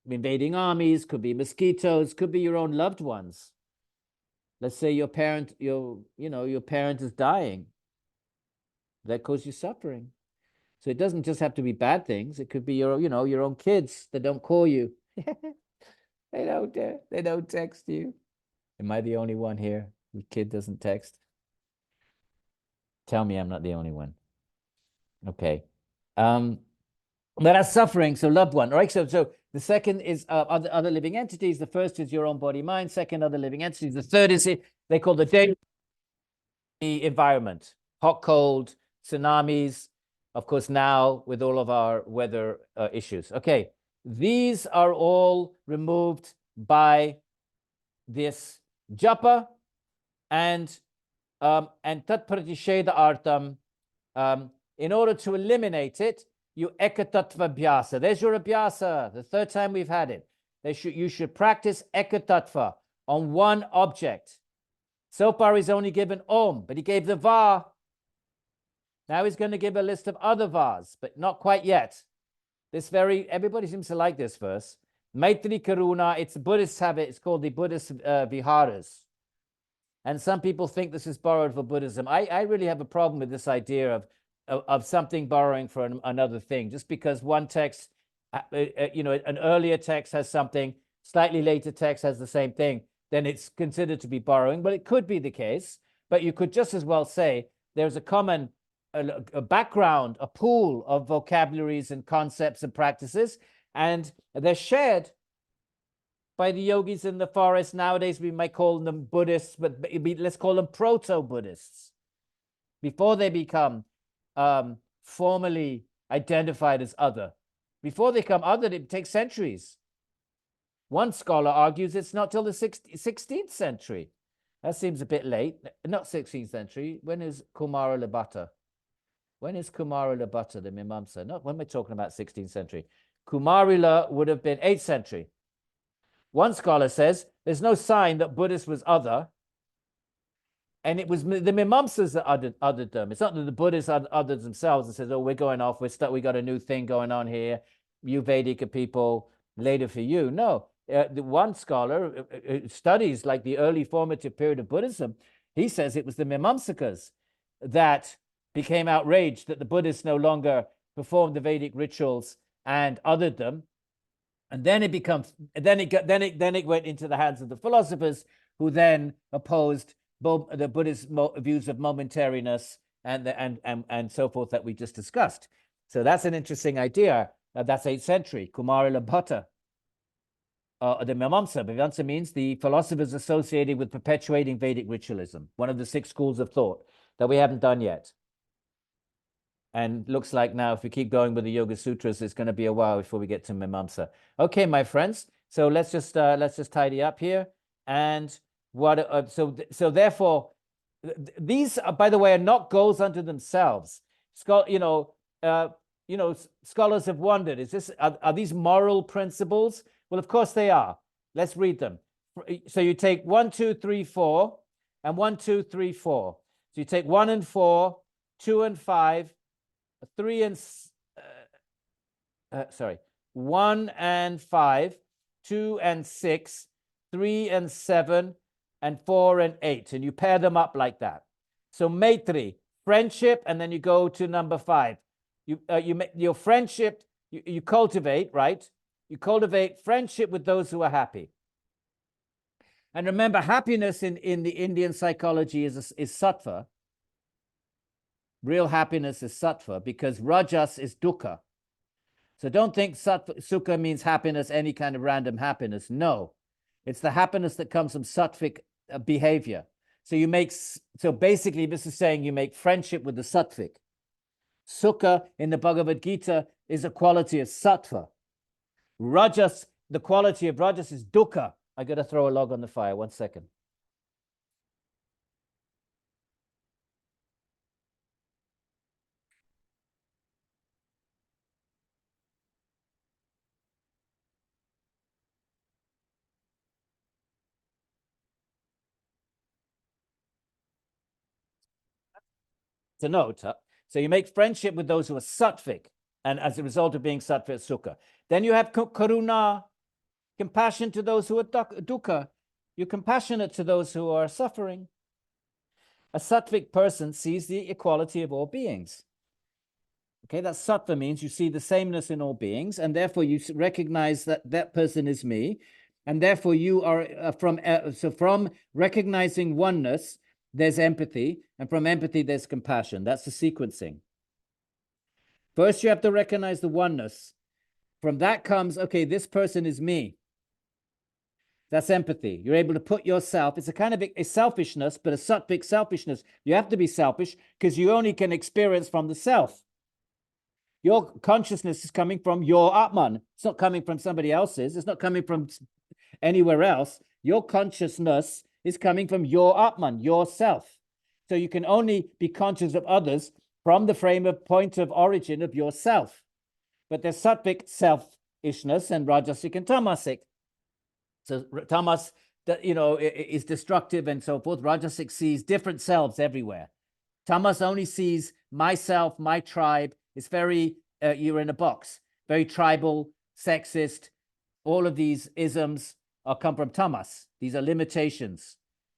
invading armies, could be mosquitoes, could be your own loved ones. Let's say your parent, your parent is dying. That causes you suffering. So it doesn't just have to be bad things. It could be your own kids that don't call you. They don't text you. Am I the only one here whose kid doesn't text? Tell me I'm not the only one. Okay. But that's suffering, so loved one. All right. So the second is other living entities. The first is your own body, mind. Second, other living entities. The third is they call the environment, hot, cold, tsunamis. Of course, now with all of our weather issues. Okay, these are all removed by this japa and tat pratisheda artam. In order to eliminate it, you ekatattva abhyasa. There's your abhyasa, the third time we've had it. You should practice ekatattva on one object. So far, he's only given Om, but he gave the Va. Now he's going to give a list of other Vas, but not quite yet. Everybody seems to like this verse. Maitri Karuna, it's a Buddhist habit. It's called the Buddhist Viharas. And some people think this is borrowed for Buddhism. I really have a problem with this idea of something borrowing for another thing. Just because one text, an earlier text has something, slightly later text has the same thing, then it's considered to be borrowing. But it could be the case. But you could just as well say there's a common a background, a pool of vocabularies and concepts and practices, and they're shared by the yogis in the forest. Nowadays, we might call them Buddhists, but let's call them proto-Buddhists. Before they become formally identified as other. Before they become other, it takes centuries. One scholar argues it's not till the 16th century. That seems a bit late. Not 16th century. When is Kumara Labhata? When is Kumara Labhata, the Mimamsa? Not when we're talking about 16th century. Kumarila would have been 8th century. One scholar says there's no sign that Buddhist was other, and it was the Mimamsas that othered them. It's not that the Buddhists othered themselves and says, "Oh, we're going off. We got a new thing going on here. You Vedika people, later for you." No, the one scholar studies like the early formative period of Buddhism. He says it was the Mimamsakas that became outraged that the Buddhists no longer performed the Vedic rituals and othered them. And then it went into the hands of the philosophers, who then opposed the Buddhist views of momentariness and so forth that we just discussed. So that's an interesting idea. That's 8th century. Kumara Labhata. The Mimamsa. Mimamsa means the philosophers associated with perpetuating Vedic ritualism, one of the 6 schools of thought that we haven't done yet. And looks like now, if we keep going with the Yoga Sutras, it's going to be a while before we get to Mimamsa. Okay, my friends. So let's just tidy up here. And so therefore, these, by the way, are not goals unto themselves. Scholars have wondered: are these moral principles? Well, of course they are. Let's read them. So you take 1, 2, 3, 4, and 1, 2, 3, 4. So you take 1 and 4, 2 and 5. 1 and 5, 2 and 6, 3 and 7, and 4 and 8. And you pair them up like that. So Maitri, friendship, and then you go to number 5. You make your friendship, you cultivate, right? You cultivate friendship with those who are happy. And remember, happiness in the Indian psychology is sattva. Real happiness is sattva, because rajas is dukkha. So don't think sukha means happiness, any kind of random happiness. No, it's the happiness that comes from sattvic behavior. So basically this is saying you make friendship with the sattvic. Sukha in the Bhagavad Gita is a quality of sattva. Rajas, the quality of rajas is dukkha. I got to throw a log on the fire. 1 second. To note, so you make friendship with those who are sattvic. And as a result of being sattva, sukha. Then you have karuna, compassion to those who are dukkha. You're compassionate to those who are suffering. A sattvic person sees the equality of all beings. Okay, that sattva means you see the sameness in all beings, and therefore you recognize that that person is me, and therefore you are from recognizing oneness, there's empathy, and from empathy there's compassion. That's the sequencing. First, you have to recognize the oneness. From that comes, okay, this person is me. That's empathy. You're able to put yourself, it's a kind of a selfishness, but a sattvic selfishness. You have to be selfish because you only can experience from the self. Your consciousness is coming from your Atman. It's not coming from somebody else's. It's not coming from anywhere else. Your consciousness is coming from your Atman, yourself. So you can only be conscious of others from the frame of point of origin of yourself. But there's sattvic selfishness and rajasic and tamasic. So tamas, is destructive and so forth. Rajasic sees different selves everywhere. Tamas only sees myself, my tribe. It's very, you're in a box, very tribal, sexist. All of these isms come from tamas. These are limitations.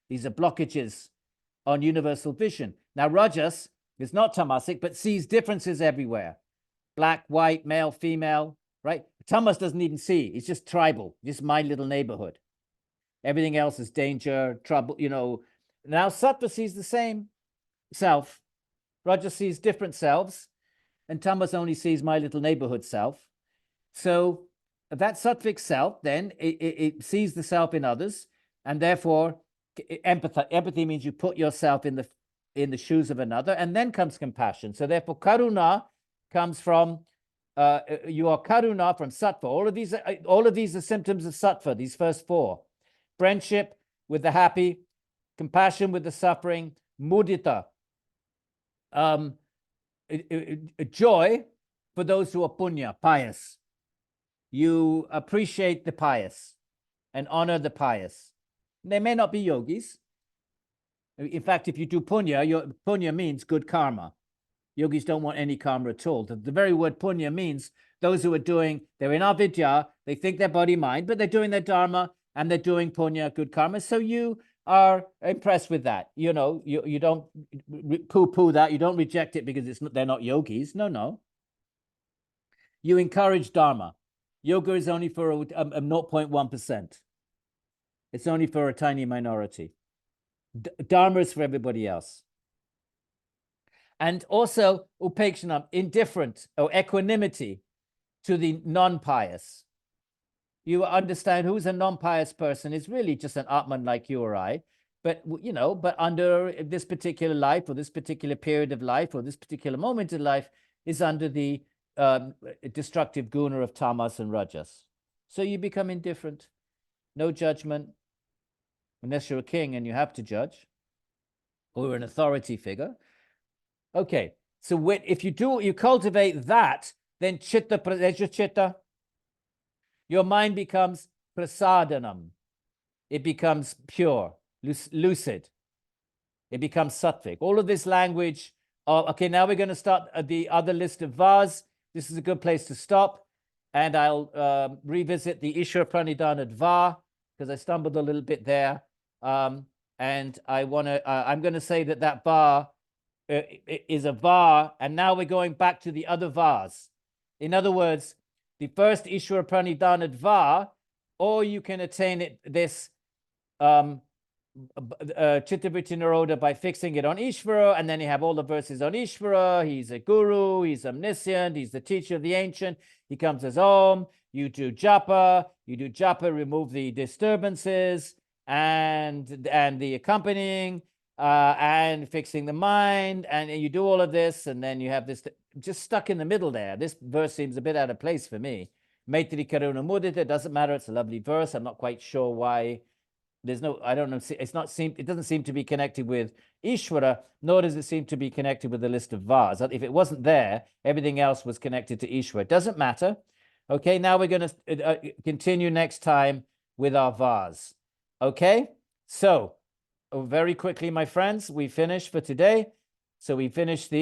These are blockages on universal vision. Now, rajas is not tamasic, but sees differences everywhere. Black, white, male, female, right? Tamas doesn't even see. It's just tribal, just my little neighborhood. Everything else is danger, trouble, Now, sattva sees the same self. Rajas sees different selves. And tamas only sees my little neighborhood self. So that sattvic self, then, it sees the self in others, and therefore empathy means you put yourself in the shoes of another, and then comes compassion. So therefore karuna comes from, you are karuna from sattva. All of these are symptoms of sattva, these first four. Friendship with the happy, compassion with the suffering, mudita, joy for those who are punya, pious. You appreciate the pious and honor the pious. They may not be yogis. In fact, if you do punya, punya means good karma. Yogis don't want any karma at all. The very word punya means those who are they're in avidya, they think they're body-mind, but they're doing their dharma and they're doing punya, good karma. So you are impressed with that. You don't poo-poo that. You don't reject it because they're not yogis. No. You encourage dharma. Yoga is only for a 0.1%. It's only for a tiny minority. Dharma is for everybody else. And also upekshanam, indifferent or equanimity to the non-pious. You understand who's a non-pious person is really just an Atman like you or I, but under this particular life or this particular period of life or this particular moment in life is under the destructive guna of tamas and rajas. So you become indifferent, no judgment, unless you're a king and you have to judge, or an authority figure. Okay, so if you cultivate that, then chitta, there's your chitta. Your mind becomes prasadanam. It becomes pure, lucid. It becomes sattvic. All of this language. Okay, now we're going to start the other list of vas. This is a good place to stop. And I'll revisit the Ishvara Pranidhana va, because I stumbled a little bit there. And I'm going to say that va is a va, and now we're going back to the other vas. In other words, the first Ishvara Pranidhana va, or you can attain this Chittavritti Nirodha by fixing it on Ishvara, and then you have all the verses on Ishvara. He's a guru, he's omniscient, he's the teacher of the ancient. He comes as Om. You do japa, remove the disturbances and the accompanying and fixing the mind, and you do all of this, and then you have this just stuck in the middle there. This verse seems a bit out of place for me. Maitri Karuna Mudita, doesn't matter, it's a lovely verse. I'm not quite sure why. I don't know, it doesn't seem to be connected with Ishvara, nor does it seem to be connected with the list of vas. If it wasn't there, everything else was connected to Ishvara. It doesn't matter. Okay, now we're going to continue next time with our vas. Okay, so very quickly, my friends, we finished for today. So we finished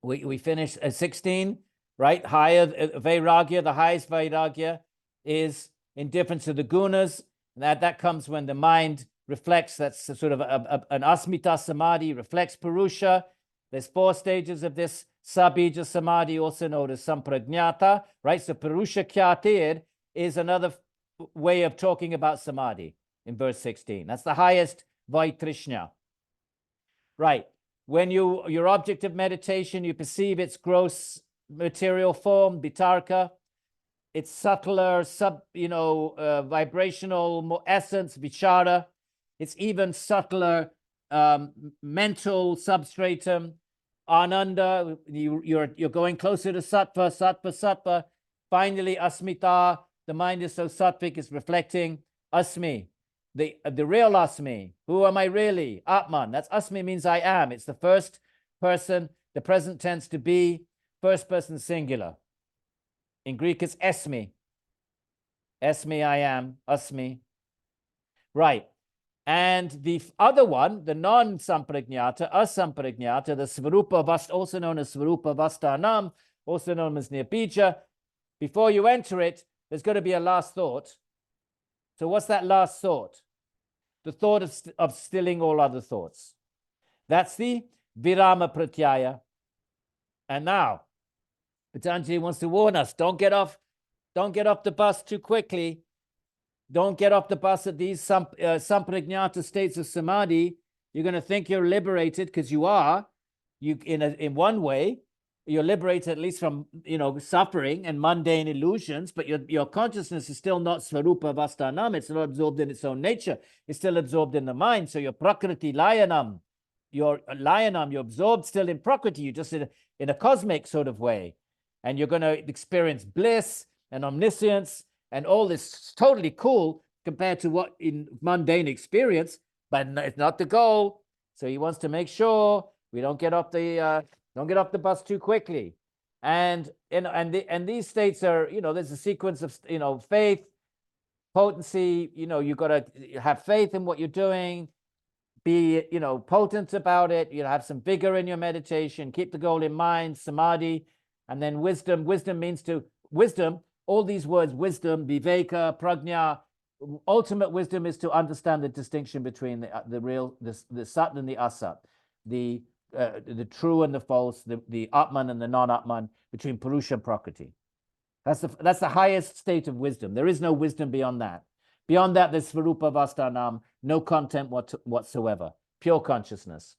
we finished 16 right? Higher vairagya, the highest vairagya is indifference to the gunas. That comes when the mind reflects, that's sort of an asmita samadhi, reflects purusha. There's 4 stages of this sabija samadhi, also known as samprajñata, right? So purusha kyatir is another way of talking about samadhi in verse 16. That's the highest vaitrishnya. Right. When your object of meditation, you perceive its gross material form, vitarka, its subtler vibrational essence, vichara, its even subtler mental substratum, ananda. You're going closer to sattva. Finally, asmita. The mind is so sattvic, it's reflecting asmi. The real asmi. Who am I really? Atman. That's asmi, means I am. It's the first person, the present tense to be, first person singular. In Greek, it's esmi. Esmi, I am. Asmi. Right. And the other one, the non-samprajñata, asamprajñata, the svarupa vasta, also known as svarupa vastanam, also known as nirbija. Before you enter it, there's got to be a last thought. So what's that last thought? The thought of stilling all other thoughts. That's the virama pratyaya. And now, Patanjali wants to warn us, don't get off the bus too quickly. Don't get off the bus at these samprajñata states of samadhi. You're going to think you're liberated, because you are. In one way, you're liberated at least from suffering and mundane illusions, but your consciousness is still not svarupa vastanam. It's not absorbed in its own nature. It's still absorbed in the mind. So your prakriti layanam, you're absorbed still in prakriti. You're just in a cosmic sort of way, and you're going to experience bliss and omniscience and all this. Totally cool compared to what in mundane experience, but it's not the goal. So he wants to make sure we don't get off the bus too quickly. And these states are, there's a sequence of faith, potency. You've got to have faith in what you're doing, be potent about it. Have some vigor in your meditation, keep the goal in mind, samadhi, and then wisdom. Wisdom means wisdom. All these words, wisdom, viveka, prajna, ultimate wisdom is to understand the distinction between the sat and the asat, the true and the false, the atman and the non-atman, between purusha and prakriti. That's the highest state of wisdom. There is no wisdom beyond that. Beyond that, there's svarupa vastanam, no content whatsoever, pure consciousness.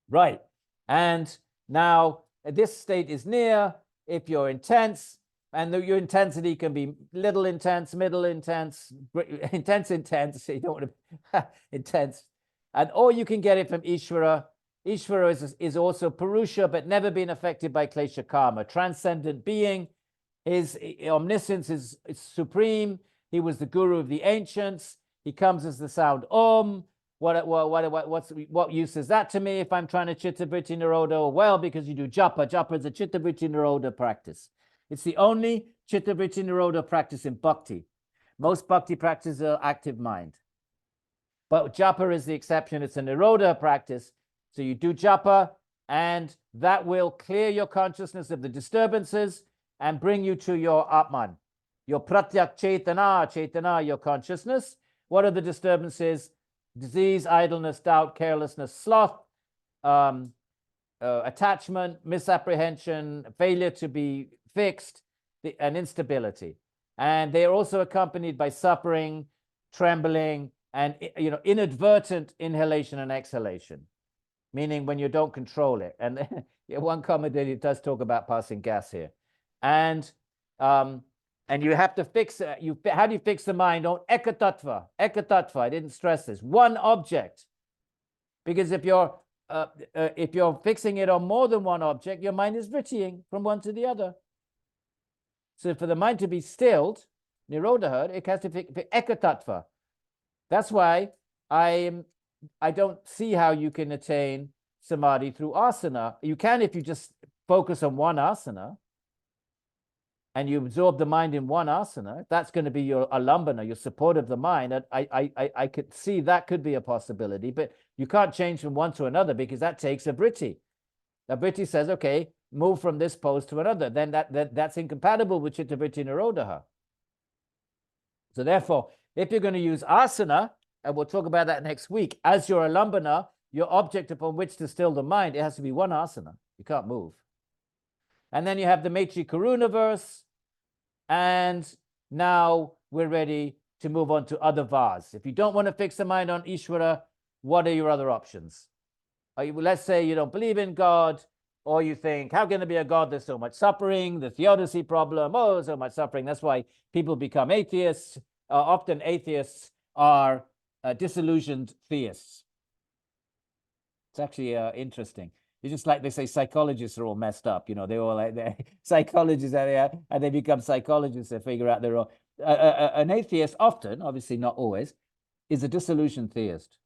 Right. And now this state is near if you're intense. And your intensity can be little intense, middle intense, intense. So you don't want to intense. Or you can get it from Ishvara. Ishvara is also Purusha, but never been affected by klesha karma. Transcendent being. His omniscience is supreme. He was the guru of the ancients. He comes as the sound Om. What use is that to me if I'm trying to chitta-vritti nirodha? Well, because you do japa. Japa is a chitta-vritti nirodha practice. It's the only chitta-vritti nirodha practice in bhakti. Most bhakti practices are active mind. But japa is the exception. It's a nirodha practice. So you do japa, and that will clear your consciousness of the disturbances and bring you to your atman, your pratyak chetana, your consciousness. What are the disturbances? Disease, idleness, doubt, carelessness, sloth, attachment, misapprehension, failure to be fixed, and instability. And they are also accompanied by suffering, trembling, and inadvertent inhalation and exhalation, meaning when you don't control it. And one commentator does talk about passing gas here. And you have to fix it. How do you fix the mind on ekatattva? Ekatattva, I didn't stress this. One object. Because if you're fixing it on more than one object, your mind is vrittying from one to the other. So for the mind to be stilled, nirodha, it has to be ekatattva. That's why I don't see how you can attain samadhi through asana. You can if you just focus on one asana and you absorb the mind in one asana. That's going to be your alambana, your support of the mind. I could see that could be a possibility, but you can't change from one to another because that takes a vritti. The vritti says, okay, move from this pose to another. Then that's incompatible with Chitta Vritti Nirodha. So therefore, if you're going to use asana, and we'll talk about that next week, as your alambana, your object upon which to still the mind, it has to be one asana. You can't move. And then you have the Maitri Karuna verse. And now we're ready to move on to other vas. If you don't want to fix the mind on Ishvara, what are your other options? Let's say you don't believe in God, or you think, how can there be a God? There's so much suffering, the theodicy problem, oh, so much suffering. That's why people become atheists. Often atheists are disillusioned theists. It's actually interesting. It's just like they say psychologists are all messed up. You know, they're all like they're psychologists, and they become psychologists. They figure out they're all. An atheist often, obviously not always, is a disillusioned theist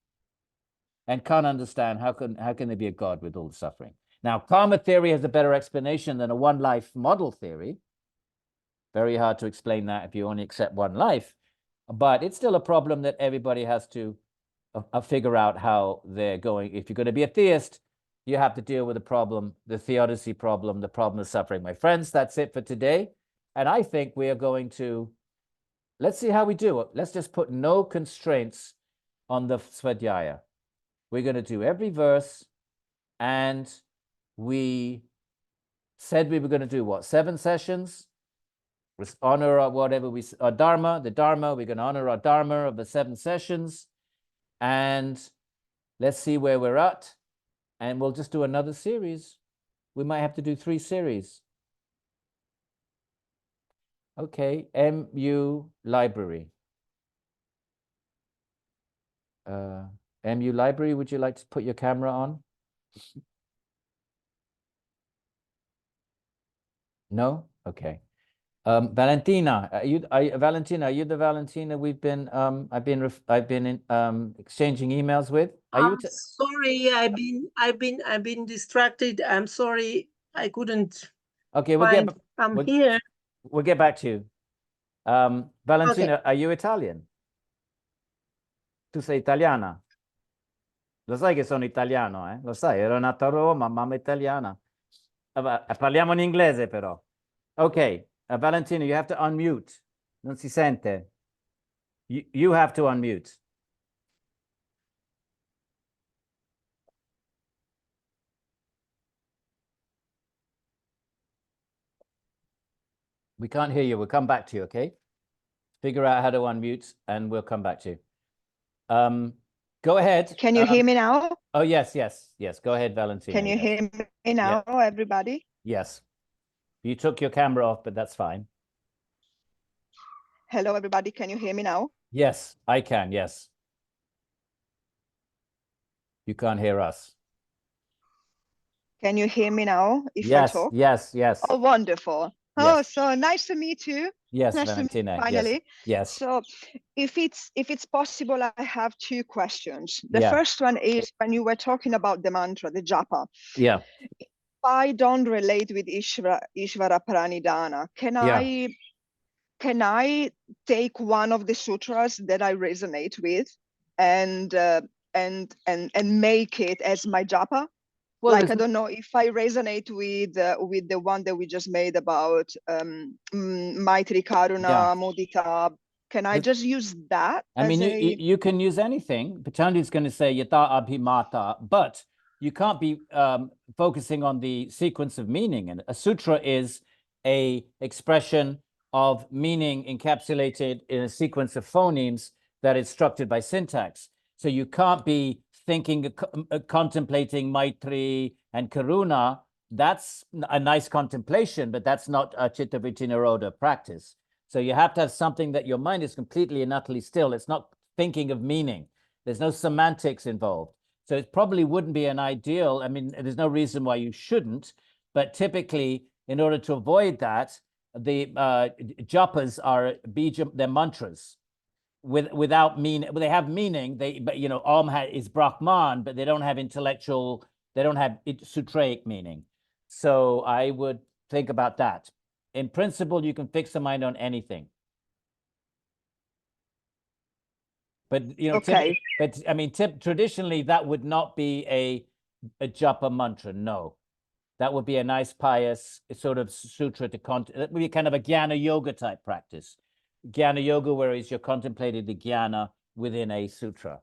and can't understand how can there be a God with all the suffering. Now, karma theory has a better explanation than a one-life model theory. Very hard to explain that if you only accept one life, but it's still a problem that everybody has to figure out how they're going. If you're going to be a theist, you have to deal with the problem, the theodicy problem, the problem of suffering. My friends, that's it for today. And I think we are going to, let's see how we do it. Let's just put no constraints on the Svadhyaya. We're going to do every verse, and we said we were going to do what? 7 sessions? Honor our whatever our Dharma, the Dharma. We're going to honor our Dharma of the 7 sessions. And let's see where we're at. And we'll just do another series. We might have to do 3 series. Okay, MU Library. MU Library, would you like to put your camera on? No? Okay. Valentina, are you the Valentina we've been I've been exchanging emails with? Sorry, I've been distracted. I'm sorry, I couldn't. Okay, I'm here. We'll get back to you. Valentina, okay. Are you Italian? Tu sei italiana? Lo sai che sono italiano, eh? Lo sai, ero nato a Roma, mamma italiana. Parliamo in inglese però. Okay, Valentina, you have to unmute. Non si sente. You have to unmute. We can't hear you. We'll come back to you, okay? Figure out how to unmute, and we'll come back to you. Go ahead. Can you hear me now? Oh, yes. Go ahead, Valentina. Can you hear me now, everybody? Yes. You took your camera off, but that's fine. Hello, everybody. Can you hear me now? Yes, I can. Yes. You can't hear us. Can you hear me now? Yes. Oh, wonderful. Yes. Oh, so nice to meet you. Yes, nice Valentina. To meet you finally. Yes. So if it's possible, I have 2 questions. The first one is when you were talking about the mantra, the japa. Yeah. If I don't relate with Ishvara Pranidhana, can I take one of the sutras that I resonate with and make it as my japa? Well, like, I don't know if I resonate with the one that we just made about Maitri Karuna, Mudita. Can I just use that? I mean, you can use anything. Patanjali is going to say yata abhimata, but you can't be focusing on the sequence of meaning. And a sutra is a expression of meaning encapsulated in a sequence of phonemes that is structured by syntax. So you can't be thinking, contemplating Maitri and Karuna. That's a nice contemplation, but that's not a Chitta Vritti Nirodha practice. So you have to have something that your mind is completely and utterly still. It's not thinking of meaning. There's no semantics involved. So it probably wouldn't be an ideal. I mean, there's no reason why you shouldn't, but typically, in order to avoid that, the japas are bija, they're mantras. Without meaning, they have meaning. But you know, Om is Brahman, but they don't have intellectual. They don't have sutraic meaning. So I would think about that. In principle, you can fix the mind on anything. But you know, traditionally, that would not be a japa mantra. No. That would be a nice pious sort of sutra to that would be kind of a jnana yoga type practice. Jnana yoga, whereas you're contemplating the jnana within a sutra.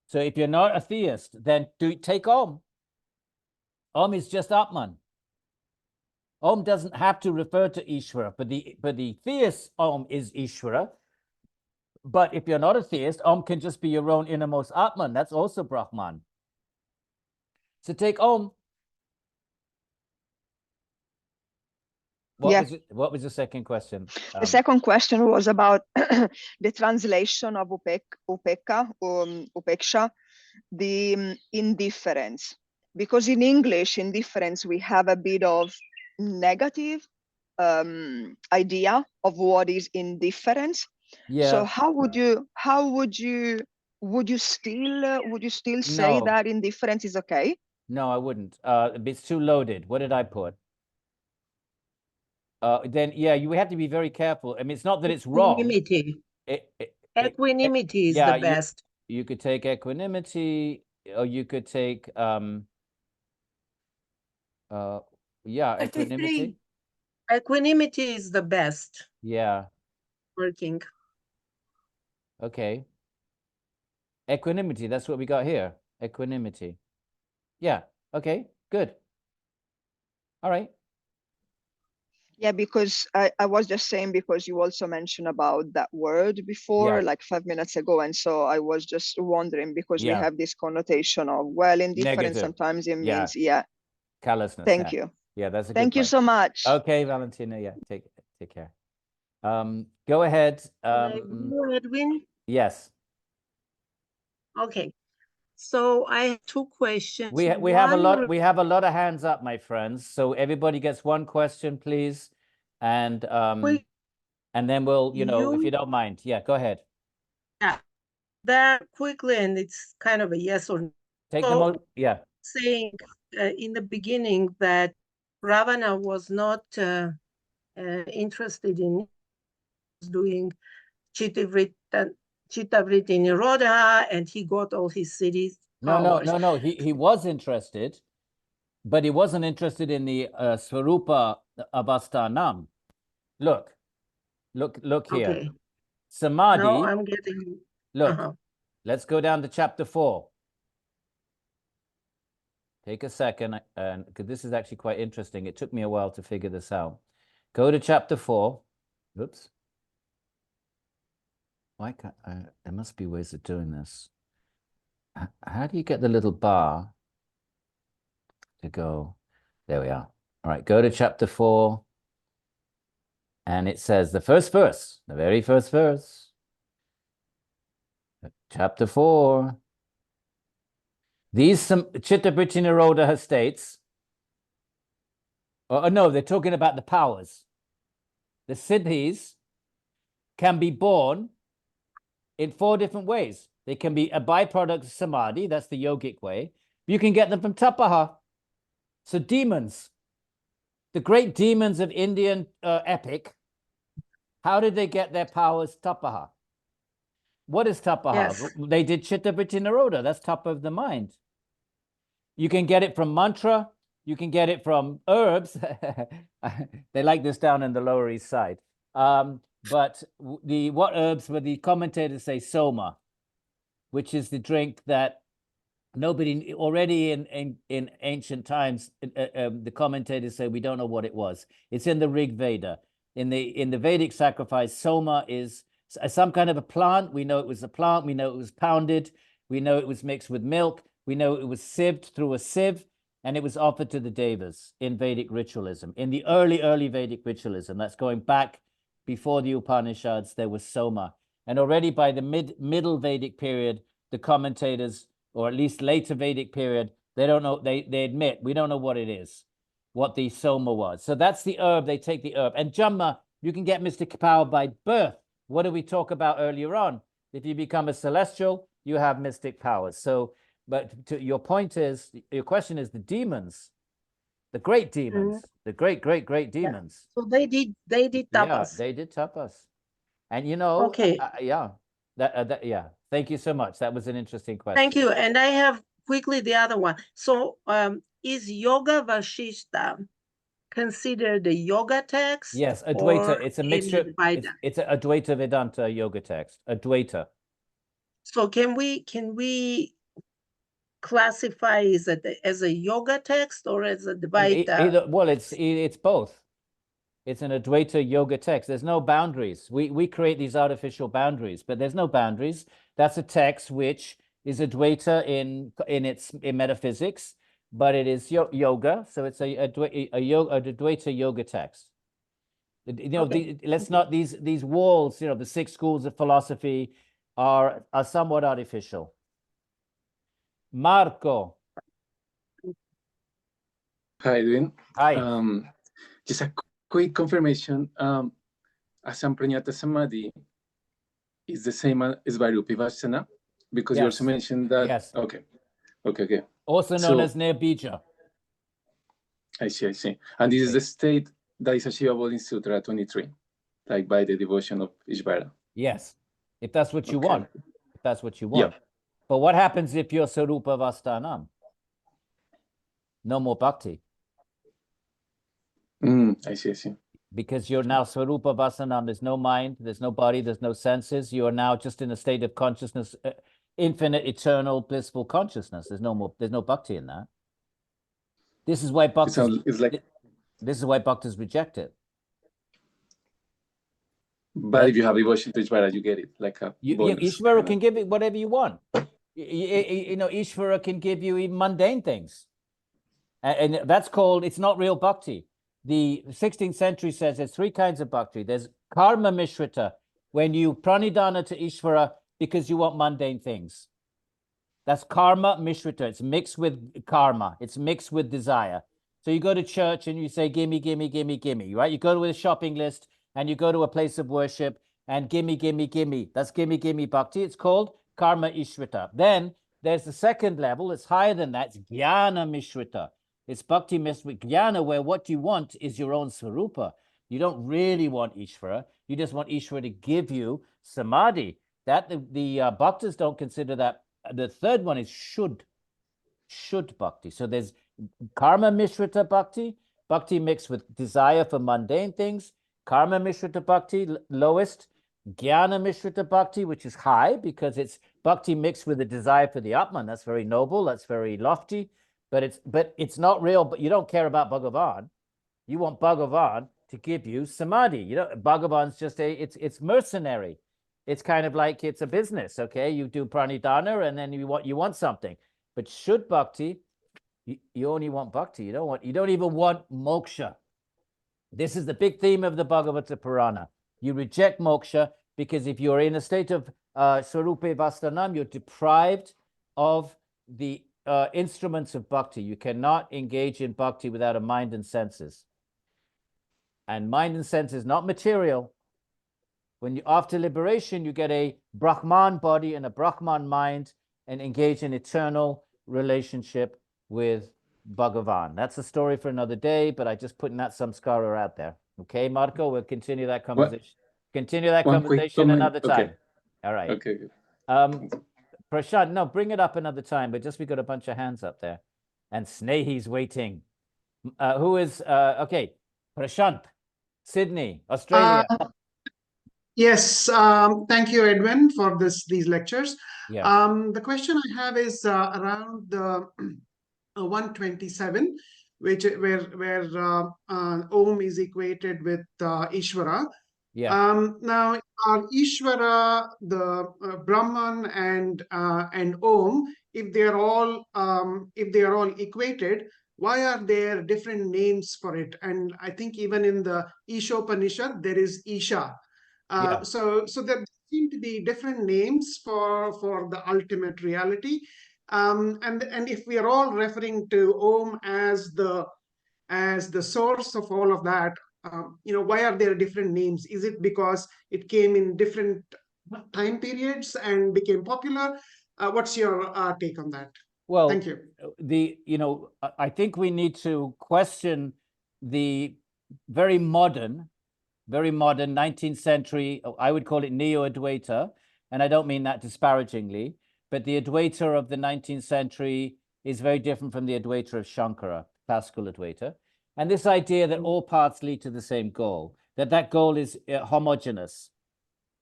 So if you're not a theist, then take Om. Om is just Atman. Om doesn't have to refer to Ishvara, but the theist Om is Ishvara. But if you're not a theist, Om can just be your own innermost Atman. That's also Brahman. So take Om. What was the second question? The second question was about the translation of upeksha, the indifference. Because in English, indifference, we have a bit of negative idea of what is indifference. Yeah. So would you still say that indifference is okay? No, I wouldn't. It's too loaded. What did I put? Then yeah, you have to be very careful. I mean, it's not that it's wrong. Equanimity. Equanimity is the best. You could take equanimity, or you could take equanimity. Equanimity is the best. Yeah. Working. Okay. Equanimity, that's what we got here. Equanimity. Yeah. Okay, good. All right. Yeah, because I was just saying, because you also mentioned about that word before, like 5 minutes ago. And so I was just wondering, because we have this connotation of, well, indifference, sometimes it means, callousness. Thank you. Yeah, that's a good Thank you point. so much. Okay, Valentina. Yeah, take care. Go ahead. You, Edwin? Yes. Okay. So I have two questions. We have a lot of hands up, my friends. So everybody gets one question, please. And then we'll, if you don't mind. Yeah, go ahead. Yeah. Very quickly, and it's kind of a yes or no. Take them out. Yeah. Saying in the beginning that Ravana was not interested in doing Chittavritti Nirodha, and he got all his cities. No. He was interested, but he wasn't interested in the Svarupa Avasthanam. Look here. Okay. Samadhi. No, I'm getting. Look, let's go down to chapter 4. Take a second, and because this is actually quite interesting. It took me a while to figure this out. Go to chapter 4. Oops. Why can't there must be ways of doing this. How do you get the little bar to go? There we are. All right, go to chapter 4. And it says the first verse, the very first verse. Chapter 4. These Chittavritti Nirodha states, no, they're talking about the powers. The siddhis can be born in 4 different ways. They can be a byproduct of samadhi, that's the yogic way. You can get them from tapaha. So demons, the great demons of Indian epic, how did they get their powers? Tapaha. What is tapaha? Yes. They did Chittavritti Nirodha. That's tapa of the mind. You can get it from mantra. You can get it from herbs. They like this down in the Lower East Side. But what herbs were the commentators say? Soma, which is the drink that nobody already in ancient times. The commentators say we don't know what it was. It's in the Rig Veda. In the Vedic sacrifice, soma is some kind of a plant. We know it was a plant. We know it was pounded. We know it was mixed with milk. We know it was sieved through a sieve, and it was offered to the devas in Vedic ritualism. In the early Vedic ritualism, that's going back before the Upanishads, there was soma. And already by the middle Vedic period, the commentators, or at least later Vedic period, they don't know, they admit, we don't know what it is, what the soma was. So that's the herb, they take the herb. And Jamma, you can get mystic power by birth. What did we talk about earlier on? If you become a celestial, you have mystic powers. So, but your point is, your question is the demons, the great demons, the great demons. So they did tapas. Yeah, they did tapas. And okay. Thank you so much. That was an interesting question. Thank you. And I have quickly the other one. So is Yoga Vashishta considered a yoga text? Yes, Advaita. Or It's a an mixture. Advaita? It's a Advaita Vedanta yoga text. Advaita. So can we classify as a yoga text or as a Advaita? Well, it's both. It's an Advaita yoga text. There's no boundaries. We create these artificial boundaries, but there's no boundaries. That's a text which is Advaita in metaphysics, but it is yoga. So it's a Advaita yoga text. You know, Okay. let's not these walls. You know, the 6 schools of philosophy are somewhat artificial. Marco. Hi, Edwin. Hi. Just a quick confirmation. Asampranyata Samadhi is the same as Vairupivasana, because you also mentioned that. Yes. Okay. Also known as Nirbija. I see. And this is the state that is achievable in Sutra 23, like by the devotion of Ishvara. Yes, if that's what you want. If that's what you want. Yep. But what happens if you're Sarupa Vastanam? No more bhakti. I see. Because you're now Swarupa Vasanam. There's no mind, there's no body, there's no senses. You are now just in a state of consciousness, infinite, eternal, blissful consciousness. There's no bhakti in that. This is why bhaktis, this is why bhaktis reject it. But if you have devotion to Ishvara, you get it like a bonus. Ishvara can give it whatever you want. You know, Ishvara can give you even mundane things. And that's called, it's not real bhakti. The 16th century says there's 3 kinds of bhakti. There's karma mishrita, when you pranidhana to Ishvara because you want mundane things. That's karma mishrita. It's mixed with karma. It's mixed with desire. So you go to church and you say, gimme, right? You go to a shopping list and you go to a place of worship and gimme. That's gimme bhakti. It's called karma ishrita. Then there's the second level. It's higher than that. It's jnana mishrita. It's bhakti mixed with jnana, where what you want is your own swarupa. You don't really want Ishvara. You just want Ishvara to give you samadhi. That the bhaktas don't consider that. The third one is should bhakti. So there's karma mishrita bhakti mixed with desire for mundane things. Karma mishrita bhakti, lowest. Jnana mishrita bhakti, which is high because it's bhakti mixed with a desire for the Atman. That's very noble. That's very lofty. But it's not real. But you don't care about Bhagavan. You want Bhagavan to give you samadhi. You know, Bhagavan's just it's mercenary. It's kind of like it's a business. Okay, you do pranidhana and then you want something. But should bhakti, you only want bhakti. You don't even want moksha. This is the big theme of the Bhagavata Purana. You reject moksha because if you're in a state of Swarupa Vastanam, you're deprived of the instruments of bhakti. You cannot engage in bhakti without a mind and senses. And mind and senses, not material. When after liberation, you get a Brahman body and a Brahman mind and engage in eternal relationship with Bhagavan. That's a story for another day, but I just putting that samskara out there. Okay, Marco, we'll continue that conversation. Another time. Okay. All right. Okay. Prashant, no, bring it up another time, but just we got a bunch of hands up there. And Snehi's waiting. Who is, okay, Prashant, Sydney, Australia. Yes, thank you, Edwin, for these lectures. Yeah. The question I have is around the 127, where Om is equated with Ishvara. Yeah. Now, are Ishvara, the Brahman, and Om, if they are all equated, why are there different names for it? And I think even in the Ishopanishad there is Isha. So there seem to be different names for the ultimate reality. And if we are all referring to Om as the source of all of that, why are there different names? Is it because it came in different time periods and became popular? What's your take on that? Well, thank you. I think we need to question the very modern 19th century, I would call it Neo-Advaita, and I don't mean that disparagingly, but the Advaita of the 19th century is very different from the Advaita of Shankara, classical Advaita. And this idea that all paths lead to the same goal, that goal is homogeneous,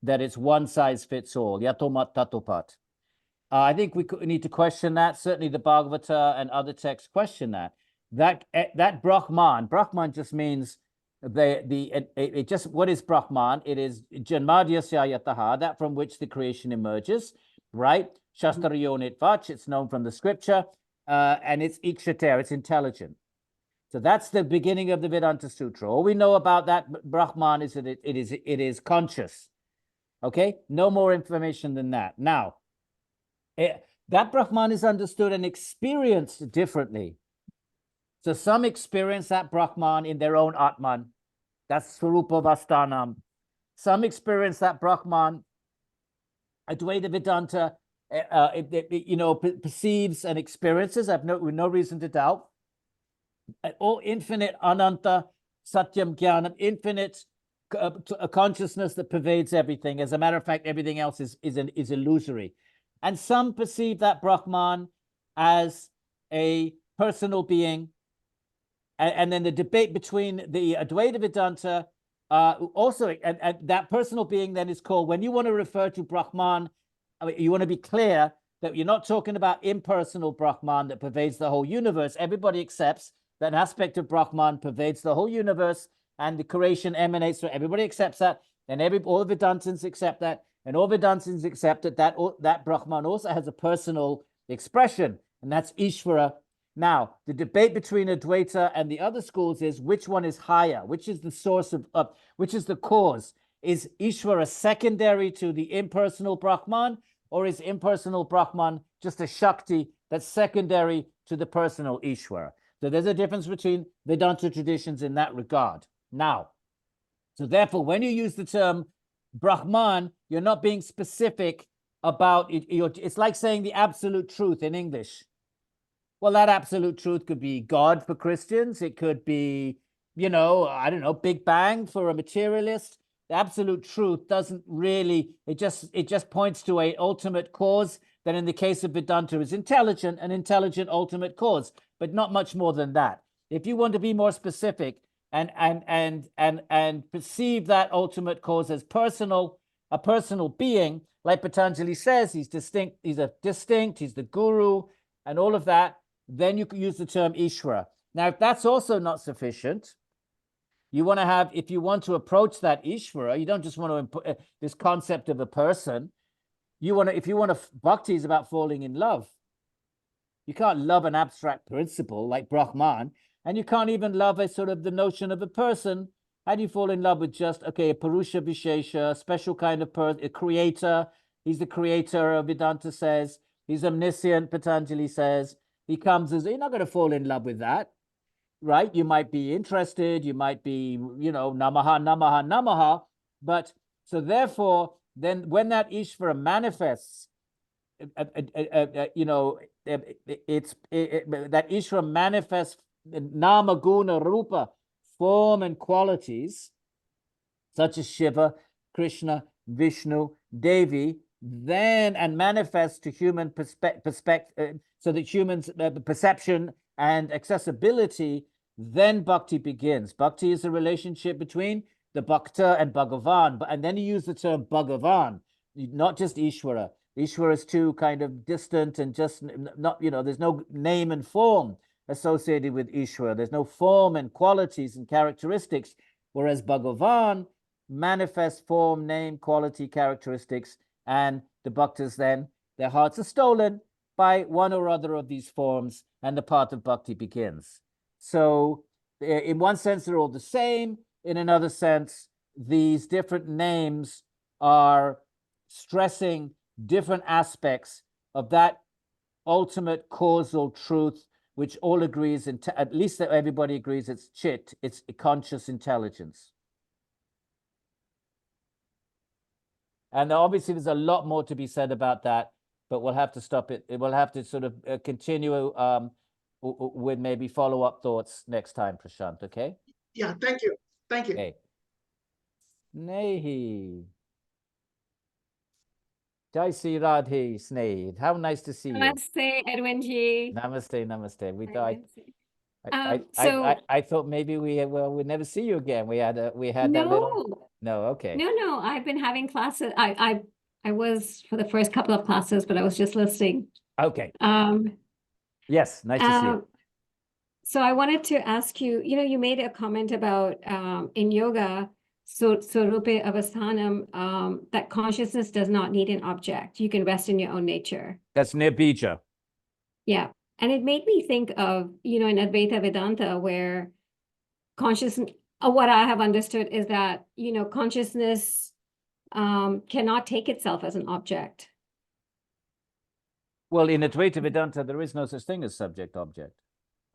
that it's one size fits all, yatomat tatopat. I think we need to question that. Certainly the Bhagavata and other texts question that. That Brahman just means it just, what is Brahman? It is Janmadyasya yataha, that from which the creation emerges, right? Shastrayonit vach, it's known from the scripture, and it's ikshater, it's intelligent. So that's the beginning of the Vedanta Sutra. All we know about that Brahman is that it is conscious. Okay, no more information than that. Now, that Brahman is understood and experienced differently. So some experience that Brahman in their own Atman. That's Swarupa Vastanam. Some experience that Brahman, Advaita Vedanta, perceives and experiences. I've no reason to doubt. All infinite Ananta Satyam Jnanam, infinite a consciousness that pervades everything. As a matter of fact, everything else is illusory. And some perceive that Brahman as a personal being. And then the debate between the Advaita Vedanta also, and that personal being then is called, when you want to refer to Brahman, you want to be clear that you're not talking about impersonal Brahman that pervades the whole universe. Everybody accepts that an aspect of Brahman pervades the whole universe and the creation emanates from, everybody accepts that, and all Vedantins accept that, and all Vedantins accept that Brahman also has a personal expression, and that's Ishvara. Now, the debate between Advaita and the other schools is which one is higher, which is the source of which is the cause. Is Ishvara secondary to the impersonal Brahman, or is impersonal Brahman just a Shakti that's secondary to the personal Ishvara? So there's a difference between Vedanta traditions in that regard. Now, so therefore, when you use the term Brahman, you're not being specific about it. It's like saying the absolute truth in English. Well, that absolute truth could be God for Christians. It could be, I don't know, Big Bang for a materialist. The absolute truth doesn't really, it just points to an ultimate cause that in the case of Vedanta is intelligent, an intelligent ultimate cause, but not much more than that. If you want to be more specific and perceive that ultimate cause as a personal being, like Patanjali says, he's distinct, he's the guru and all of that, then you can use the term Ishvara. Now, if that's also not sufficient, if you want to approach that Ishvara, you don't just want to input this concept of a person. Bhakti is about falling in love. You can't love an abstract principle like Brahman, and you can't even love a sort of the notion of a person. How do you fall in love with just, a Purusha Vishesha, special kind of person, a creator? He's the creator, Vedanta says. He's omniscient, Patanjali says. You're not going to fall in love with that, right? You might be interested, you might be, namaha, namaha, namaha. But so therefore, then when that Ishvara manifests, that Ishvara manifests nama, guna, rupa, form and qualities, such as Shiva, Krishna, Vishnu, Devi, then and manifests to human perspective, so that humans' perception and accessibility, then bhakti begins. Bhakti is a relationship between the bhakta and Bhagavan, and then you use the term Bhagavan, not just Ishvara. Ishvara is too kind of distant and just not, there's no name and form associated with Ishvara. There's no form and qualities and characteristics, whereas Bhagavan manifests form, name, quality, characteristics, and the bhaktas then, their hearts are stolen by one or other of these forms, and the path of bhakti begins. So in one sense, they're all the same. In another sense, these different names are stressing different aspects of that ultimate causal truth, which all agrees, at least that everybody agrees, it's chit, it's conscious intelligence. And obviously there's a lot more to be said about that, but we'll have to stop it. We'll have to sort of continue with maybe follow-up thoughts next time, Prashant, okay? Yeah, thank you. Thank you. Okay. Nehi. Jai Sri Radhe Sneed. How nice to see you. Namaste, Edwin ji. Namaste, namaste. So I thought maybe we'd never see you again. We had that little. No, okay. No. I've been having classes. I was for the first couple of classes, but I was just listening. Okay. Yes, nice to see you. So I wanted to ask you, you made a comment about in yoga, Swarupe Avasthanam, that consciousness does not need an object. You can rest in your own nature. That's Nirbija. Yeah. And it made me think of, in Advaita Vedanta, where consciousness, what I have understood is that, consciousness cannot take itself as an object. Well, in Advaita Vedanta, there is no such thing as subject-object.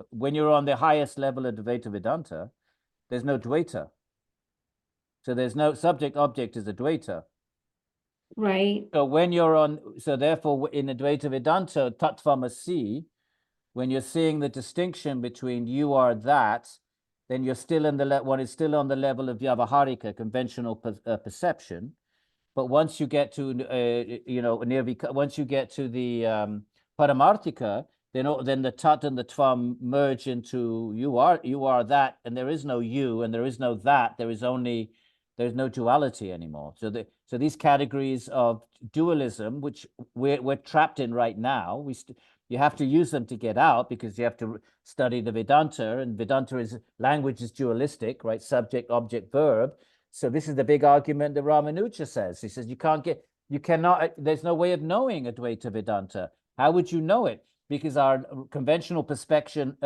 When you're on the highest level of Advaita Vedanta, there's no Dvaita. So there's no subject-object is Advaita. Right. So therefore, in Advaita Vedanta, Tattvamasi, when you're seeing the distinction between you are that, then you're still in one is still on the level of Vyavaharika, conventional perception. But once you get to once you get to the Paramarthika, then the Tat and the Tvam merge into you are that, and there is no you, and there is no that. There's no duality anymore. So these categories of dualism, which we're trapped in right now, you have to use them to get out, because you have to study the Vedanta, and Vedanta language is dualistic, right? Subject, object, verb. So this is the big argument that Ramanuja says. He says there's no way of knowing Advaita Vedanta. How would you know it? Because our conventional perception,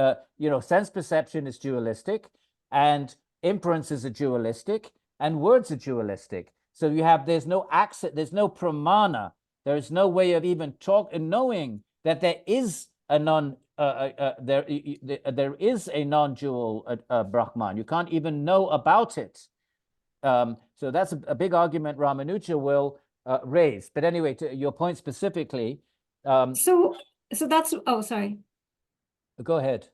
sense perception is dualistic, and inferences are dualistic, and words are dualistic. So there's no access, there's no pramana, there is no way of even knowing that there is a non-dual Brahman. You can't even know about it. So that's a big argument Ramanuja will raise. But anyway, to your point specifically. So that's, sorry. Go ahead.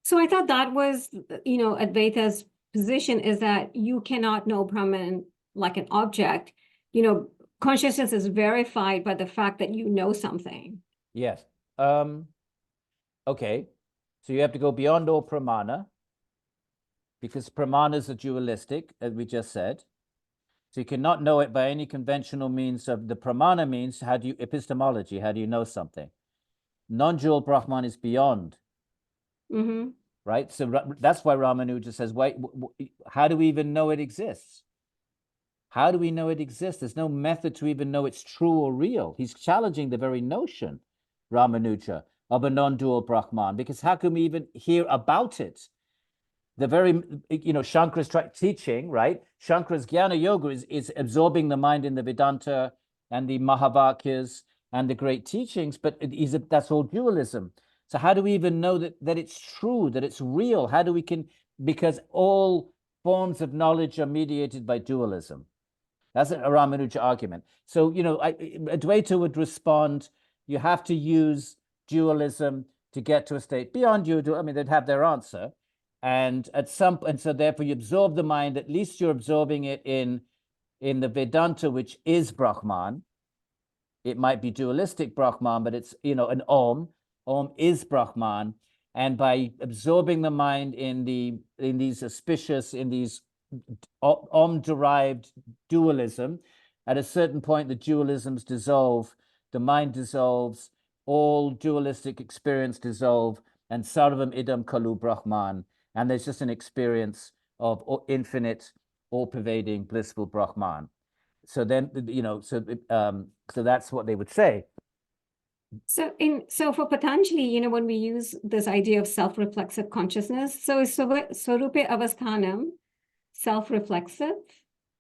So I thought that was, Advaita's position is that you cannot know Brahman like an object. Consciousness is verified by the fact that you know something. Yes. Okay. So you have to go beyond all pramana, because pramanas are dualistic, as we just said. So you cannot know it by any conventional means of the pramana means, epistemology, how do you know something? Non-dual Brahman is beyond. Mm-hmm. Right? So that's why Ramanuja says, wait, how do we even know it exists? How do we know it exists? There's no method to even know it's true or real. He's challenging the very notion, Ramanuja, of a non-dual Brahman, because how can we even hear about it? The very, Shankara's teaching, right? Shankara's Jnana Yoga is absorbing the mind in the Vedanta and the Mahavakyas and the great teachings, but that's all dualism. So how do we even know that it's true, that it's real? Because all forms of knowledge are mediated by dualism. That's a Ramanuja argument. So, Advaita would respond, you have to use dualism to get to a state beyond you. They'd have their answer. And so therefore you absorb the mind, at least you're absorbing it in the Vedanta, which is Brahman. It might be dualistic Brahman, but it's, an Om. Om is Brahman. And by absorbing the mind in these Om-derived dualism, at a certain point, the dualisms dissolve, the mind dissolves, all dualistic experience dissolve, and sarvam idam kalu Brahman. And there's just an experience of infinite, all-pervading, blissful Brahman. So then, so that's what they would say. So for Patanjali, when we use this idea of self-reflexive consciousness, so is Swarupe Avasthanam self-reflexive?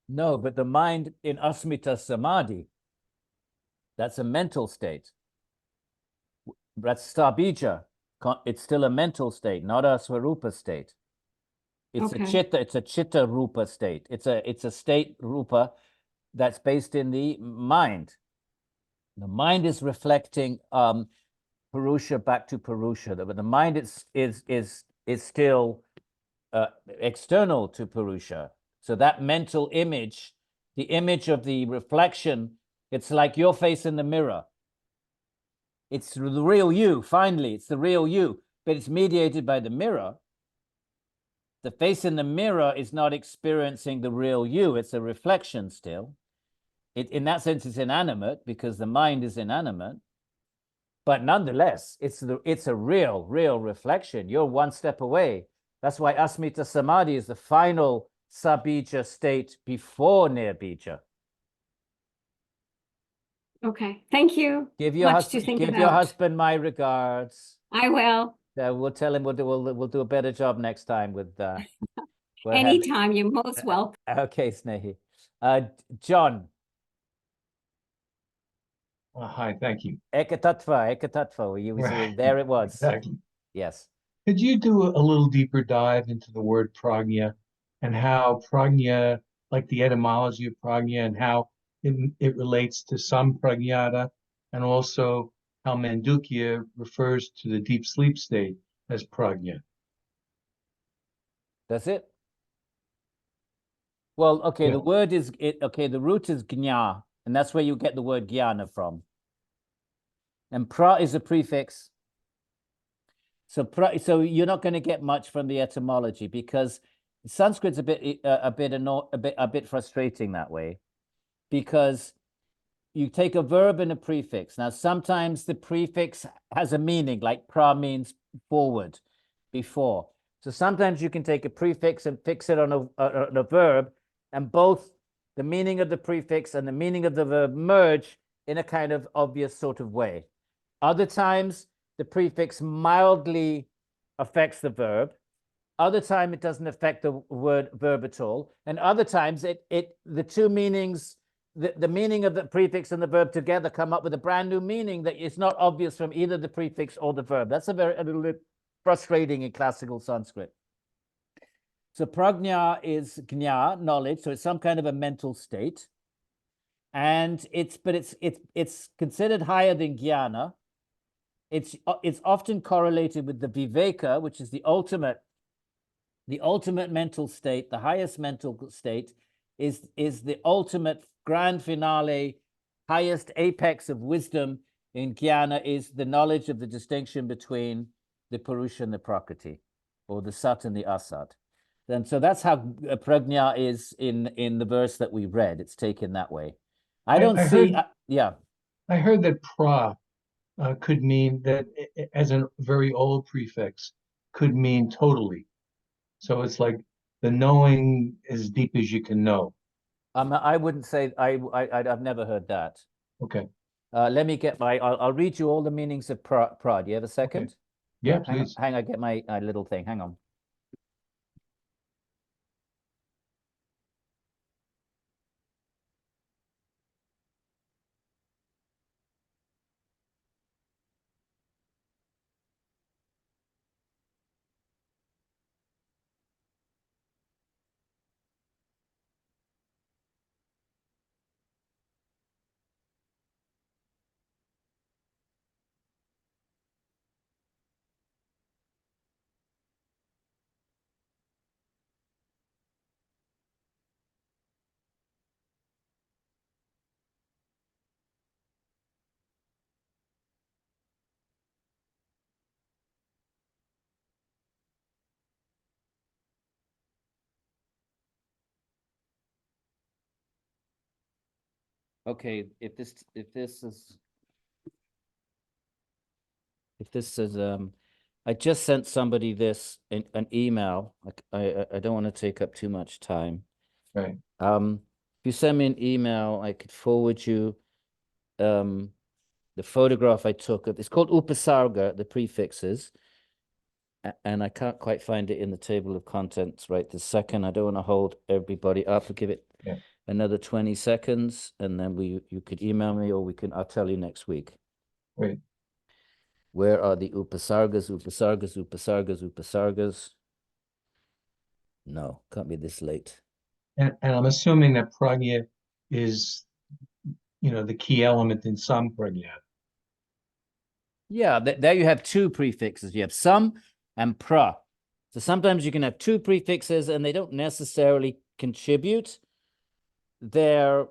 No, but the mind in Asmita Samadhi, that's a mental state. That's Sabija. It's still a mental state, not a Swarupa state. It's a Chitta Rupa state. It's a state Rupa that's based in the mind. The mind is reflecting Purusha back to Purusha, but the mind is still external to Purusha. So that mental image, the image of the reflection It's like your face in the mirror. It's the real you, finally, it's the real you, but it's mediated by the mirror. The face in the mirror is not experiencing the real you, it's a reflection still. In that sense, it's inanimate because the mind is inanimate. But nonetheless, it's a real reflection. You're one step away. That's why Asmita Samadhi is the final sabija state before nirbija. Okay, thank you. Give your Much to think give about. your husband my regards. I will. We'll tell him we'll do a better job next time with Anytime, you're most welcome. Okay, Snehi. John. Hi, thank you. Ekatattva. There it was. Exactly. Yes. Could you do a little deeper dive into the word prajna and how prajna, like the etymology of prajna, and how it relates to samprajnata, and also how Mandukya refers to the deep sleep state as prajna? That's it. Well, okay, Yeah. the word is the root is gnya, and that's where you get the word jnana from. And pra is a prefix. So you're not going to get much from the etymology because Sanskrit's a bit frustrating that way, because you take a verb and a prefix. Now, sometimes the prefix has a meaning, like pra means forward, before. So sometimes you can take a prefix and fix it on a verb, and both the meaning of the prefix and the meaning of the verb merge in a kind of obvious sort of way. Other times, the prefix mildly affects the verb. Other time, it doesn't affect the verb at all. And other times, the two meanings, the meaning of the prefix and the verb together come up with a brand new meaning that is not obvious from either the prefix or the verb. That's a little bit frustrating in classical Sanskrit. So prajna is gnya, knowledge. So it's some kind of a mental state. And it's considered higher than jnana. It's often correlated with the viveka, which is the ultimate mental state. The highest mental state is the ultimate grand finale, highest apex of wisdom in jnana is the knowledge of the distinction between the Purusha and the Prakriti, or the Sat and the Asat. And so that's how prajna is in the verse that we read. It's taken that way. I heard that pra could mean that, as a very old prefix, could mean totally. So it's like the knowing as deep as you can know. I wouldn't say I've never heard that. Okay. Let me get I'll read you all the meanings of pra. Do you have a second? Okay. Yeah, please. Hang on, I get my little thing. Hang on. Okay, if this is I just sent somebody this in an email. I don't want to take up too much time. Right. If you send me an email, I could forward you the photograph I took of. It's called Upasarga, the prefixes, and I can't quite find it in the table of contents right this second. I don't want to hold everybody up. I'll give it another 20 seconds, and then you could email me, or I'll tell you next week. Right. Where are the upasargas? No, can't be this late. And I'm assuming that prajna is, the key element in samprajna. Yeah, there you have two prefixes. You have sam and pra. So sometimes you can have two prefixes and they don't necessarily contribute. They're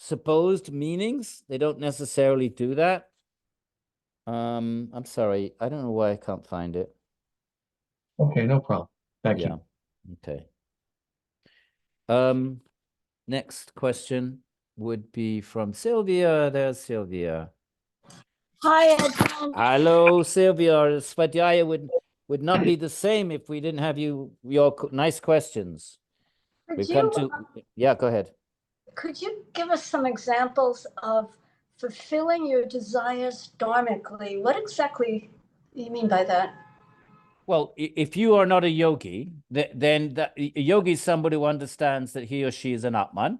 supposed meanings. They don't necessarily do that. I'm sorry. I don't know why I can't find it. Okay, no problem. Thank Yeah. you. Okay. Next question would be from Sylvia. There's Sylvia. Hi, Edwin. Hello, Sylvia. Swadhyaya would not be the same if we didn't have your nice questions. We've come to, yeah, go ahead. Could you give us some examples of fulfilling your desires dharmically? What exactly do you mean by that? Well, if you are not a yogi, then a yogi is somebody who understands that he or she is an Atman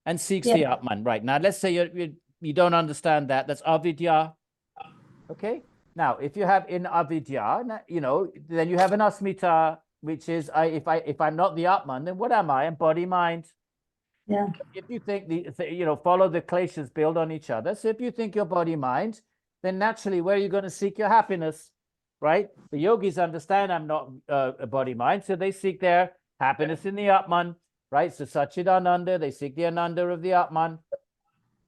and seeks the Atman. Right. Now, let's say you don't understand that. That's avidya. Okay. Now, if you have in avidya, then you have an asmita, which is if I'm not the Atman, then what am I? I'm body, mind. Yeah. If you think follow the kleshas build on each other. So if you think your body, mind, then naturally, where are you going to seek your happiness? Right? The yogis understand I'm not a body, mind, so they seek their happiness in the Atman, right? So Satchidananda, they seek the Ananda of the Atman.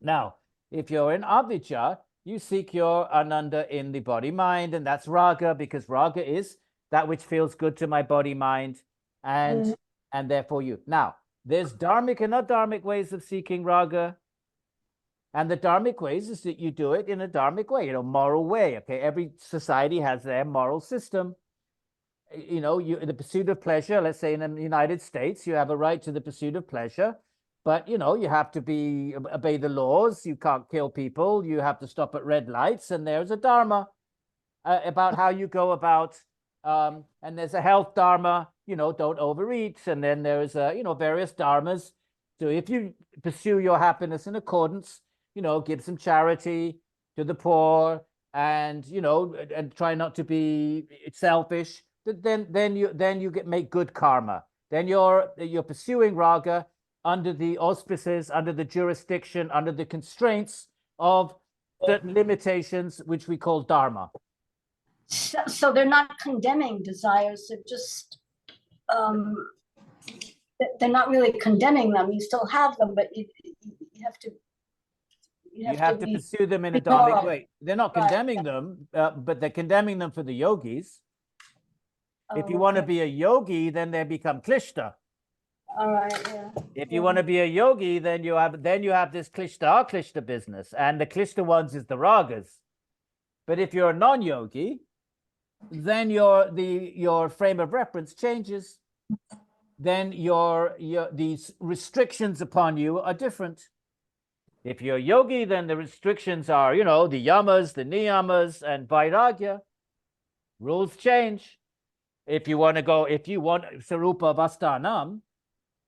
Now, if you're in Avijja, you seek your Ananda in the body, mind, and that's Raga, because Raga is that which feels good to my body, mind, and therefore you. Now, there's dharmic and adharmic ways of seeking Raga. And the dharmic ways is that you do it in a dharmic way, moral way. Okay, every society has their moral system. The pursuit of pleasure, let's say in the United States, you have a right to the pursuit of pleasure, but you have to obey the laws. You can't kill people. You have to stop at red lights, and there's a dharma about how you go about. And there's a health dharma. Don't overeat. And then there's various dharmas. So if you pursue your happiness in accordance, give some charity to the poor, and and try not to be selfish. Then you make good karma. Then you're pursuing raga under the auspices, under the jurisdiction, under the constraints of certain limitations, which we call dharma. So they're not condemning desires. They're just they're not really condemning them. You still have them, but you have to. You have to pursue them in a dharmic way. They're not condemning them, but they're condemning them for the yogis. If you want to be a yogi, then they become klishta. All right. Yeah. If you want to be a yogi, then you have this klishta klishta business, and the klishta ones is the ragas. But if you're a non-yogi, then your frame of reference changes. Then these restrictions upon you are different. If you're a yogi, then the restrictions are, the yamas, the niyamas, and vairagya. Rules change. If you want Sarupa Vastanam,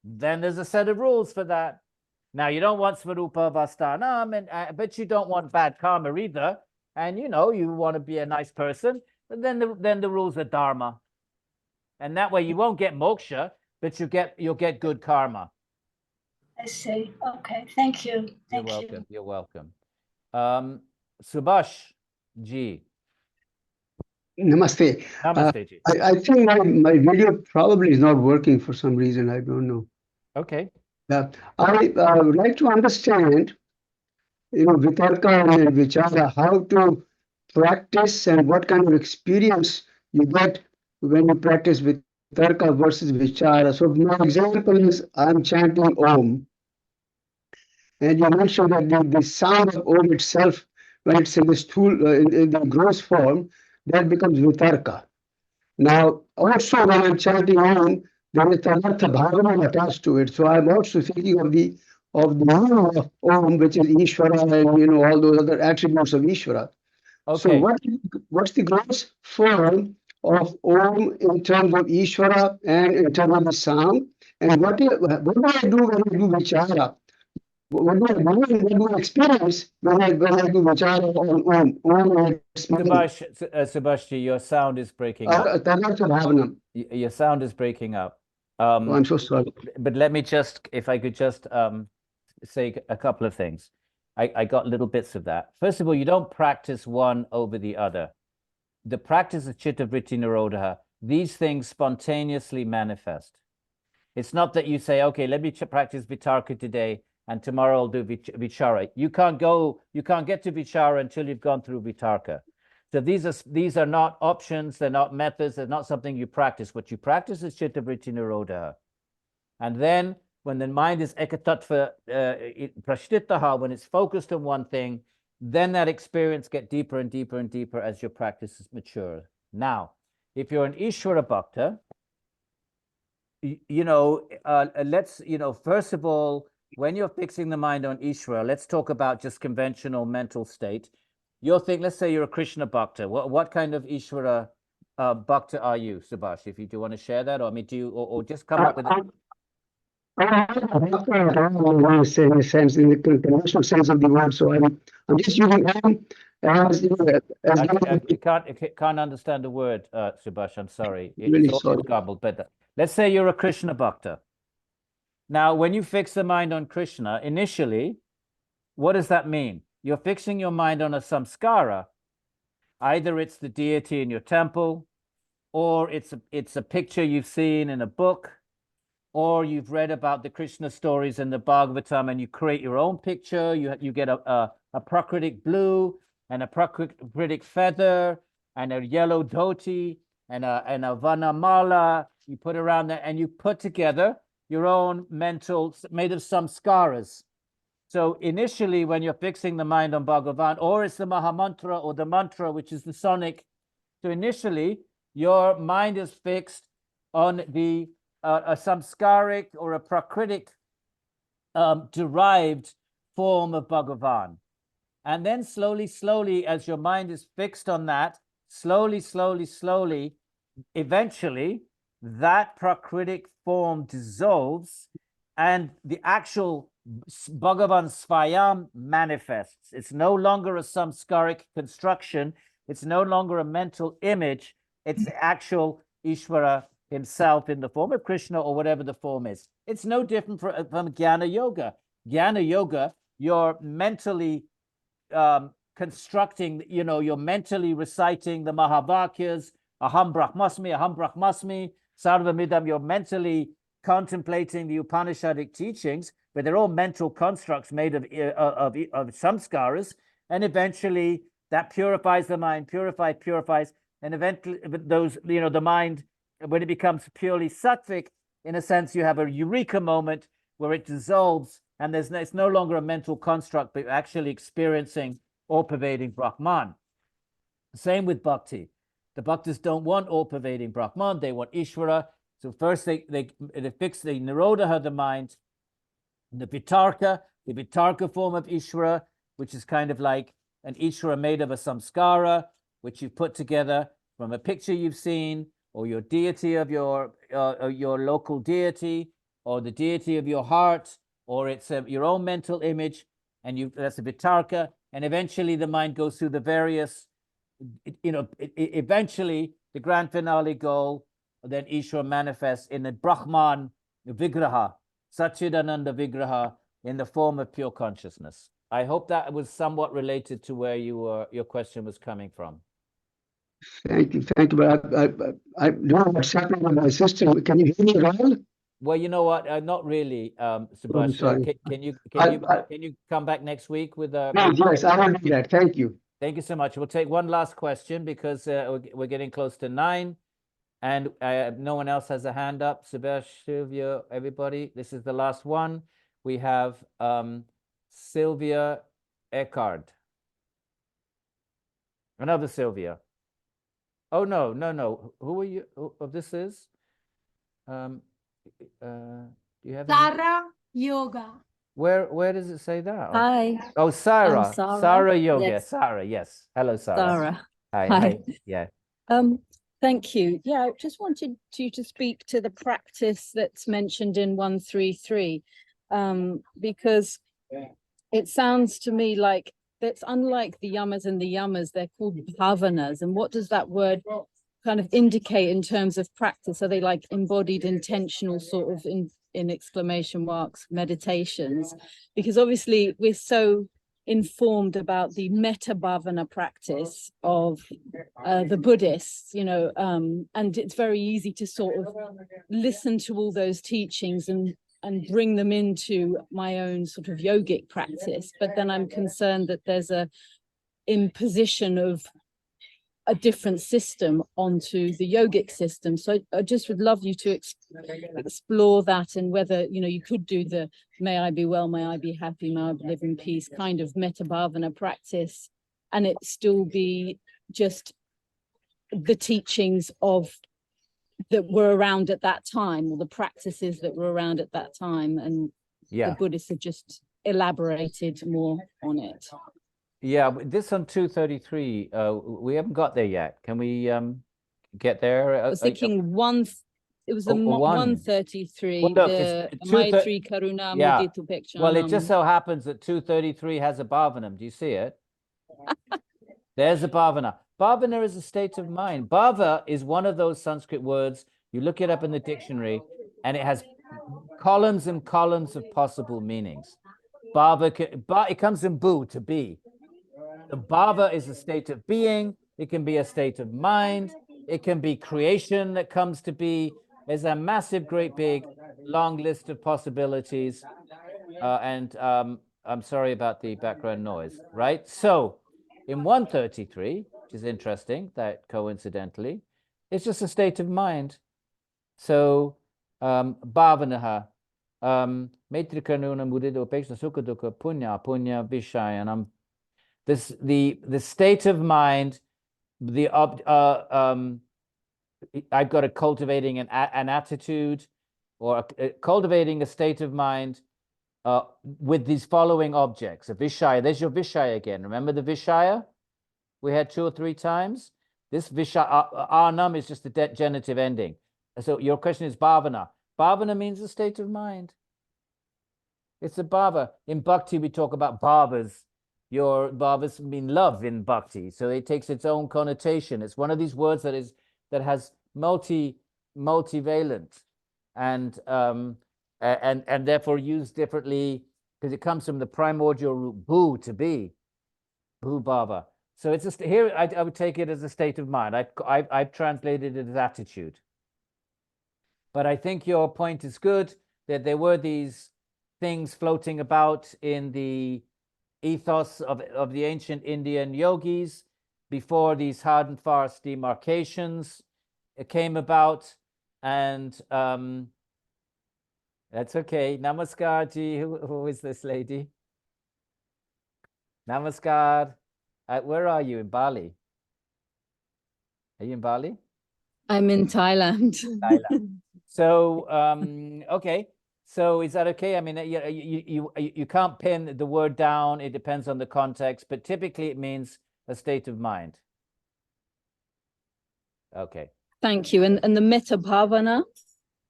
then there's a set of rules for that. Now, you don't want Swarupa Vastanam, but you don't want bad karma either. And, you want to be a nice person. But then the rules are dharma. And that way you won't get moksha, but you'll get good karma. I see. Okay. Thank you. Thank You're you. welcome. You're welcome. Subhash ji. Namaste. Namaste ji. I think my video probably is not working for some reason. I don't know. Okay. I would like to understand, vitarka and vichara, how to practice and what kind of experience you get when you practice vitarka versus vichara. So my example is I'm chanting Om. And you mentioned that the sound of Om itself, when it's in the gross form, that becomes vitarka. Now, also when I'm chanting Om, there is anartha bhagavan attached to it. So I'm also thinking of the meaning of Om, which is Ishvara, and all those other attributes of Ishvara. Okay. So what's the gross form of Om in terms of Ishvara and in terms of the sound? And what do I do when I do vichara? What do I experience when I do vichara on Om? Subhash, your sound is breaking up. Your sound is breaking up. I'm so sorry. But let me if I could just say a couple of things. I got little bits of that. First of all, you don't practice one over the other. The practice of Chitta Vritti Nirodha, these things spontaneously manifest. It's not that you say, okay, let me practice vitarka today, and tomorrow I'll do vichara. You can't get to vichara until you've gone through vitarka. So these are not options, they're not methods, they're not something you practice. What you practice is chitta vritti nirodha. And then when the mind is ekatattva prashtitaha, when it's focused on one thing, then that experience get deeper and deeper and deeper as your practice is mature. Now, if you're an Ishvara Bhakta, let's, first of all, when you're fixing the mind on Ishvara, let's talk about just conventional mental state. Let's say you're a Krishna Bhakta. What kind of Ishvara Bhakta are you, Subhash? If you do want to share that, or or just come up with it. In a sense, in the conventional sense of the word. So I'm just using You can't understand the word, Subhash. I'm sorry. Really sorry. It's garbled. But let's say you're a Krishna Bhakta. Now, when you fix the mind on Krishna, initially, what does that mean? You're fixing your mind on a samskara. Either it's the deity in your temple, or it's a picture you've seen in a book, or you've read about the Krishna stories in the Bhagavatam and you create your own picture. You get a prakritic blue and a prakritic feather and a yellow dhoti and a vanamala. You put around that and you put together your own mental, made of samskaras. So initially, when you're fixing the mind on Bhagavan, or it's the Mahamantra or the mantra, which is the sonic. So initially, your mind is fixed on the a samskaric or a prakritic derived form of Bhagavan. And then slowly, as your mind is fixed on that, slowly, eventually, that prakritic form dissolves and the actual Bhagavan Svayam manifests. It's no longer a samskaric construction. It's no longer a mental image. It's the actual Ishvara himself in the form of Krishna or whatever the form is. It's no different from Jnana Yoga. Jnana Yoga, you're mentally constructing, you're mentally reciting the Mahavakyas, Aham Brahmasmi, Sarvamidam, you're mentally contemplating the Upanishadic teachings, but they're all mental constructs made of samskaras, and eventually that purifies the mind, purifies, and eventually those, the mind, when it becomes purely sattvic, in a sense, you have a eureka moment where it dissolves, and it's no longer a mental construct, but you're actually experiencing all-pervading Brahman. Same with bhakti. The bhaktas don't want all-pervading Brahman, they want Ishvara. So first they fix the Nirodha, the mind, the Vitarka form of Ishvara, which is kind of like an Ishvara made of a samskara, which you've put together from a picture you've seen, or your deity of your local deity, or the deity of your heart, or it's your own mental image, and that's a Vitarka, and eventually the mind goes through the various, eventually the grand finale goal, then Ishvara manifests in the Brahman Vigraha, Satchidananda Vigraha, in the form of pure consciousness. I hope that was somewhat related to where your question was coming from. Thank you. But I don't know what's happening with my system. Can you hear me well? Well, you know what? Not really, Subhash. Can you come back next week with yes, I will do that. Thank you. Thank you so much. We'll take one last question because we're getting close to 9. And no one else has a hand up. Subhash, Sylvia, everybody. This is the last one. We have Sylvia Eckhard. Another Sylvia. Oh, no. Who are you? This is? Do you have Sarah Yoga. Where does it say that? Hi. Oh, Sarah. Sarah Yoga. Yes. Sarah, yes. Hello, Sarah. Sarah. Hi. Yeah. Thank you. Yeah, I just wanted you to speak to the practice that's mentioned in 133, because it sounds to me like that's unlike the yamas and the yamas, they're called bhavanas. And what does that word kind of indicate in terms of practice? Are they like embodied intentional sort of in exclamation marks meditations? Because obviously we're so informed about the metta bhavana practice of the Buddhists, and it's very easy to sort of listen to all those teachings and and bring them into my own sort of yogic practice. But then I'm concerned that there's a imposition of a different system onto the yogic system. So I just would love you to explore that, and whether, you know, you could do the may I be well, may I be happy, may I live in peace kind of metta bhavana practice, and it still be just the teachings of that were around at that time, or the practices that were around at that time, and the Buddhists have just elaborated more on it. Yeah, this on 233, we haven't got there yet. Can we get there? I was thinking it was the 133, well, look, the it's Maitri Karuna Mudita Upeksha. Well, it just so happens that 233 has a bhavanam. Do you see it? There's a bhavana. Bhavana is a state of mind. Bhava is one of those Sanskrit words. You look it up in the dictionary, and it has columns and columns of possible meanings. Bhava, it comes from bhu, to be. The bhava is a state of being. It can be a state of mind. It can be creation that comes to be. There's a massive, great, big, long list of possibilities. I'm sorry about the background noise, right? So in 133, which is interesting, that coincidentally, it's just a state of mind. So bhavanaha, maitri karuna mudita upeksha sukha dukkha punya vishayanam. The state of mind, I've got a cultivating an attitude, or cultivating a state of mind with these following objects. A vishaya, there's your vishaya again. Remember the vishaya we had 2 or 3 times? This vishaya, arnam is just the genitive ending. So your question is bhavana. Bhavana means a state of mind. It's a bhava. In bhakti, we talk about bhavas. Your bhavas mean love in bhakti, so it takes its own connotation. It's one of these words that has multivalent, and therefore used differently, because it comes from the primordial root bhu, to be, bhu bhava. So it's just here. I would take it as a state of mind. I've translated it as attitude. But I think your point is good, that there were these things floating about in the ethos of the ancient Indian yogis before these hard and fast demarcations came about. And that's okay. Namaskar ji. Who is this lady? Namaskar. Where are you? In Bali? Are you in Bali? I'm in Thailand. Thailand. So okay. So is that okay? I mean, you can't pin the word down. It depends on the context, but typically it means a state of mind. Okay. Thank you. And the metta bhavana,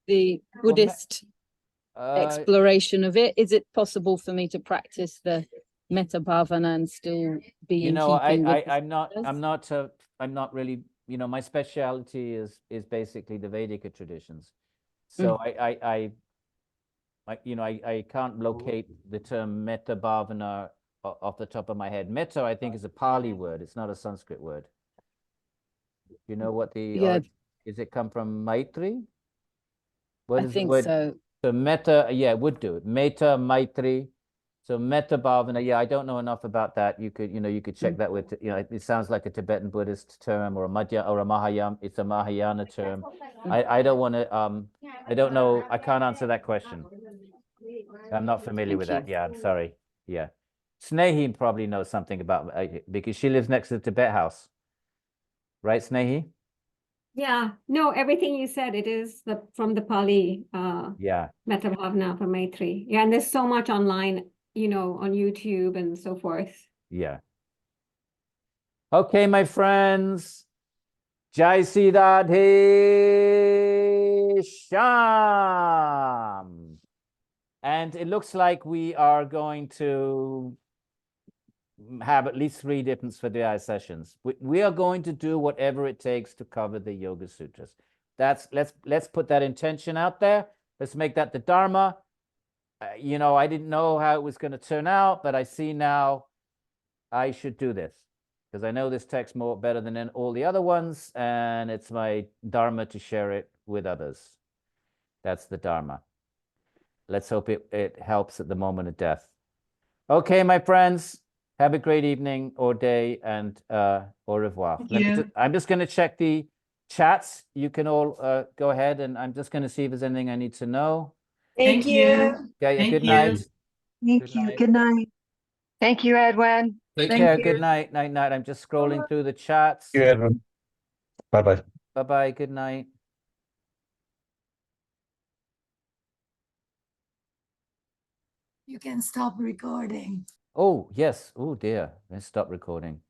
the Buddhist exploration of it, is it possible for me to practice the metta bhavana and still be in keeping with I'm not really, my specialty is basically the Vedic traditions. So I can't locate the term metta bhavana off the top of my head. Metta, I think, is a Pali word. It's not a Sanskrit word. You know what is it come from Maitri? What is the word? So. So metta, it would do it. Metta, Maitri. So metta bhavana, I don't know enough about that. You could check that with, it sounds like a Tibetan Buddhist term, or a Madhya, or a Mahayana. It's a Mahayana term. I don't want to, I don't know. I can't answer that question. I'm not familiar with that. Yeah, I'm sorry. Yeah. Snehi probably knows something about it, because she lives next to the Tibet house. Right, Snehi? Yeah, no, everything you said, it is from the Pali Metta bhavana for Maitri. Yeah, and there's so much online, on YouTube and so forth. Yeah. Okay, my friends. Jai Sri Radhe Shyam. And it looks like we are going to have at least 3 different Svadhyaya sessions. We are going to do whatever it takes to cover the Yoga Sutras. Let's put that intention out there. Let's make that the Dharma. I didn't know how it was going to turn out, but I see now I should do this, because I know this text better than all the other ones, and it's my Dharma to share it with others. That's the Dharma. let's hope it helps at the moment of death. Okay, my friends, have a great evening or day, and au revoir. I'm just going to check the chats. You can all go ahead, and I'm just going to see if there's anything I need to know. Thank you. Okay, good night. Thank you. Good night. Thank you, Edwin. Take Thank care. you. Good night. Night, night. I'm just scrolling through the chats. Yeah, Edwin. Bye-bye. Bye-bye. Good night. You can stop recording. Oh, yes. Oh, dear. Let's stop recording.